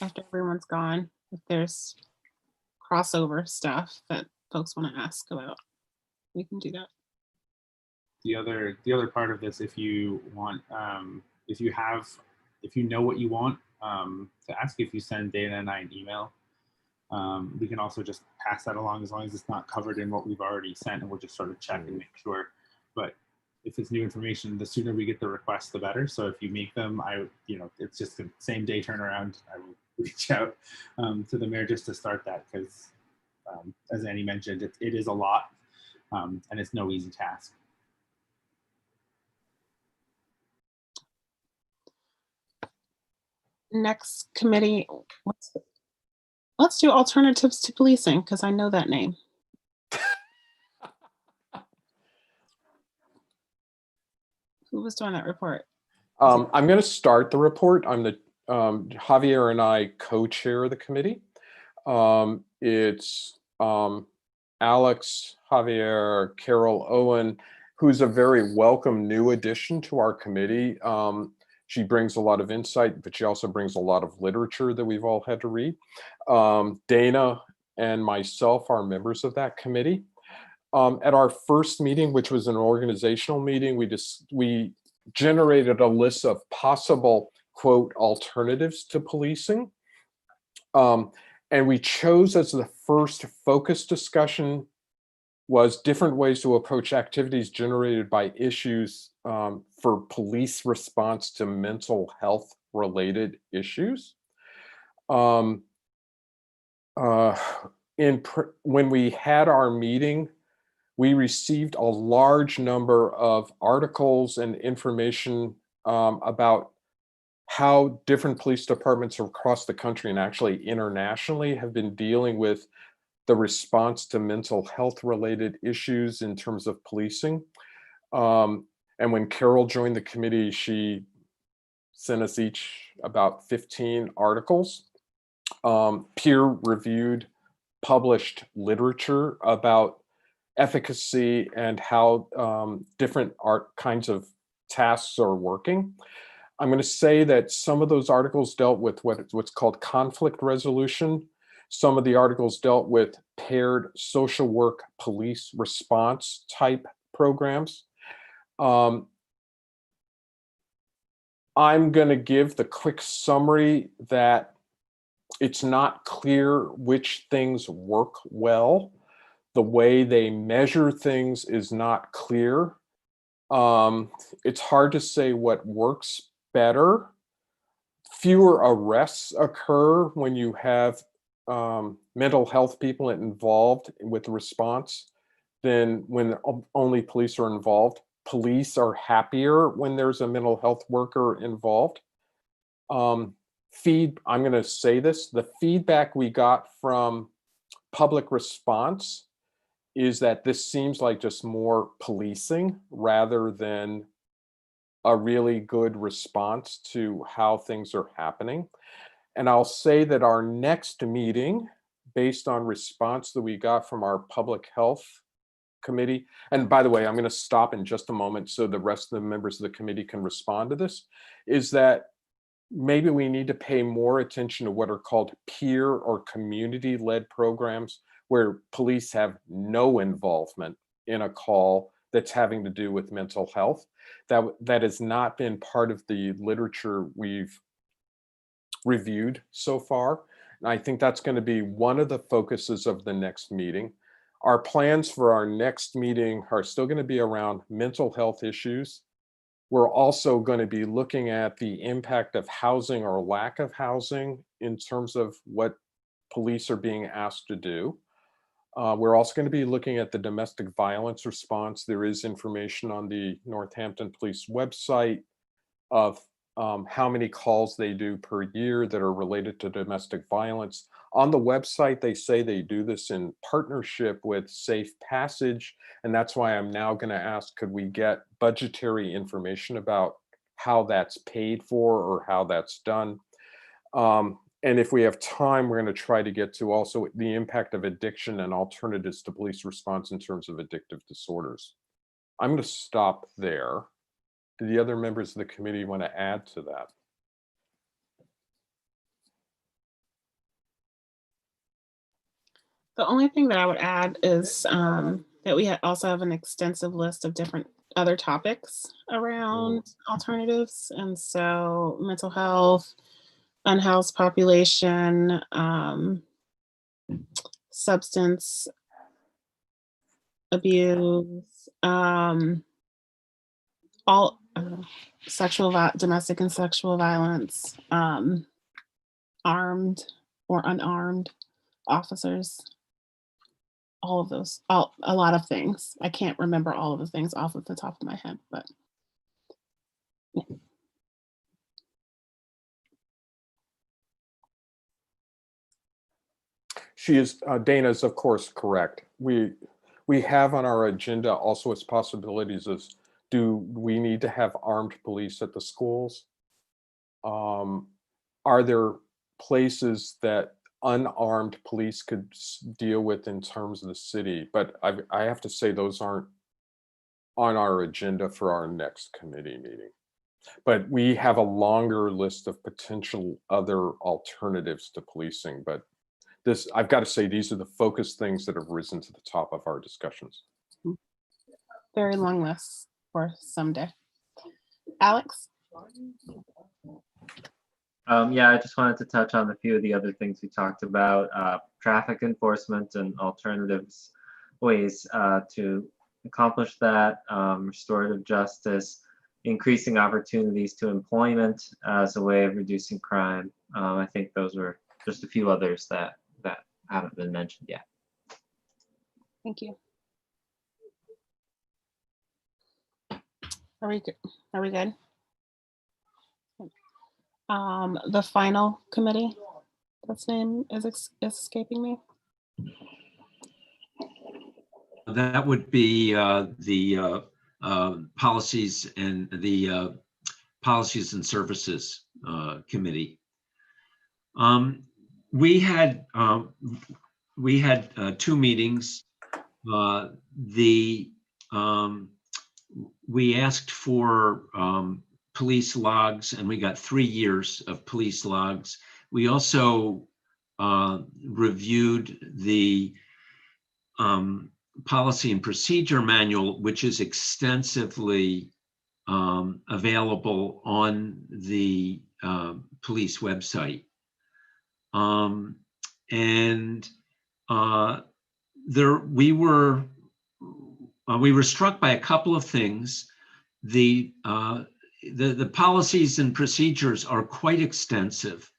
S3: after everyone's gone, if there's crossover stuff that folks want to ask about, we can do that.
S8: The other part of this, if you want, if you know what you want to ask, if you send Dana and I an email, we can also just pass that along as long as it's not covered in what we've already sent, and we'll just sort of check and make sure. But if it's new information, the sooner we get the requests, the better. So if you make them, it's just the same day turnaround. I will reach out to the mayor just to start that, because as Annie mentioned, it is a lot, and it's no easy task.
S3: Next committee, let's do alternatives to policing, because I know that name. Who was doing that report?
S11: I'm going to start the report. I'm the Javier and I co-chair the committee. It's Alex, Javier, Carol, Owen, who's a very welcome new addition to our committee. She brings a lot of insight, but she also brings a lot of literature that we've all had to read. Dana and myself are members of that committee. At our first meeting, which was an organizational meeting, we generated a list of possible, quote, alternatives to policing. And we chose as the first focus discussion was different ways to approach activities generated by issues for police response to mental health related issues. When we had our meeting, we received a large number of articles and information about how different police departments across the country and actually internationally have been dealing with the response to mental health related issues in terms of policing. And when Carol joined the committee, she sent us each about 15 articles, peer-reviewed, published literature about efficacy and how different kinds of tasks are working. I'm going to say that some of those articles dealt with what's called conflict resolution, Some of the articles dealt with paired social work police response type programs. I'm going to give the quick summary that it's not clear which things work well. The way they measure things is not clear. It's hard to say what works better. Fewer arrests occur when you have mental health people involved with the response than when only police are involved. Police are happier when there's a mental health worker involved. I'm going to say this, the feedback we got from public response is that this seems like just more policing rather than a really good response to how things are happening. And I'll say that our next meeting, based on response that we got from our public health committee, and by the way, I'm going to stop in just a moment so the rest of the members of the committee can respond to this, is that maybe we need to pay more attention to what are called peer or community-led programs where police have no involvement in a call that's having to do with mental health. That has not been part of the literature we've reviewed so far. And I think that's going to be one of the focuses of the next meeting. Our plans for our next meeting are still going to be around mental health issues. We're also going to be looking at the impact of housing or lack of housing in terms of what police are being asked to do. We're also going to be looking at the domestic violence response. There is information on the Northampton Police website of how many calls they do per year that are related to domestic violence. On the website, they say they do this in partnership with Safe Passage, and that's why I'm now going to ask, could we get budgetary information about how that's paid for or how that's done? And if we have time, we're going to try to get to also the impact of addiction and alternatives to police response in terms of addictive disorders. I'm going to stop there. Do the other members of the committee want to add to that?
S3: The only thing that I would add is that we also have an extensive list of different other topics around alternatives. And so mental health, unhoused population, substance abuse, all domestic and sexual violence, armed or unarmed officers, all of those, a lot of things. I can't remember all of the things off of the top of my head, but yeah.
S11: Dana is of course correct. We have on our agenda also as possibilities is, do we need to have armed police at the schools? Are there places that unarmed police could deal with in terms of the city? But I have to say those aren't on our agenda for our next committee meeting. But we have a longer list of potential other alternatives to policing. But this, I've got to say, these are the focus things that have risen to the top of our discussions.
S3: Very long list for someday. Alex?
S10: Yeah, I just wanted to touch on a few of the other things we talked about, traffic enforcement and alternatives, ways to accomplish that, restorative justice, increasing opportunities to employment as a way of reducing crime. I think those were just a few others that haven't been mentioned yet.
S3: Thank you. Are we good? Are we good? The final committee, that's name is escaping me.
S6: That would be the policies and the policies and services committee. We had two meetings. We asked for police logs, and we got 3 years of police logs. We also reviewed the policy and procedure manual, which is extensively available on the police website. We were struck by a couple of things. The policies and procedures are quite extensive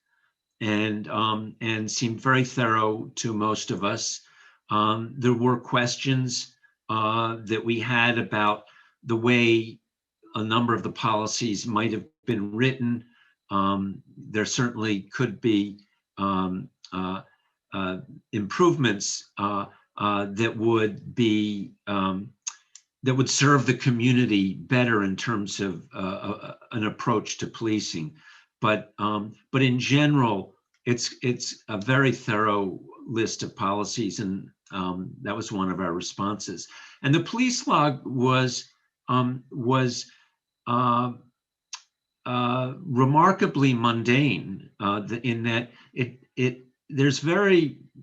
S6: and seemed very thorough to most of us. There were questions that we had about the way a number of the policies might have been written. There certainly could be improvements that would serve the community better in terms of an approach to policing. But in general, it's a very thorough list of policies, and that was one of our responses. And the police log was remarkably mundane in that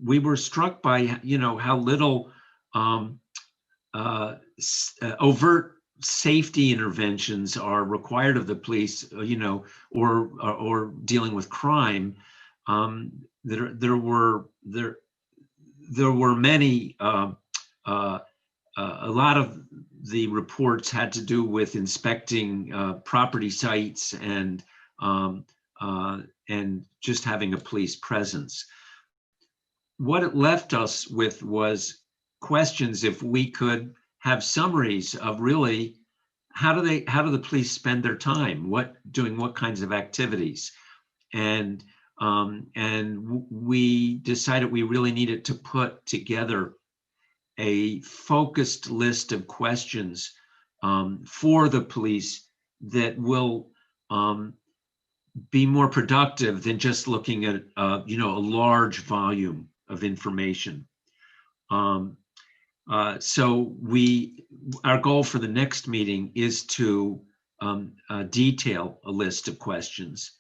S6: we were struck by how little overt safety interventions are required of the police, or dealing with crime. There were many. A lot of the reports had to do with inspecting property sites and just having a police presence. What it left us with was questions if we could have summaries of really how do the police spend their time, doing what kinds of activities, and we decided we really needed to put together a focused list of questions for the police that will be more productive than just looking at a large volume of information. So our goal for the next meeting is to detail a list of questions.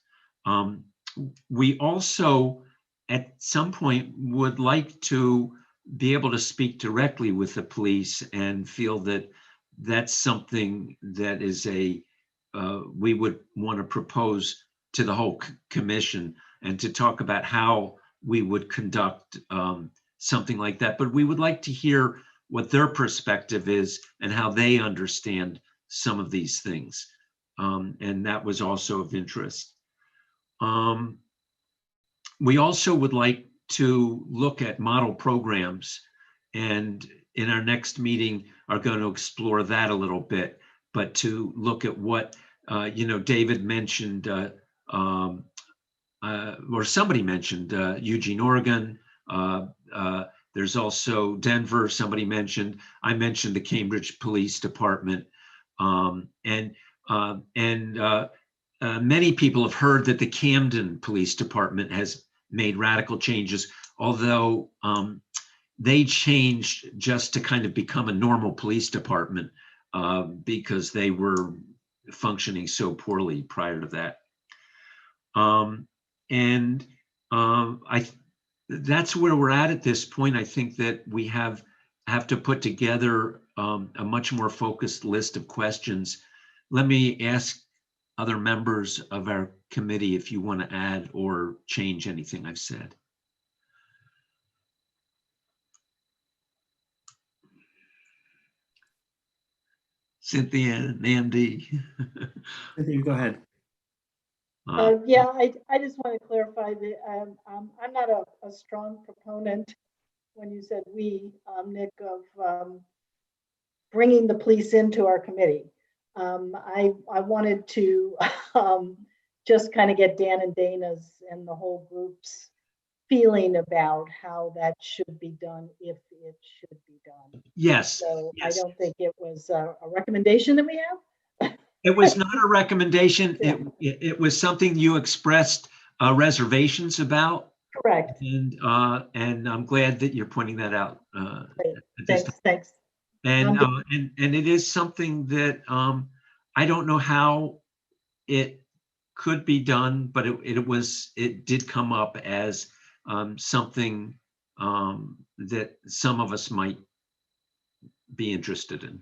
S6: We also, at some point, would like to be able to speak directly with the police and feel that that's something that is we would want to propose to the whole commission, and to talk about how we would conduct something like that. But we would like to hear what their perspective is and how they understand some of these things. And that was also of interest. We also would like to look at model programs, and in our next meeting are going to explore that a little bit, but to look at what, David mentioned, or somebody mentioned Eugene, Oregon. There's also Denver, somebody mentioned. I mentioned the Cambridge Police Department. Many people have heard that the Camden Police Department has made radical changes, although they changed just to kind of become a normal police department because they were functioning so poorly prior to that. That's where we're at this point. I think that we have to put together a much more focused list of questions. Let me ask other members of our committee if you want to add or change anything I've said. Cynthia and Andy.
S4: Cynthia, go ahead.
S9: Yeah, I just want to clarify that I'm not a strong proponent, when you said we, Nick, of bringing the police into our committee. I wanted to just kind of get Dan and Dana's and the whole group's feeling about how that should be done, if it should be done.
S6: Yes.
S9: So
S6: yes.
S9: I don't think it was a recommendation that we have.
S6: It was not a recommendation. It was something you expressed reservations about.
S9: Correct.
S6: And I'm glad that you're pointing that out.
S9: Thanks.
S6: And it is something that I don't know how it could be done, but it did come up as something that some of us might be interested in.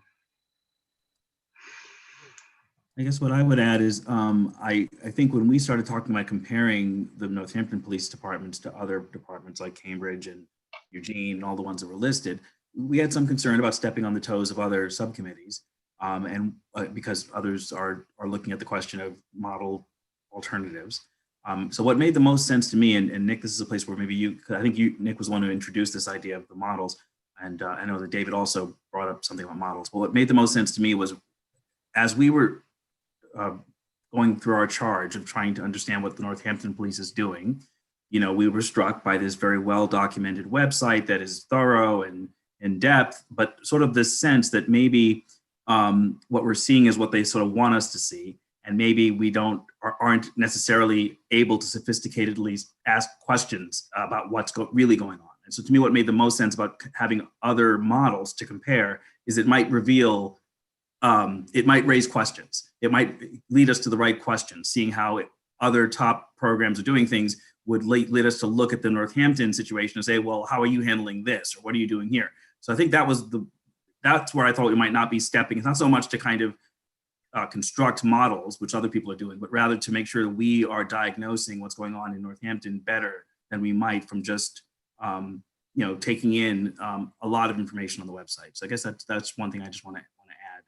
S4: I guess what I would add is I think when we started talking about comparing the Northampton Police Departments to other departments like Cambridge and Eugene and all the ones that were listed, we had some concern about stepping on the toes of other subcommittees, and because others are looking at the question of model alternatives. So what made the most sense to me, and Nick, this is a place where maybe Nick was the one who introduced this idea of the models, and I know that David also brought up something about models, but what made the most sense to me was as we were going through our charge of trying to understand what the Northampton Police is doing, we were struck by this very well-documented website that is thorough and in depth, but sort of this sense that maybe what we're seeing is what they sort of want us to see, and maybe we aren't necessarily able to sophisticatedly ask questions about what's really going on. And so to me, what made the most sense about having other models to compare is it might reveal, it might raise questions. It might lead us to the right questions. Seeing how other top programs are doing things would lead us to look at the Northampton situation and say, well, how are you handling this? Or what are you doing here? So I think that's where I thought we might not be stepping. It's not so much to kind of construct models, which other people are doing, but rather to make sure that we are diagnosing what's going on in Northampton better than we might from just taking in a lot of information on the website. So I guess that's one thing I just want to add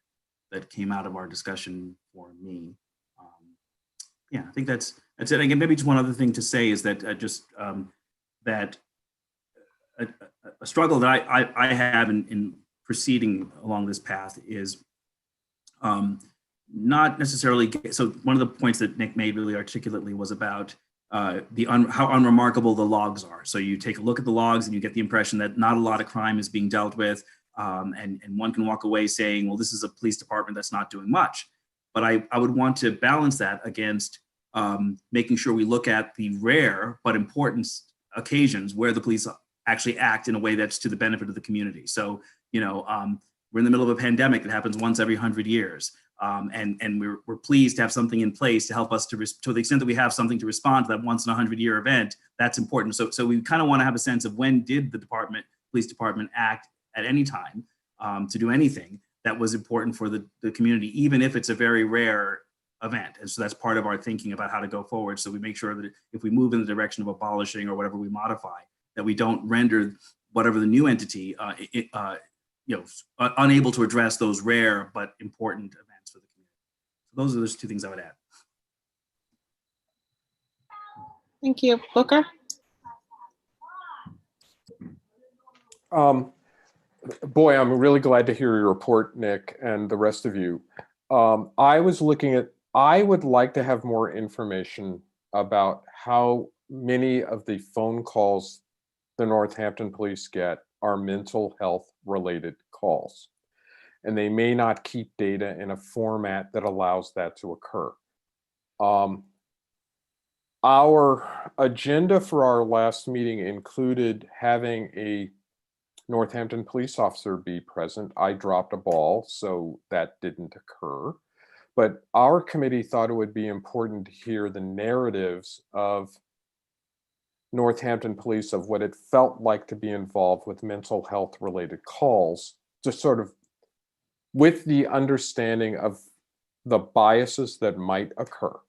S4: that came out of our discussion for me. I think that's it. Again, maybe just one other thing to say is that that a struggle that I have in proceeding along this path is not necessarily. So one of the points that Nick made really articulately was about how unremarkable the logs are. So you take a look at the logs and you get the impression that not a lot of crime is being dealt with, and one can walk away saying, well, this is a police department that's not doing much. But I would want to balance that against making sure we look at the rare but important occasions where the police actually act in a way that's to the benefit of the community. So, we're in the middle of a pandemic that happens once every 100 years. And we're pleased to have something in place to help us to the extent that we have something to respond to that once in a 100-year event, that's important. So we kind of want to have a sense of when did the police department act at any time to do anything that was important for the community, even if it's a very rare event. And so that's part of our thinking about how to go forward. So we make sure that if we move in the direction of abolishing or whatever we modify, that we don't render whatever the new entity unable to address those rare but important events for the community. So those are those two things I would add.
S3: Thank you. Booker?
S11: Boy, I'm really glad to hear your report, Nick, and the rest of you. I would like to have more information about how many of the phone calls the Northampton police get are mental health related calls. And they may not keep data in a format that allows that to occur. Our agenda for our last meeting included having a Northampton police officer be present. I dropped a ball, so that didn't occur. But our committee thought it would be important to hear the narratives of Northampton police of what it felt like to be involved with mental health related calls, just sort of with the understanding of the biases that might occur.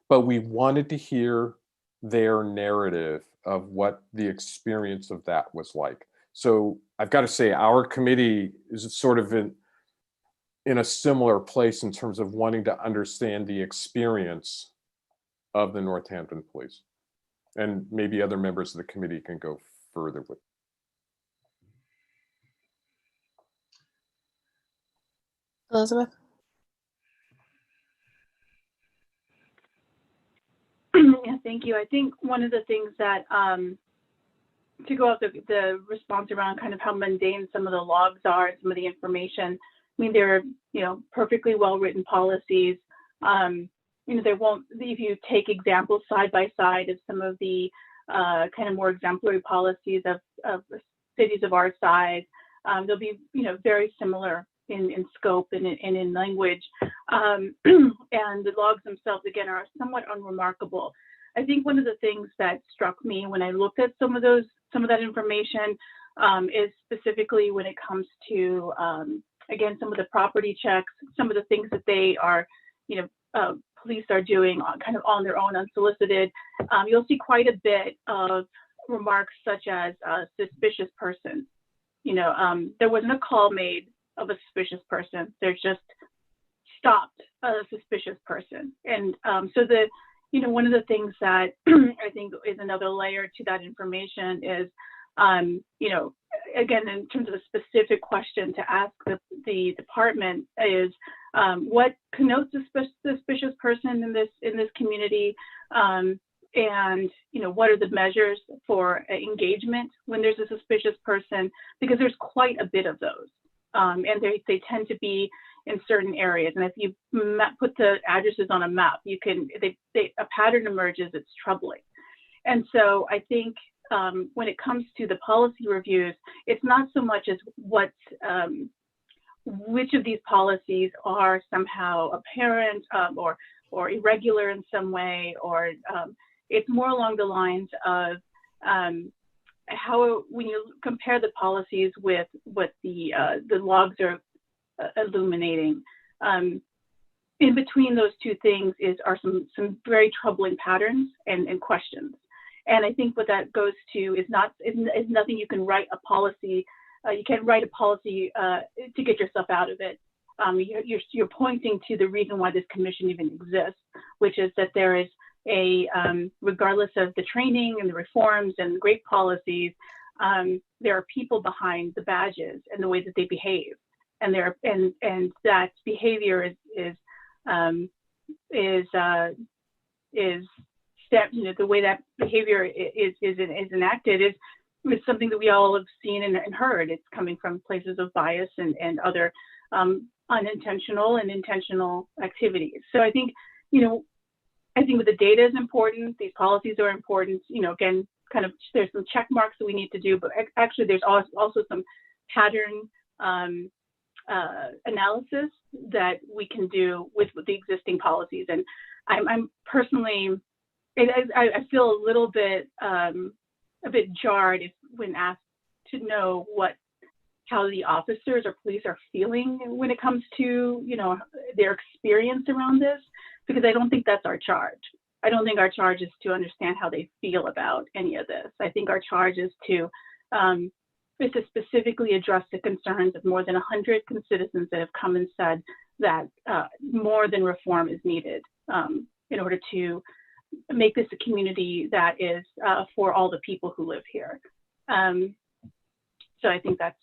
S11: But we wanted to hear their narrative of what the experience of that was like. So I've got to say, our committee is sort of in a similar place in terms of wanting to understand the experience of the Northampton police. And maybe other members of the committee can go further with.
S3: Elizabeth?
S12: Yeah, thank you. I think one of the things that, to go off the response around kind of how mundane some of the logs are and some of the information, I mean, they're, perfectly well-written policies. There won't, if you take examples side by side of some of the kind of more exemplary policies of cities of our size, they'll be, very similar in scope and in language. And the logs themselves, again, are somewhat unremarkable. I think one of the things that struck me when I looked at some of that information is specifically when it comes to, again, some of the property checks, some of the things that they are, police are doing kind of on their own, unsolicited. You'll see quite a bit of remarks such as suspicious person. There wasn't a call made of a suspicious person. There's just stopped a suspicious person. And so one of the things that I think is another layer to that information is, again, in terms of a specific question to ask the department is, what connotes a suspicious person in this community? And what are the measures for engagement when there's a suspicious person? Because there's quite a bit of those, and they tend to be in certain areas. And if you put the addresses on a map, a pattern emerges. It's troubling. And so I think when it comes to the policy reviews, it's not so much as which of these policies are somehow apparent or irregular in some way, or it's more along the lines of how, when you compare the policies with what the logs are illuminating, in between those two things are some very troubling patterns and questions. And I think what that goes to is nothing you can write a policy. You can't write a policy to get yourself out of it. You're pointing to the reason why this commission even exists, which is that there is regardless of the training and the reforms and great policies, there are people behind the badges and the way that they behave, and that behavior is the way that behavior is enacted is something that we all have seen and heard. It's coming from places of bias and other unintentional and intentional activities. So I think with the data is important, these policies are important, again, kind of there's some check marks that we need to do, but actually there's also some pattern analysis that we can do with the existing policies. And I'm personally, I feel a little bit, a bit jarred when asked to know how the officers or police are feeling when it comes to, their experience around this, because I don't think that's our charge. I don't think our charge is to understand how they feel about any of this. I think our charge is to specifically address the concerns of more than 100 citizens that have come and said that more than reform is needed in order to make this a community that is for all the people who live here. So I think that's.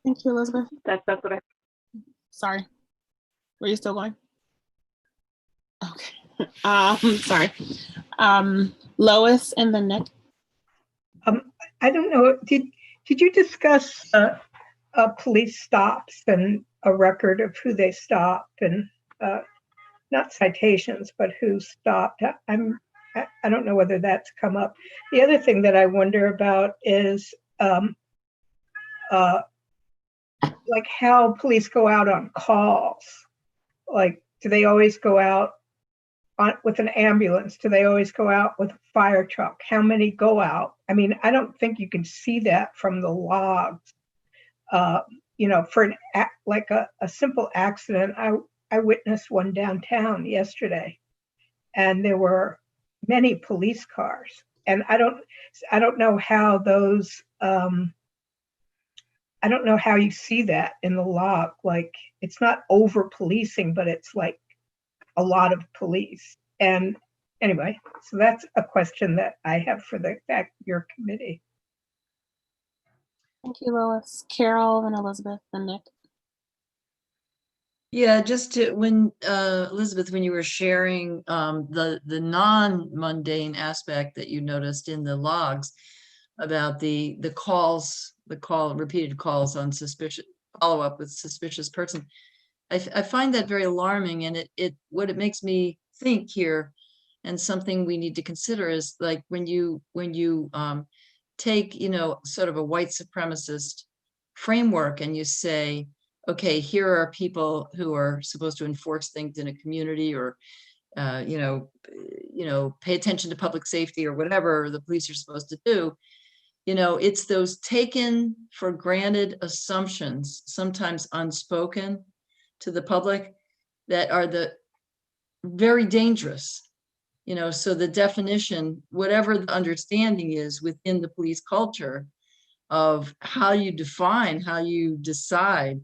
S3: Thank you, Elizabeth.
S12: That's what I.
S3: Sorry. Were you still going? Okay. Sorry. Lois and then Nick.
S5: I don't know. Did you discuss police stops and a record of who they stopped and not citations, but who stopped? I don't know whether that's come up. The other thing that I wonder about is like how police go out on calls. Like, do they always go out with an ambulance? Do they always go out with a fire truck? How many go out? I mean, I don't think you can see that from the logs. For a simple accident, I witnessed one downtown yesterday, and there were many police cars. And I don't know how those. I don't know how you see that in the log. Like, it's not over policing, but it's like a lot of police. And anyway, so that's a question that I have for your committee.
S3: Thank you, Lois. Carol and Elizabeth and Nick.
S19: Yeah, just Elizabeth, when you were sharing the non-mundane aspect that you noticed in the logs about the repeated calls on follow-up with suspicious person, I find that very alarming. And what it makes me think here, and something we need to consider, is like when you take sort of a white supremacist framework and you say, okay, here are people who are supposed to enforce things in a community or pay attention to public safety or whatever the police are supposed to do. It's those taken for granted assumptions, sometimes unspoken to the public, that are the very dangerous. So the definition, whatever the understanding is within the police culture of how you define, how you decide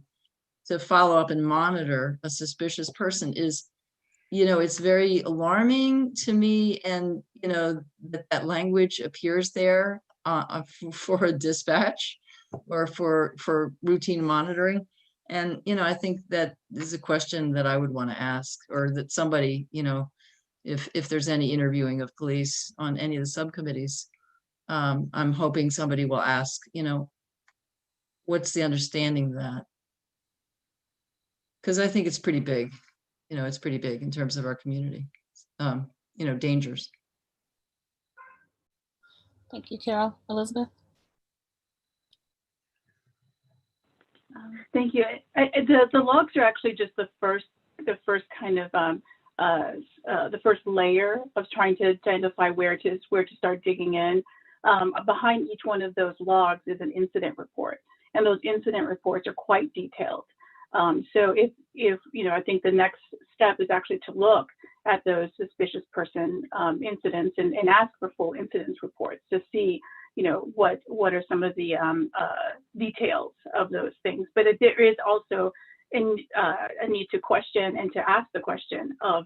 S19: to follow up and monitor a suspicious person is, it's very alarming to me. And, that language appears there for a dispatch or for routine monitoring. And, I think that is a question that I would want to ask, or that somebody, if there's any interviewing of police on any of the subcommittees, I'm hoping somebody will ask, what's the understanding of that? Because I think it's pretty big. It's pretty big in terms of our community, dangers.
S3: Thank you, Carol. Elizabeth?
S12: Thank you. The logs are actually just the first kind of the first layer of trying to identify where to start digging in. Behind each one of those logs is an incident report, and those incident reports are quite detailed. So if I think the next step is actually to look at those suspicious person incidents and ask for full incident reports to see, what are some of the details of those things. But there is also a need to question and to ask the question of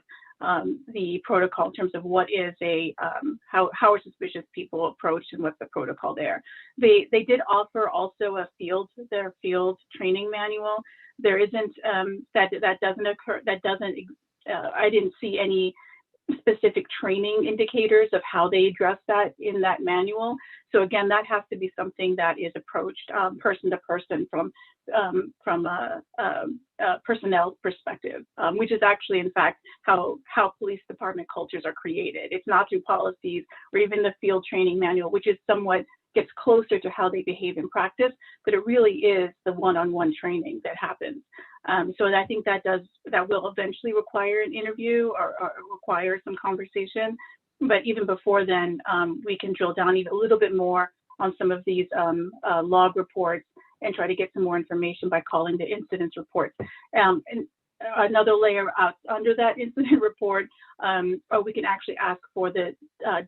S12: the protocol in terms of what is how are suspicious people approached and what's the protocol there. They did offer also their field training manual. There isn't that doesn't occur. I didn't see any specific training indicators of how they address that in that manual. So again, that has to be something that is approached person to person from a personnel perspective, which is actually, in fact, how police department cultures are created. It's not through policies or even the field training manual, which is somewhat gets closer to how they behave in practice, but it really is the one-on-one training that happens. So I think that will eventually require an interview or require some conversation. But even before then, we can drill down even a little bit more on some of these log reports and try to get some more information by calling the incidents reports. And another layer out under that incident report, or we can actually ask for the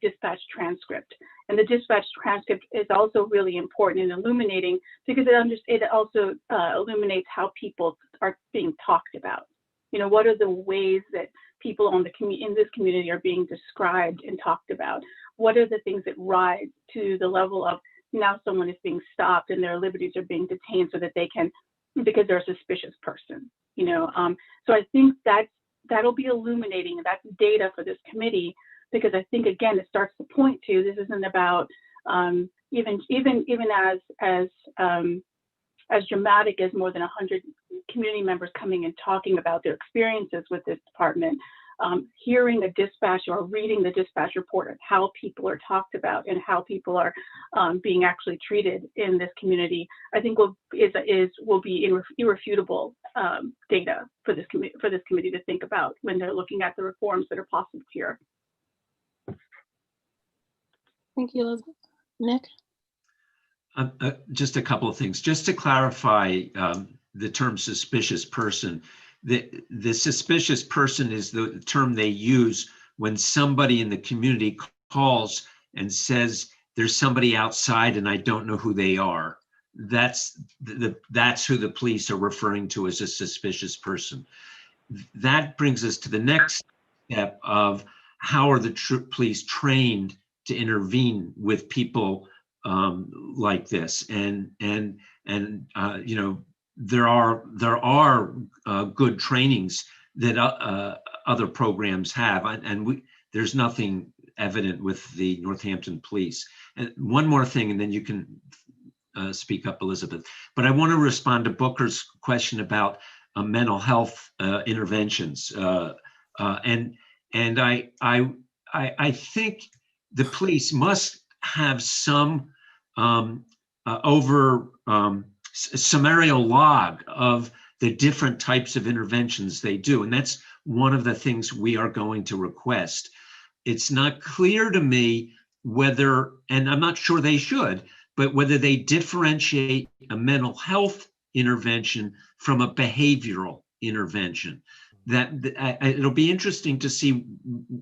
S12: dispatch transcript. And the dispatch transcript is also really important in illuminating, because it also illuminates how people are being talked about. What are the ways that people in this community are being described and talked about? What are the things that rise to the level of now someone is being stopped and their liberties are being detained so that they can, because they're a suspicious person, So I think that'll be illuminating, and that's data for this committee, because I think, again, it starts to point to, this isn't about even as dramatic as more than 100 community members coming and talking about their experiences with this department. Hearing a dispatch or reading the dispatch report of how people are talked about and how people are being actually treated in this community, I think will be irrefutable data for this committee to think about when they're looking at the reforms that are possible here.
S3: Thank you, Elizabeth. Nick?
S6: Just a couple of things. Just to clarify the term suspicious person, the suspicious person is the term they use when somebody in the community calls and says, there's somebody outside and I don't know who they are. That's who the police are referring to as a suspicious person. That brings us to the next step of how are the police trained to intervene with people like this, and there are good trainings that other programs have, and there's nothing evident with the Northampton Police. And one more thing, and then you can speak up, Elizabeth. But I want to respond to Booker's question about mental health interventions, and I think the police must have some summarial log of the different types of interventions they do. And that's one of the things we are going to request. It's not clear to me whether, and I'm not sure they should, but whether they differentiate a mental health intervention from a behavioral intervention. It'll be interesting to see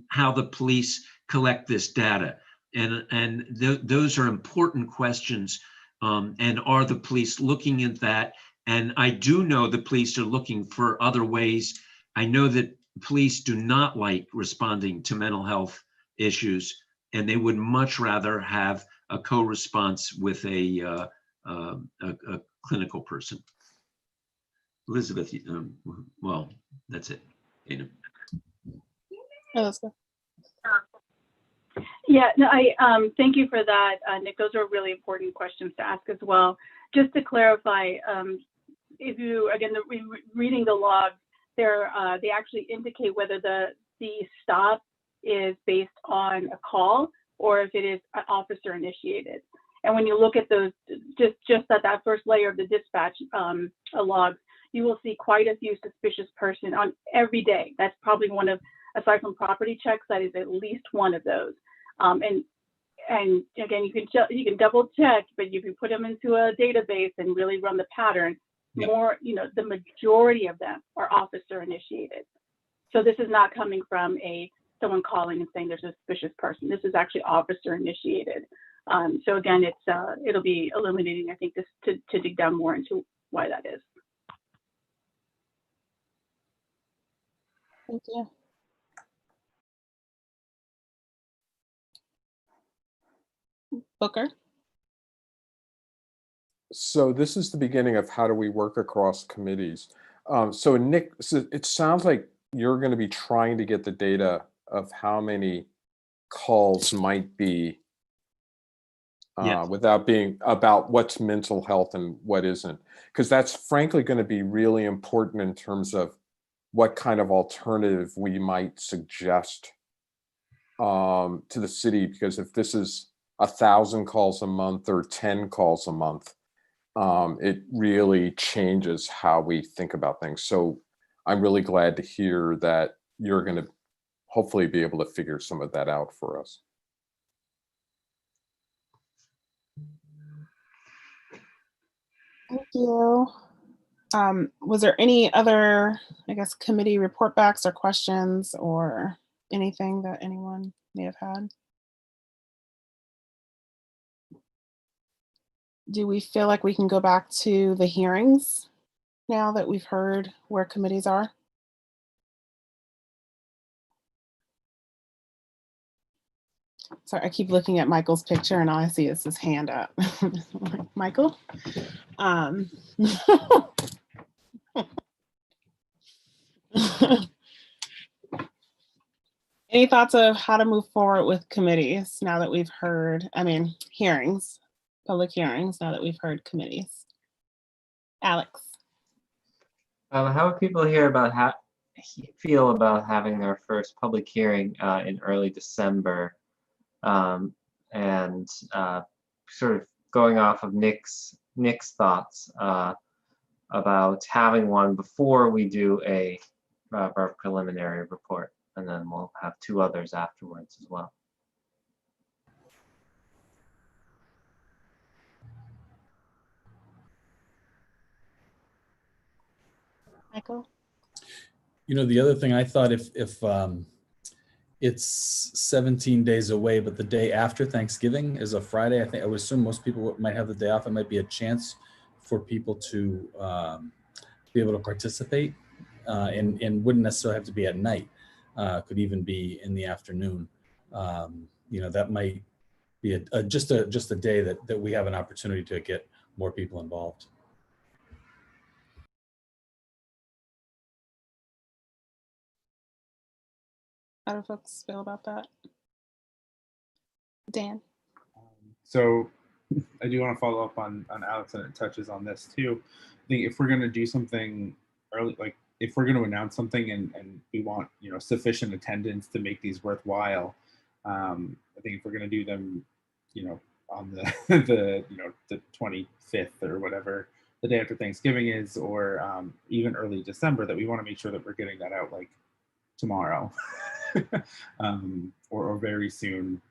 S6: how the police collect this data. And those are important questions. And are the police looking at that? And I do know the police are looking for other ways. I know that police do not like responding to mental health issues, and they would much rather have a co-response with a clinical person. Elizabeth, well, that's it. Dana.
S3: Elizabeth.
S12: Yeah, no, thank you for that, Nick. Those are really important questions to ask as well. Just to clarify, if you, again, reading the logs, they actually indicate whether the stop is based on a call or if it is officer initiated. And when you look at those, just at that first layer of the dispatch logs, you will see quite a few suspicious person on every day. That's probably one of, aside from property checks, that is at least one of those. And again, you can double check, but you can put them into a database and really run the pattern. Yep. More, the majority of them are officer initiated. So this is not coming from someone calling and saying there's a suspicious person. This is actually officer initiated. So again, it'll be illuminating, I think, this to dig down more into why that is.
S3: Thank you. Booker?
S11: So this is the beginning of how do we work across committees. So Nick, so it sounds like you're going to be trying to get the data of how many calls might be
S6: Yes.
S11: without being about what's mental health and what isn't, because that's frankly going to be really important in terms of what kind of alternative we might suggest to the city. Because if this is 1,000 calls a month or 10 calls a month, it really changes how we think about things. So I'm really glad to hear that you're going to hopefully be able to figure some of that out for us.
S3: Thank you. Was there any other, I guess, committee report backs or questions or anything that anyone may have had? Do we feel like we can go back to the hearings now that we've heard where committees are? Sorry, I keep looking at Michael's picture and all I see is his hand up. Michael? Any thoughts of how to move forward with committees now that we've heard, hearings, public hearings, now that we've heard committees? Alex?
S10: How would people feel about having their first public hearing in early December, and sort of going off of Nick's thoughts about having one before we do our preliminary report, and then we'll have 2 others afterwards as well.
S3: Michael?
S20: The other thing I thought, if it's 17 days away, but the day after Thanksgiving is a Friday, I would assume most people might have the day off. It might be a chance for people to be able to participate, and wouldn't necessarily have to be at night. Could even be in the afternoon. That might be just a day that we have an opportunity to get more people involved.
S3: How do folks feel about that? Dan?
S8: So I do want to follow up on Alex, and it touches on this too. I think if we're going to do something early, like if we're going to announce something and we want sufficient attendance to make these worthwhile, I think if we're going to do them on the 25th or whatever the day after Thanksgiving is, or even early December, that we want to make sure that we're getting that out like tomorrow or very soon.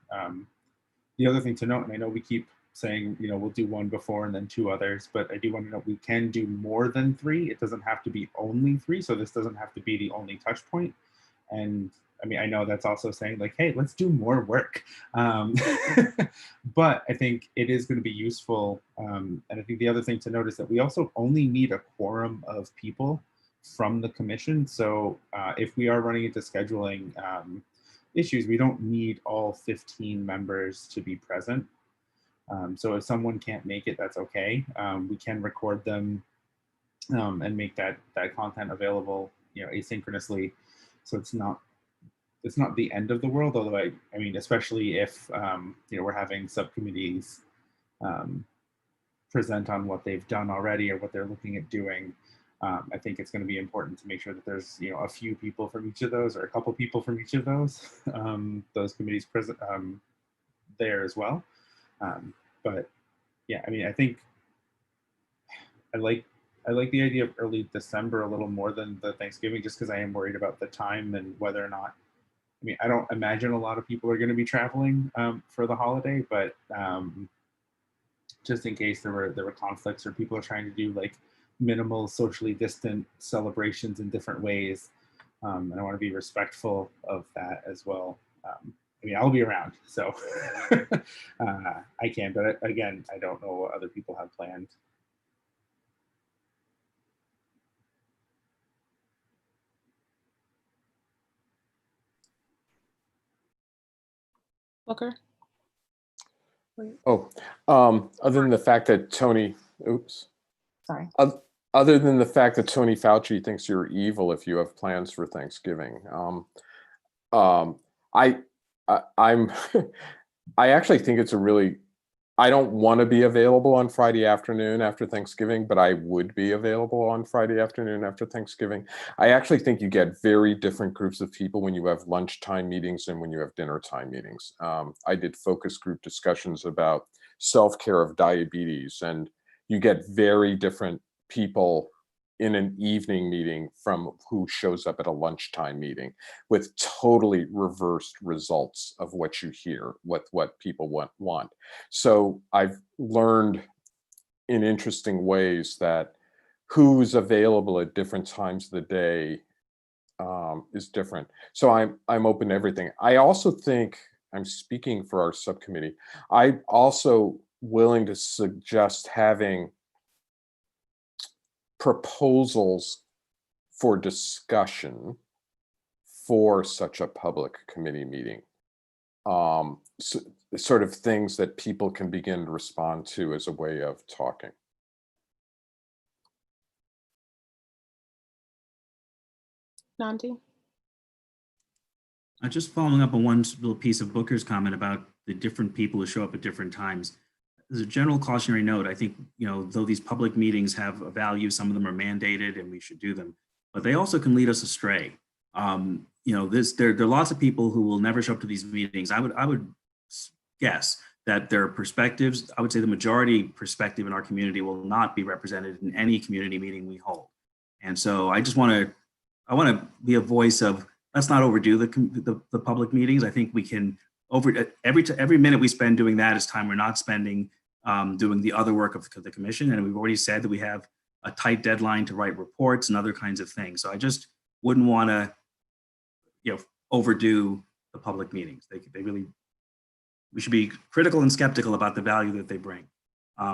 S8: The other thing to note, and I know we keep saying, you know, we'll do one before and then 2 others, but I do want to note we can do more than 3. It doesn't have to be only 3. So this doesn't have to be the only touch point. And I mean, I know that's also saying like, hey, let's do more work. But I think it is going to be useful. And I think the other thing to note is that we also only need a quorum of people from the commission. So if we are running into scheduling issues, we don't need all 15 members to be present. So if someone can't make it, that's okay. We can record them and make that content available, you know, asynchronously. So it's not the end of the world. Although I mean, especially if you know, we're having subcommittees present on what they've done already or what they're looking at doing. I think it's going to be important to make sure that there's, you know, a few people from each of those or a couple people from each of those committees present there as well. But yeah, I mean, I think I like the idea of early December a little more than the Thanksgiving, just because I am worried about the time and whether or not, I mean, I don't imagine a lot of people are going to be traveling for the holiday, but just in case there were conflicts or people are trying to do like minimal socially distant celebrations in different ways. And I want to be respectful of that as well. I mean, I'll be around, so I can, but again, I don't know what other people have planned.
S3: Booker?
S11: Oh, other than the fact that Tony, oops.
S3: Sorry.
S11: Other than the fact that Tony Fauci thinks you're evil if you have plans for Thanksgiving, I actually think it's a really, I don't want to be available on Friday afternoon after Thanksgiving, but I would be available on Friday afternoon after Thanksgiving. I actually think you get very different groups of people when you have lunchtime meetings and when you have dinner time meetings. I did focus group discussions about self-care of diabetes, and you get very different people in an evening meeting from who shows up at a lunchtime meeting, with totally reversed results of what you hear, what people want. So I've learned in interesting ways that who's available at different times of the day is different. So I'm open to everything. I also think, I'm speaking for our subcommittee, I'm also willing to suggest having proposals for discussion for such a public committee meeting. Sort of things that people can begin to respond to as a way of talking.
S3: Nandi?
S4: Just following up on one little piece of Booker's comment about the different people who show up at different times. As a general cautionary note, I think, you know, though these public meetings have a value, some of them are mandated and we should do them, but they also can lead us astray. You know, there are lots of people who will never show up to these meetings. I would guess that their perspectives, I would say the majority perspective in our community will not be represented in any community meeting we hold. And so I want to be a voice of, let's not overdo the public meetings. I think we can, every minute we spend doing that is time we're not spending doing the other work of the commission. And we've already said that we have a tight deadline to write reports and other kinds of things. So I just wouldn't want to, you know, overdo the public meetings. We should be critical and skeptical about the value that they bring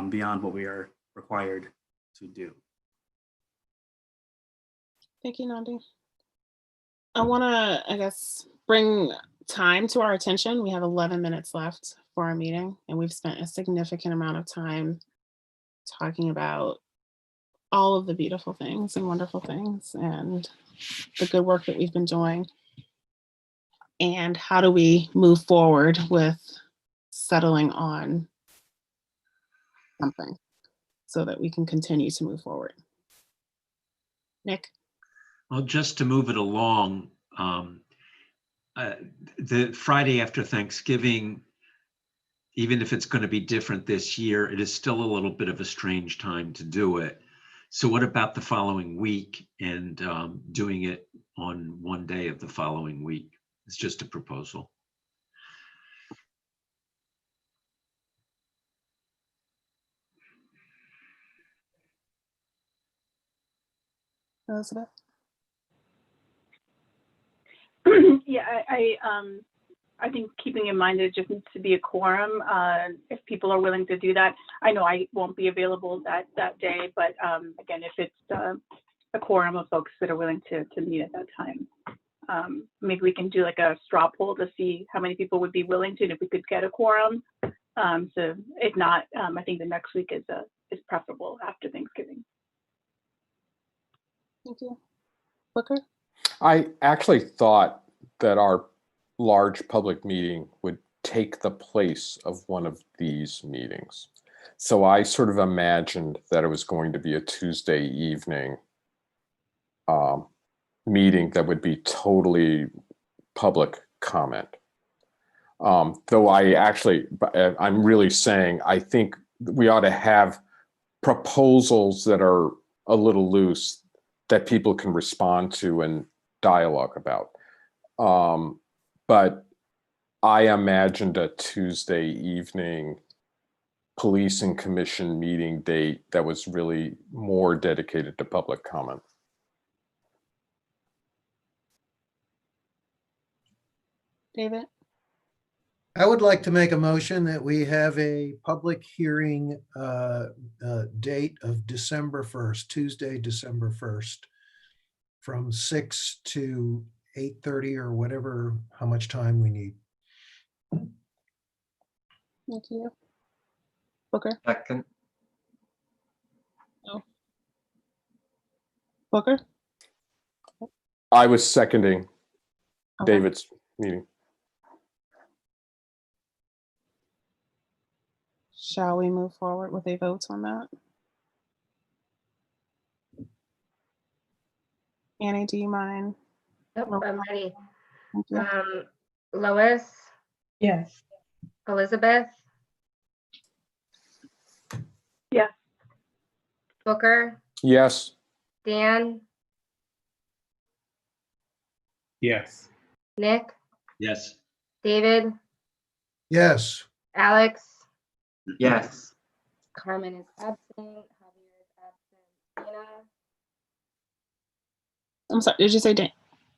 S4: beyond what we are required to do.
S3: Thank you, Nandi. I want to, I guess, bring time to our attention. We have 11 minutes left for our meeting, and we've spent a significant amount of time talking about all of the beautiful things and wonderful things and the good work that we've been doing. And how do we move forward with settling on something so that we can continue to move forward? Nick?
S6: Well, just to move it along, the Friday after Thanksgiving, even if it's going to be different this year, it is still a little bit of a strange time to do it. So what about the following week and doing it on one day of the following week? It's just a proposal.
S3: Elizabeth?
S12: Yeah, I think keeping in mind that it just needs to be a quorum, if people are willing to do that. I know I won't be available that day, but again, if it's a quorum of folks that are willing to meet at that time, maybe we can do like a straw poll to see how many people would be willing to, and if we could get a quorum. So if not, I think the next week is preferable after Thanksgiving.
S3: Thank you. Booker?
S11: I actually thought that our large public meeting would take the place of one of these meetings. So I sort of imagined that it was going to be a Tuesday evening meeting that would be totally public comment. Though I'm really saying, I think we ought to have proposals that are a little loose that people can respond to and dialogue about. But I imagined a Tuesday evening policing commission meeting date that was really more dedicated to public comment.
S3: David?
S18: I would like to make a motion that we have a public hearing date of December 1st, Tuesday, December 1st, from 6 to 8:30 or whatever, how much time we need.
S3: Thank you. Booker?
S10: Second.
S3: No. Booker?
S11: I was seconding
S3: Okay.
S11: David's meeting.
S3: Shall we move forward with a vote on that? Annie, do you mind?
S1: Yep, I'm ready.
S3: Thank you.
S1: Lois,
S5: Yes.
S1: Elizabeth,
S12: Yes.
S1: Booker,
S11: Yes.
S1: Dan,
S8: Yes.
S1: Nick,
S6: Yes.
S1: David,
S18: Yes.
S1: Alex,
S10: Yes.
S1: Carmen is absent, Javier is absent, Dana,
S3: I'm sorry, did you say Dan?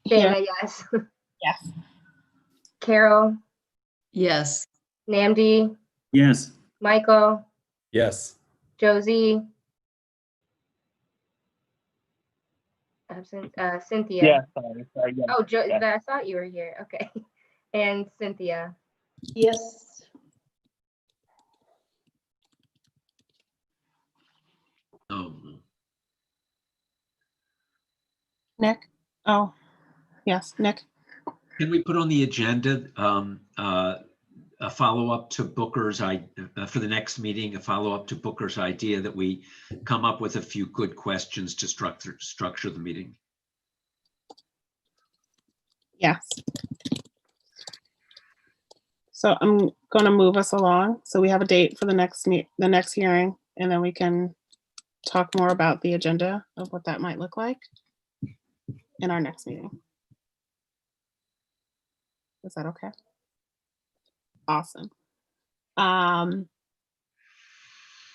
S1: Dana,
S3: Yeah.
S1: yes.
S3: Yes.
S1: Carol,
S19: Yes.
S1: Namdi,
S4: Yes.
S1: Michael,
S20: Yes.
S1: Josie, absent, Cynthia.
S21: Yeah, sorry, yeah.
S1: Oh,
S21: Yeah.
S1: I thought you were here. Okay. And Cynthia.
S9: Yes.
S6: Oh,
S3: Nick? Oh, yes, Nick.
S6: can we put on the agenda a follow-up to Booker's for the next meeting, a follow-up to Booker's idea that we come up with a few good questions to structure the meeting?
S3: Yes. So I'm going to move us along. So we have a date for the next hearing, and then we can talk more about the agenda of what that might look like in our next meeting. Is that okay? Awesome.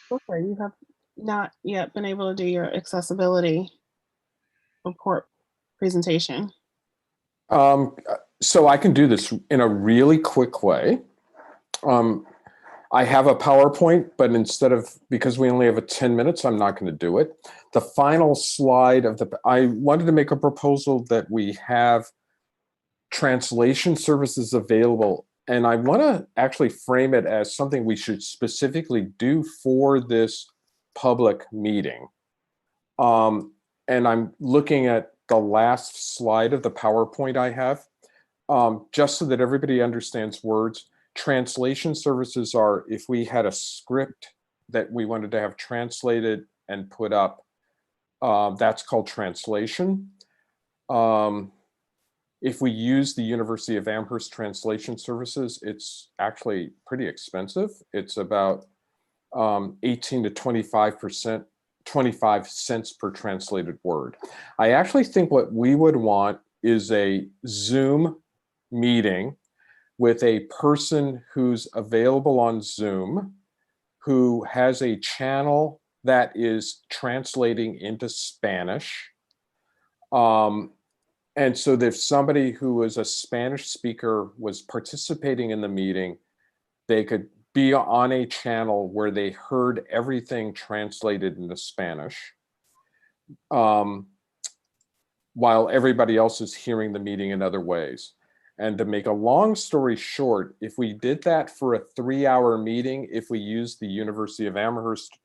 S3: Booker, you have not yet been able to do your accessibility report presentation.
S11: So I can do this in a really quick way. I have a PowerPoint, but because we only have 10 minutes, I'm not going to do it. The final slide I wanted to make a proposal that we have translation services available. And I want to actually frame it as something we should specifically do for this public meeting. And I'm looking at the last slide of the PowerPoint I have, just so that everybody understands words. Translation services are if we had a script that we wanted to have translated and put up, that's called translation. If we use the University of Amherst translation services, it's actually pretty expensive. It's about 18 to 25% 25 cents per translated word. I actually think what we would want is a Zoom meeting with a person who's available on Zoom, who has a channel that is translating into Spanish. And so that if somebody who was a Spanish speaker was participating in the meeting, they could be on a channel where they heard everything translated into Spanish, while everybody else is hearing the meeting in other ways. And to make a long story short, if we did that for a 3-hour meeting, if we used the University of Amherst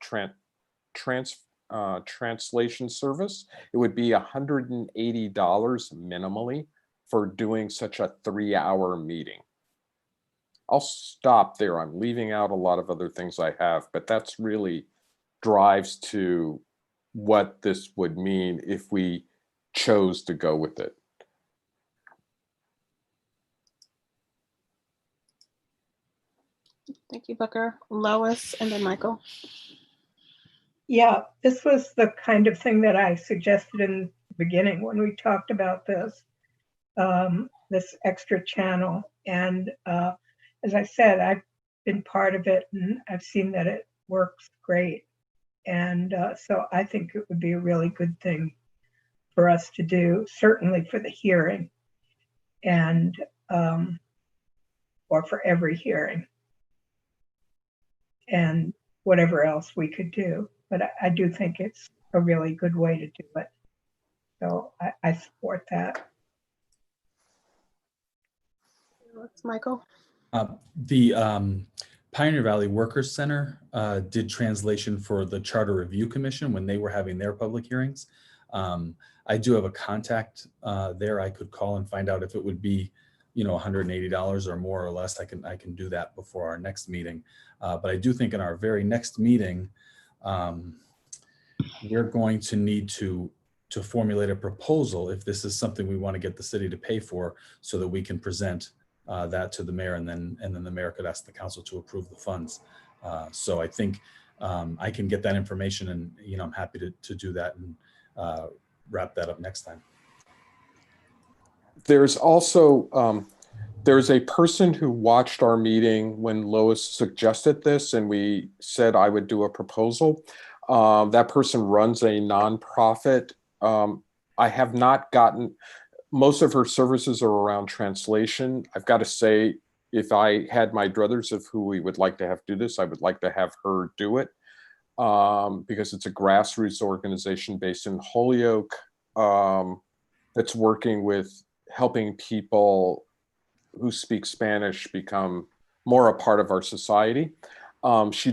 S11: translation service, it would be $180 minimally for doing such a 3-hour meeting. I'll stop there. I'm leaving out a lot of other things I have, but that's really drives to what this would mean if we chose to go with it.
S3: Thank you, Booker. Lois, and then Michael.
S5: Yeah, this was the kind of thing that I suggested in the beginning when we talked about this, this extra channel. And as I said, I've been part of it and I've seen that it works great. And so I think it would be a really good thing for us to do, certainly for the hearing and or for every hearing and whatever else we could do. But I do think it's a really good way to do it. So I support that.
S3: That's Michael.
S20: The Pioneer Valley Workers Center did translation for the Charter Review Commission when they were having their public hearings. I do have a contact there I could call and find out if it would be, $180 or more or less. I can do that before our next meeting. But I do think in our very next meeting, we're going to need to formulate a proposal if this is something we want to get the city to pay for, so that we can present that to the mayor, and then the mayor could ask the council to approve the funds. So I think I can get that information, and I'm happy to do that and wrap that up next time.
S11: There's also there's a person who watched our meeting when Lois suggested this, and we said I would do a proposal. That person runs a nonprofit. I have not gotten, most of her services are around translation. I've got to say, if I had my druthers of who we would like to have do this, I would like to have her do it, because it's a grassroots organization based in Holyoke that's working with helping people who speak Spanish become more a part of our society. She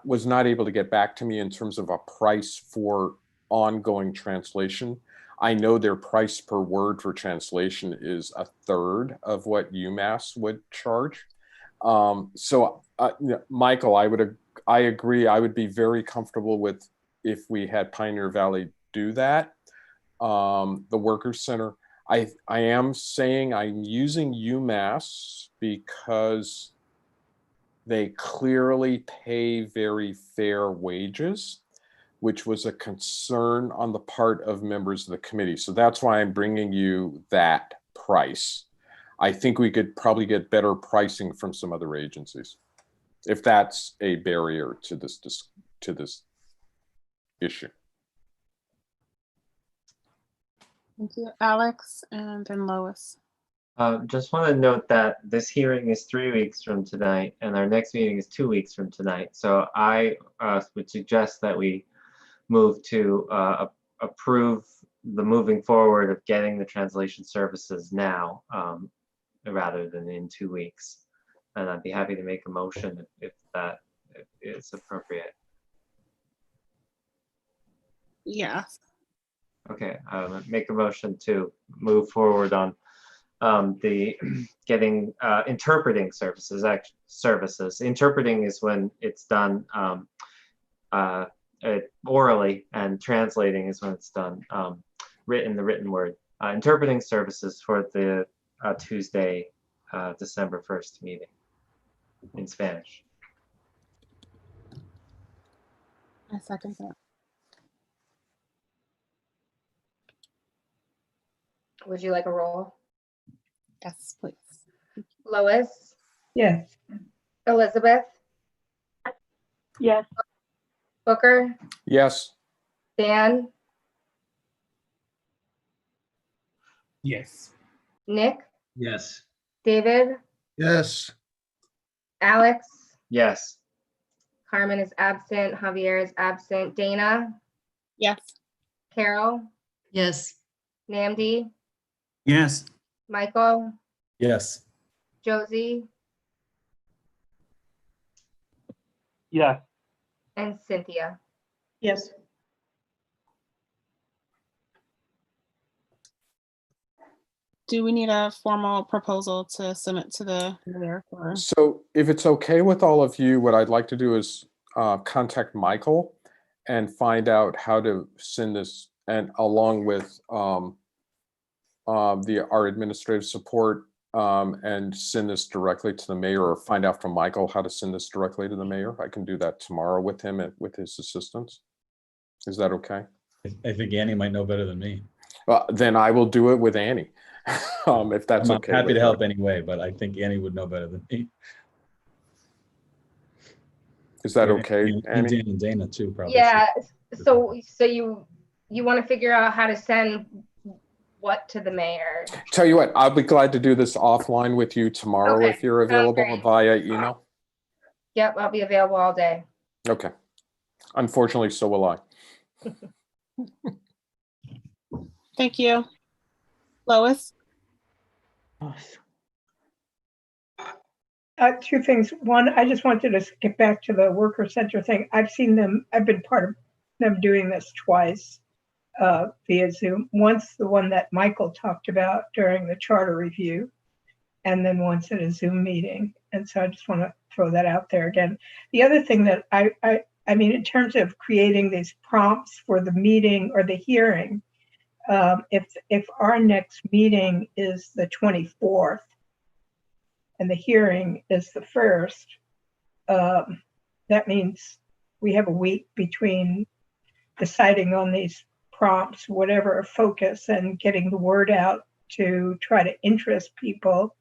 S11: was not able to get back to me in terms of a price for ongoing translation. I know their price per word for translation is 1/3 of what UMass would charge. Michael, I agree. I would be very comfortable with if we had Pioneer Valley do that. The Workers Center. I am saying I'm using UMass because they clearly pay very fair wages, which was a concern on the part of members of the committee. So that's why I'm bringing you that price. I think we could probably get better pricing from some other agencies, if that's a barrier to this issue.
S3: Thank you, Alex, and then Lois.
S10: Just want to note that this hearing is 3 weeks from tonight, and our next meeting is 2 weeks from tonight. So I would suggest that we move to approve the moving forward of getting the translation services now, rather than in 2 weeks. And I'd be happy to make a motion if that is appropriate.
S3: Yeah.
S10: Okay, make a motion to move forward on the getting interpreting services. Interpreting is when it's done orally, and translating is when it's done the written word. Interpreting services for the Tuesday, December 1st meeting in Spanish.
S3: I second that.
S1: Would you like a roll?
S3: Yes, please.
S1: Lois,
S5: Yes.
S1: Elizabeth,
S12: Yes.
S1: Booker,
S11: Yes.
S1: Dan,
S8: Yes.
S1: Nick,
S6: Yes.
S1: David,
S18: Yes.
S1: Alex,
S10: Yes.
S1: Carmen is absent, Javier is absent, Dana,
S3: Yes.
S1: Carol,
S19: Yes.
S1: Namdi,
S4: Yes.
S1: Michael,
S20: Yes.
S1: Josie,
S8: Yes.
S1: and Cynthia.
S9: Yes.
S3: Do we need a formal proposal to submit to the mayor for?
S11: So if it's okay with all of you, what I'd like to do is contact Michael and find out how to send this, and along with our administrative support, and send this directly to the mayor, or find out from Michael how to send this directly to the mayor. I can do that tomorrow with him and with his assistance. Is that okay?
S20: I think Annie might know better than me.
S11: Then I will do it with Annie, if that's
S20: I'm
S11: okay.
S20: happy
S11: with
S20: to
S11: her.
S20: help anyway, but I think Annie would know better than me.
S11: Is that
S20: And-
S11: okay,
S20: and
S11: Annie?
S20: Dan and Dana too, probably.
S1: Yeah, so you want to figure out how to send what to the mayor?
S11: Tell you what, I'll be glad to do this offline with you tomorrow
S1: Okay,
S11: if you're available via email.
S1: Yep, I'll be available all day.
S11: Okay. Unfortunately, so will I.
S3: Thank you. Lois?
S5: Two things. One, I just wanted to get back to the worker center thing. I've been part of them doing this twice via Zoom. Once the one that Michael talked about during the charter review, and then once at a Zoom meeting. And so I just want to throw that out there again. The other thing that I mean, in terms of creating these prompts for the meeting or the hearing, if our next meeting is the 24th and the hearing is the 1st, that means we have a week between deciding on these prompts, whatever focus, and getting the word out to try to interest people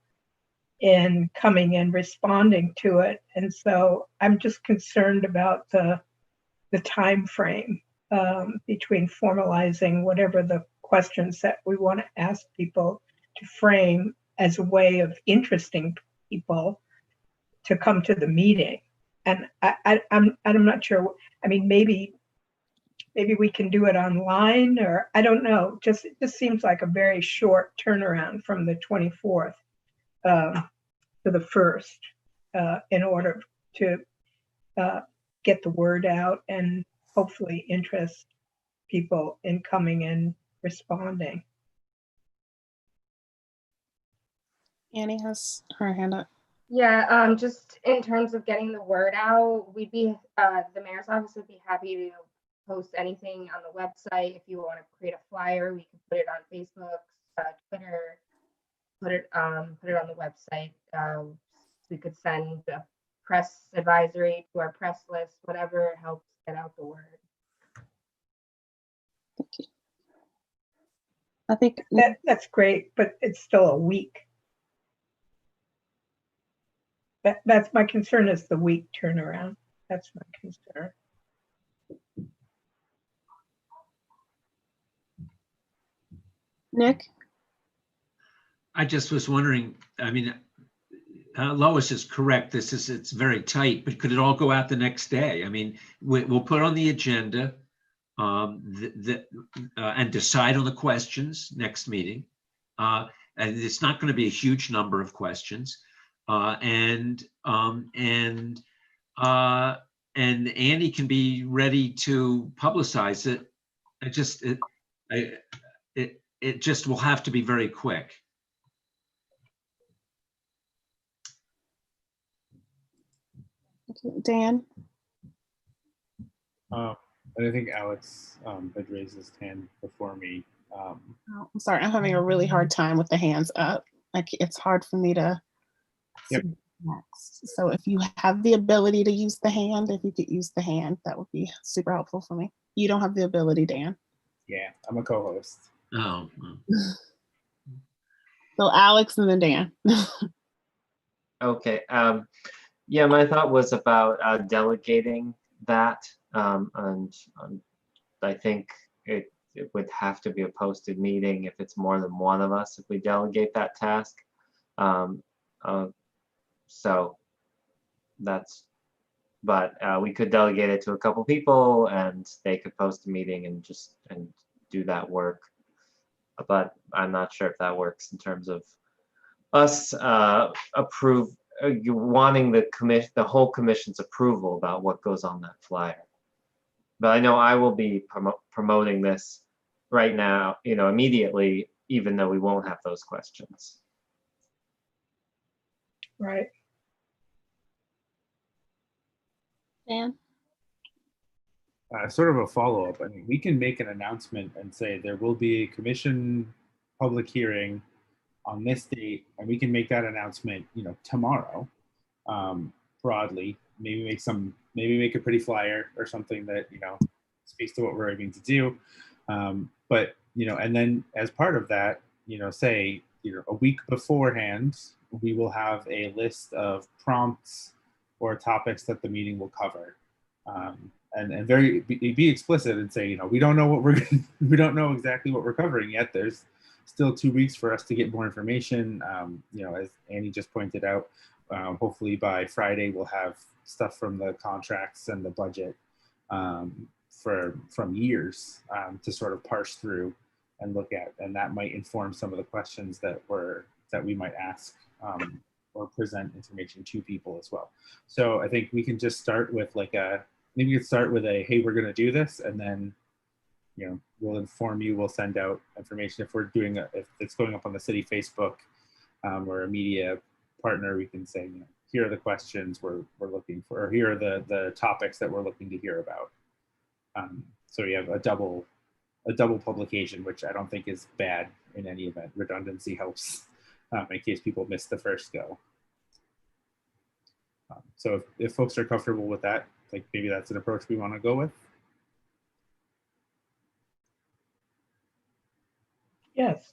S5: in coming and responding to it. And so I'm just concerned about the time frame between formalizing whatever the questions that we want to ask people to frame as a way of interesting people to come to the meeting. And I'm not sure. I mean, maybe we can do it online, or I don't know. It just seems like a very short turnaround from the 24th to the 1st in order to get the word out and hopefully interest people in coming and responding.
S3: Annie has her hand up.
S1: Yeah, just in terms of getting the word out, we'd be, the mayor's office would be happy to post anything on the website. If you want to create a flyer, we can put it on Facebook, Twitter, put it on the website. We could send a press advisory to our press list, whatever helps get out the word.
S3: Thank you. I think
S5: that's great, but it's still a week. That's my concern, is the week turnaround. That's my concern.
S3: Nick?
S6: I just was wondering, I mean, Lois is correct. It's very tight, but could it all go out the next day? I mean, we'll put on the agenda and decide on the questions next meeting. And it's not going to be a huge number of questions. And Andy can be ready to publicize it. It just will have to be very quick.
S3: Dan?
S8: And I think Alex had raised his hand before me.
S3: I'm sorry, I'm having a really hard time with the hands up. Like, it's hard for me to
S8: Yep.
S3: see next. So if you have the ability to use the hand, if you could use the hand, that would be super helpful for me. You don't have the ability, Dan.
S8: Yeah, I'm a co-host.
S6: Oh.
S3: So Alex and then Dan.
S10: Okay. Yeah, my thought was about delegating that, and I think it would have to be a posted meeting if it's more than one of us if we delegate that task. So that's, but we could delegate it to a couple people and they could post a meeting and just do that work. But I'm not sure if that works in terms of us wanting the whole commission's approval about what goes on that flyer. But I know I will be promoting this right now, immediately, even though we won't have those questions.
S5: Right.
S3: Dan?
S8: Sort of a follow-up. I mean, we can make an announcement and say there will be a commission public hearing on this date, and we can make that announcement, tomorrow, broadly. Maybe make a pretty flyer or something that speaks to what we're aiming to do. But and then as part of that, say a week beforehand, we will have a list of prompts or topics that the meeting will cover. And be explicit and say, we don't know what we don't know exactly what we're covering yet. There's still 2 weeks for us to get more information. As Annie just pointed out, hopefully by Friday we'll have stuff from the contracts and the budget from years to sort of parse through and look at, and that might inform some of the questions that we might ask or present information to people as well. So I think we can just start with maybe you could start with hey, we're going to do this, and then we'll inform you. We'll send out information if if it's going up on the city Facebook or a media partner. We can say, here are the questions we're looking for, or here are the topics that we're looking to hear about. So you have a double publication, which I don't think is bad in any event. Redundancy helps in case people miss the first go. So if folks are comfortable with that, maybe that's an approach we want to go with.
S5: Yes.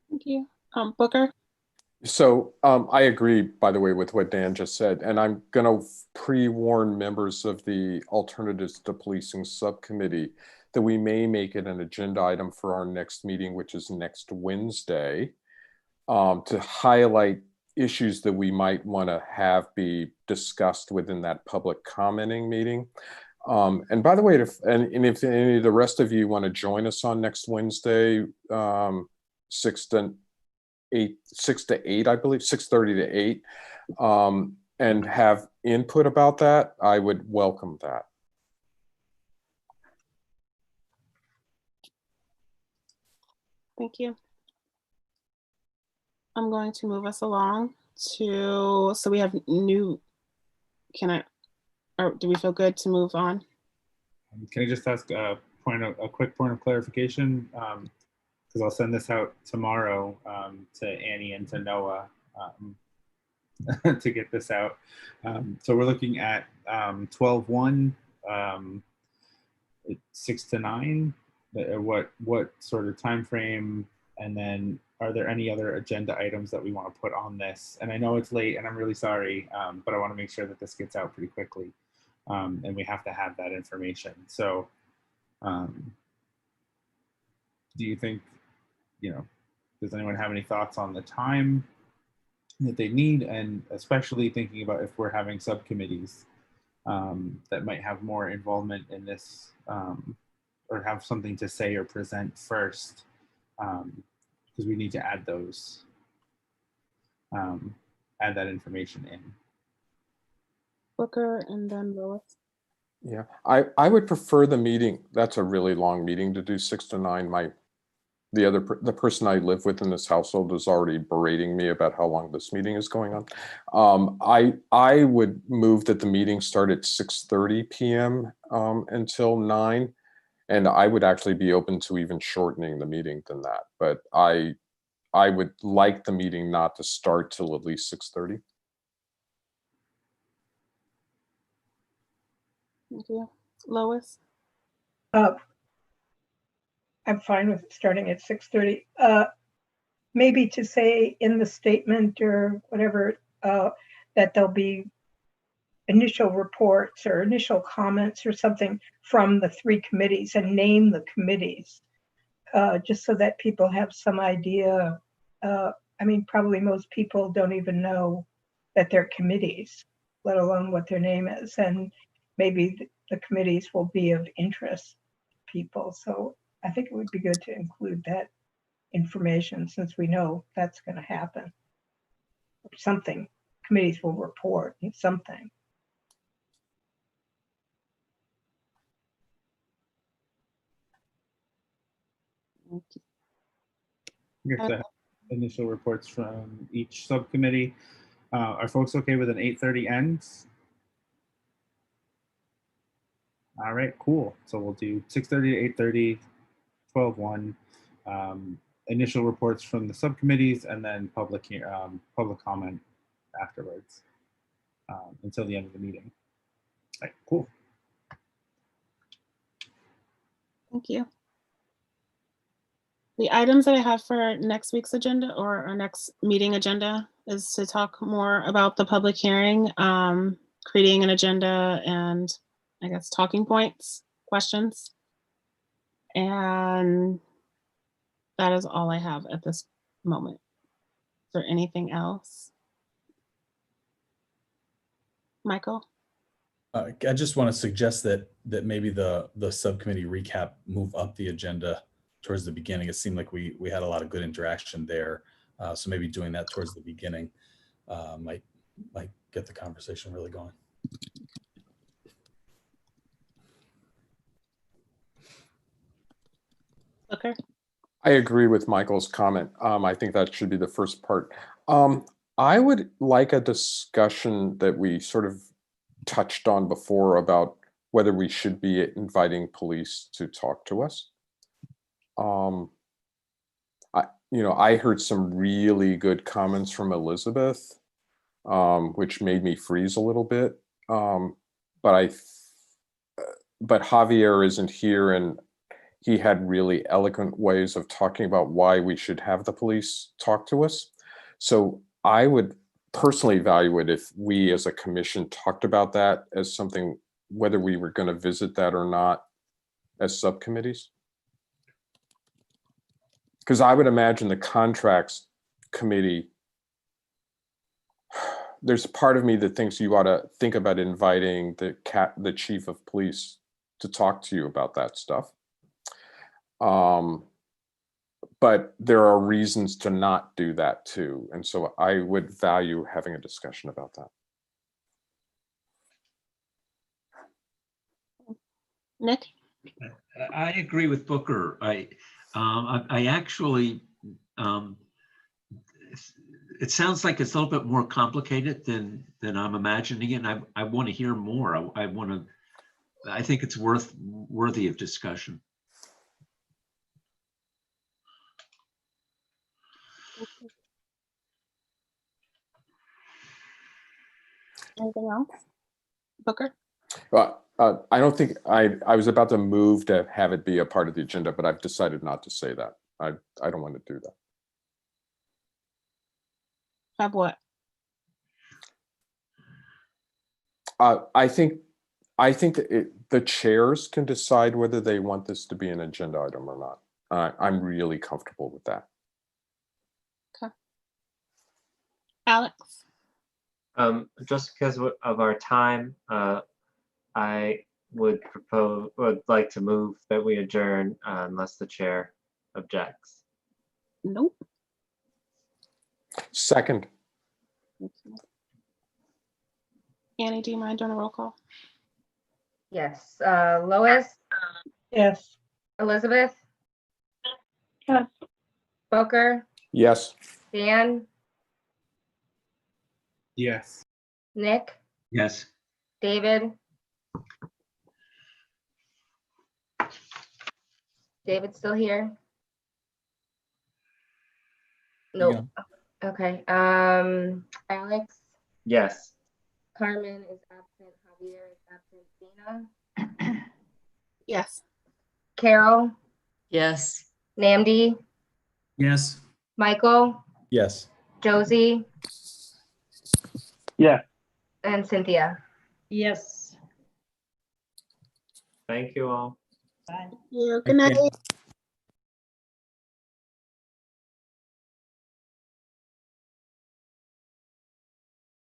S3: Thank you. Booker?
S11: So I agree, by the way, with what Dan just said, and I'm going to pre-warn members of the Alternatives to Policing Subcommittee that we may make it an agenda item for our next meeting, which is next Wednesday, to highlight issues that we might want to have be discussed within that public commenting meeting. And by the way, if any of the rest of you want to join us on next Wednesday, 6 to 8, I believe, 6:30 to 8, and have input about that, I would welcome that.
S3: Thank you. I'm going to move us along so we have do we feel good to move on?
S8: Can I just ask a quick point of clarification? Because I'll send this out tomorrow to Annie and to Noah to get this out. So we're looking at 12/1, 6 to 9. What sort of time frame? And then are there any other agenda items that we want to put on this? And I know it's late and I'm really sorry, but I want to make sure that this gets out pretty quickly. And we have to have that information. So do you think, does anyone have any thoughts on the time that they need? And especially thinking about if we're having subcommittees that might have more involvement in this or have something to say or present first, because we need to add those, add that information in.
S3: Booker and then Lois.
S11: Yeah, I would prefer the meeting. That's a really long meeting to do 6 to 9. The person I live with in this household is already berating me about how long this meeting is going on. I would move that the meeting start at 6:30 p.m. Until 9, and I would actually be open to even shortening the meeting than that. But I would like the meeting not to start till at least 6:30.
S3: Thank you. Lois?
S5: I'm fine with starting at 6:30. Maybe to say in the statement or whatever, that there'll be initial reports or initial comments or something from the 3 committees and name the committees, just so that people have some idea. I mean, probably most people don't even know that they're committees, let alone what their name is. And maybe the committees will be of interest to people. So I think it would be good to include that information since we know that's going to happen. Something, committees will report something.
S8: Yes, I have initial reports from each subcommittee. Are folks okay with an 8:30 ends? All right, cool. So we'll do 6:30 to 8:30, 12:1. Initial reports from the subcommittees, and then public comment afterwards until the end of the meeting. All right, cool.
S3: Thank you. The items that I have for next week's agenda or our next meeting agenda is to talk more about the public hearing, creating an agenda and I guess talking points, questions. And that is all I have at this moment. Is there anything else? Michael?
S20: I just want to suggest that maybe the subcommittee recap move up the agenda towards the beginning. It seemed like we had a lot of good interaction there. So maybe doing that towards the beginning might get the conversation really going.
S3: Okay.
S11: I agree with Michael's comment. I think that should be the first part. I would like a discussion that we sort of touched on before about whether we should be inviting police to talk to us. I heard some really good comments from Elizabeth, which made me freeze a little bit. But Javier isn't here, and he had really eloquent ways of talking about why we should have the police talk to us. So I would personally value it if we as a commission talked about that as something, whether we were going to visit that or not as subcommittees. Because I would imagine the contracts committee, there's a part of me that thinks you ought to think about inviting the chief of police to talk to you about that stuff. But there are reasons to not do that too. And so I would value having a discussion about that.
S3: Nick?
S6: I agree with Booker. I actually, it sounds like it's a little bit more complicated than I'm imagining it. And I want to hear more. I think it's worthy of discussion.
S3: Anything else? Booker?
S11: I don't think I was about to move to have it be a part of the agenda, but I've decided not to say that. I don't want to do that.
S3: Have what?
S11: I think that the chairs can decide whether they want this to be an agenda item or not. I'm really comfortable with that.
S3: Okay. Alex?
S10: Just because of our time, I would like to move that we adjourn unless the chair objects.
S3: Nope.
S11: Second.
S3: Annie, do you mind doing a roll call?
S1: Yes. Lois?
S5: Yes.
S1: Elizabeth?
S12: Yes.
S1: Booker?
S11: Yes.
S1: Dan?
S8: Yes.
S1: Nick?
S6: Yes.
S1: David? David still here? Nope. Okay. Alex?
S10: Yes.
S1: Carmen is absent. Javier is absent. Dina?
S3: Yes.
S1: Carol?
S19: Yes.
S1: Namdi,
S4: Yes.
S1: Michael,
S20: Yes.
S1: Josie,
S8: Yeah.
S1: and Cynthia.
S9: Yes.
S10: Thank you all.
S9: Bye.
S21: Yeah,
S20: good night.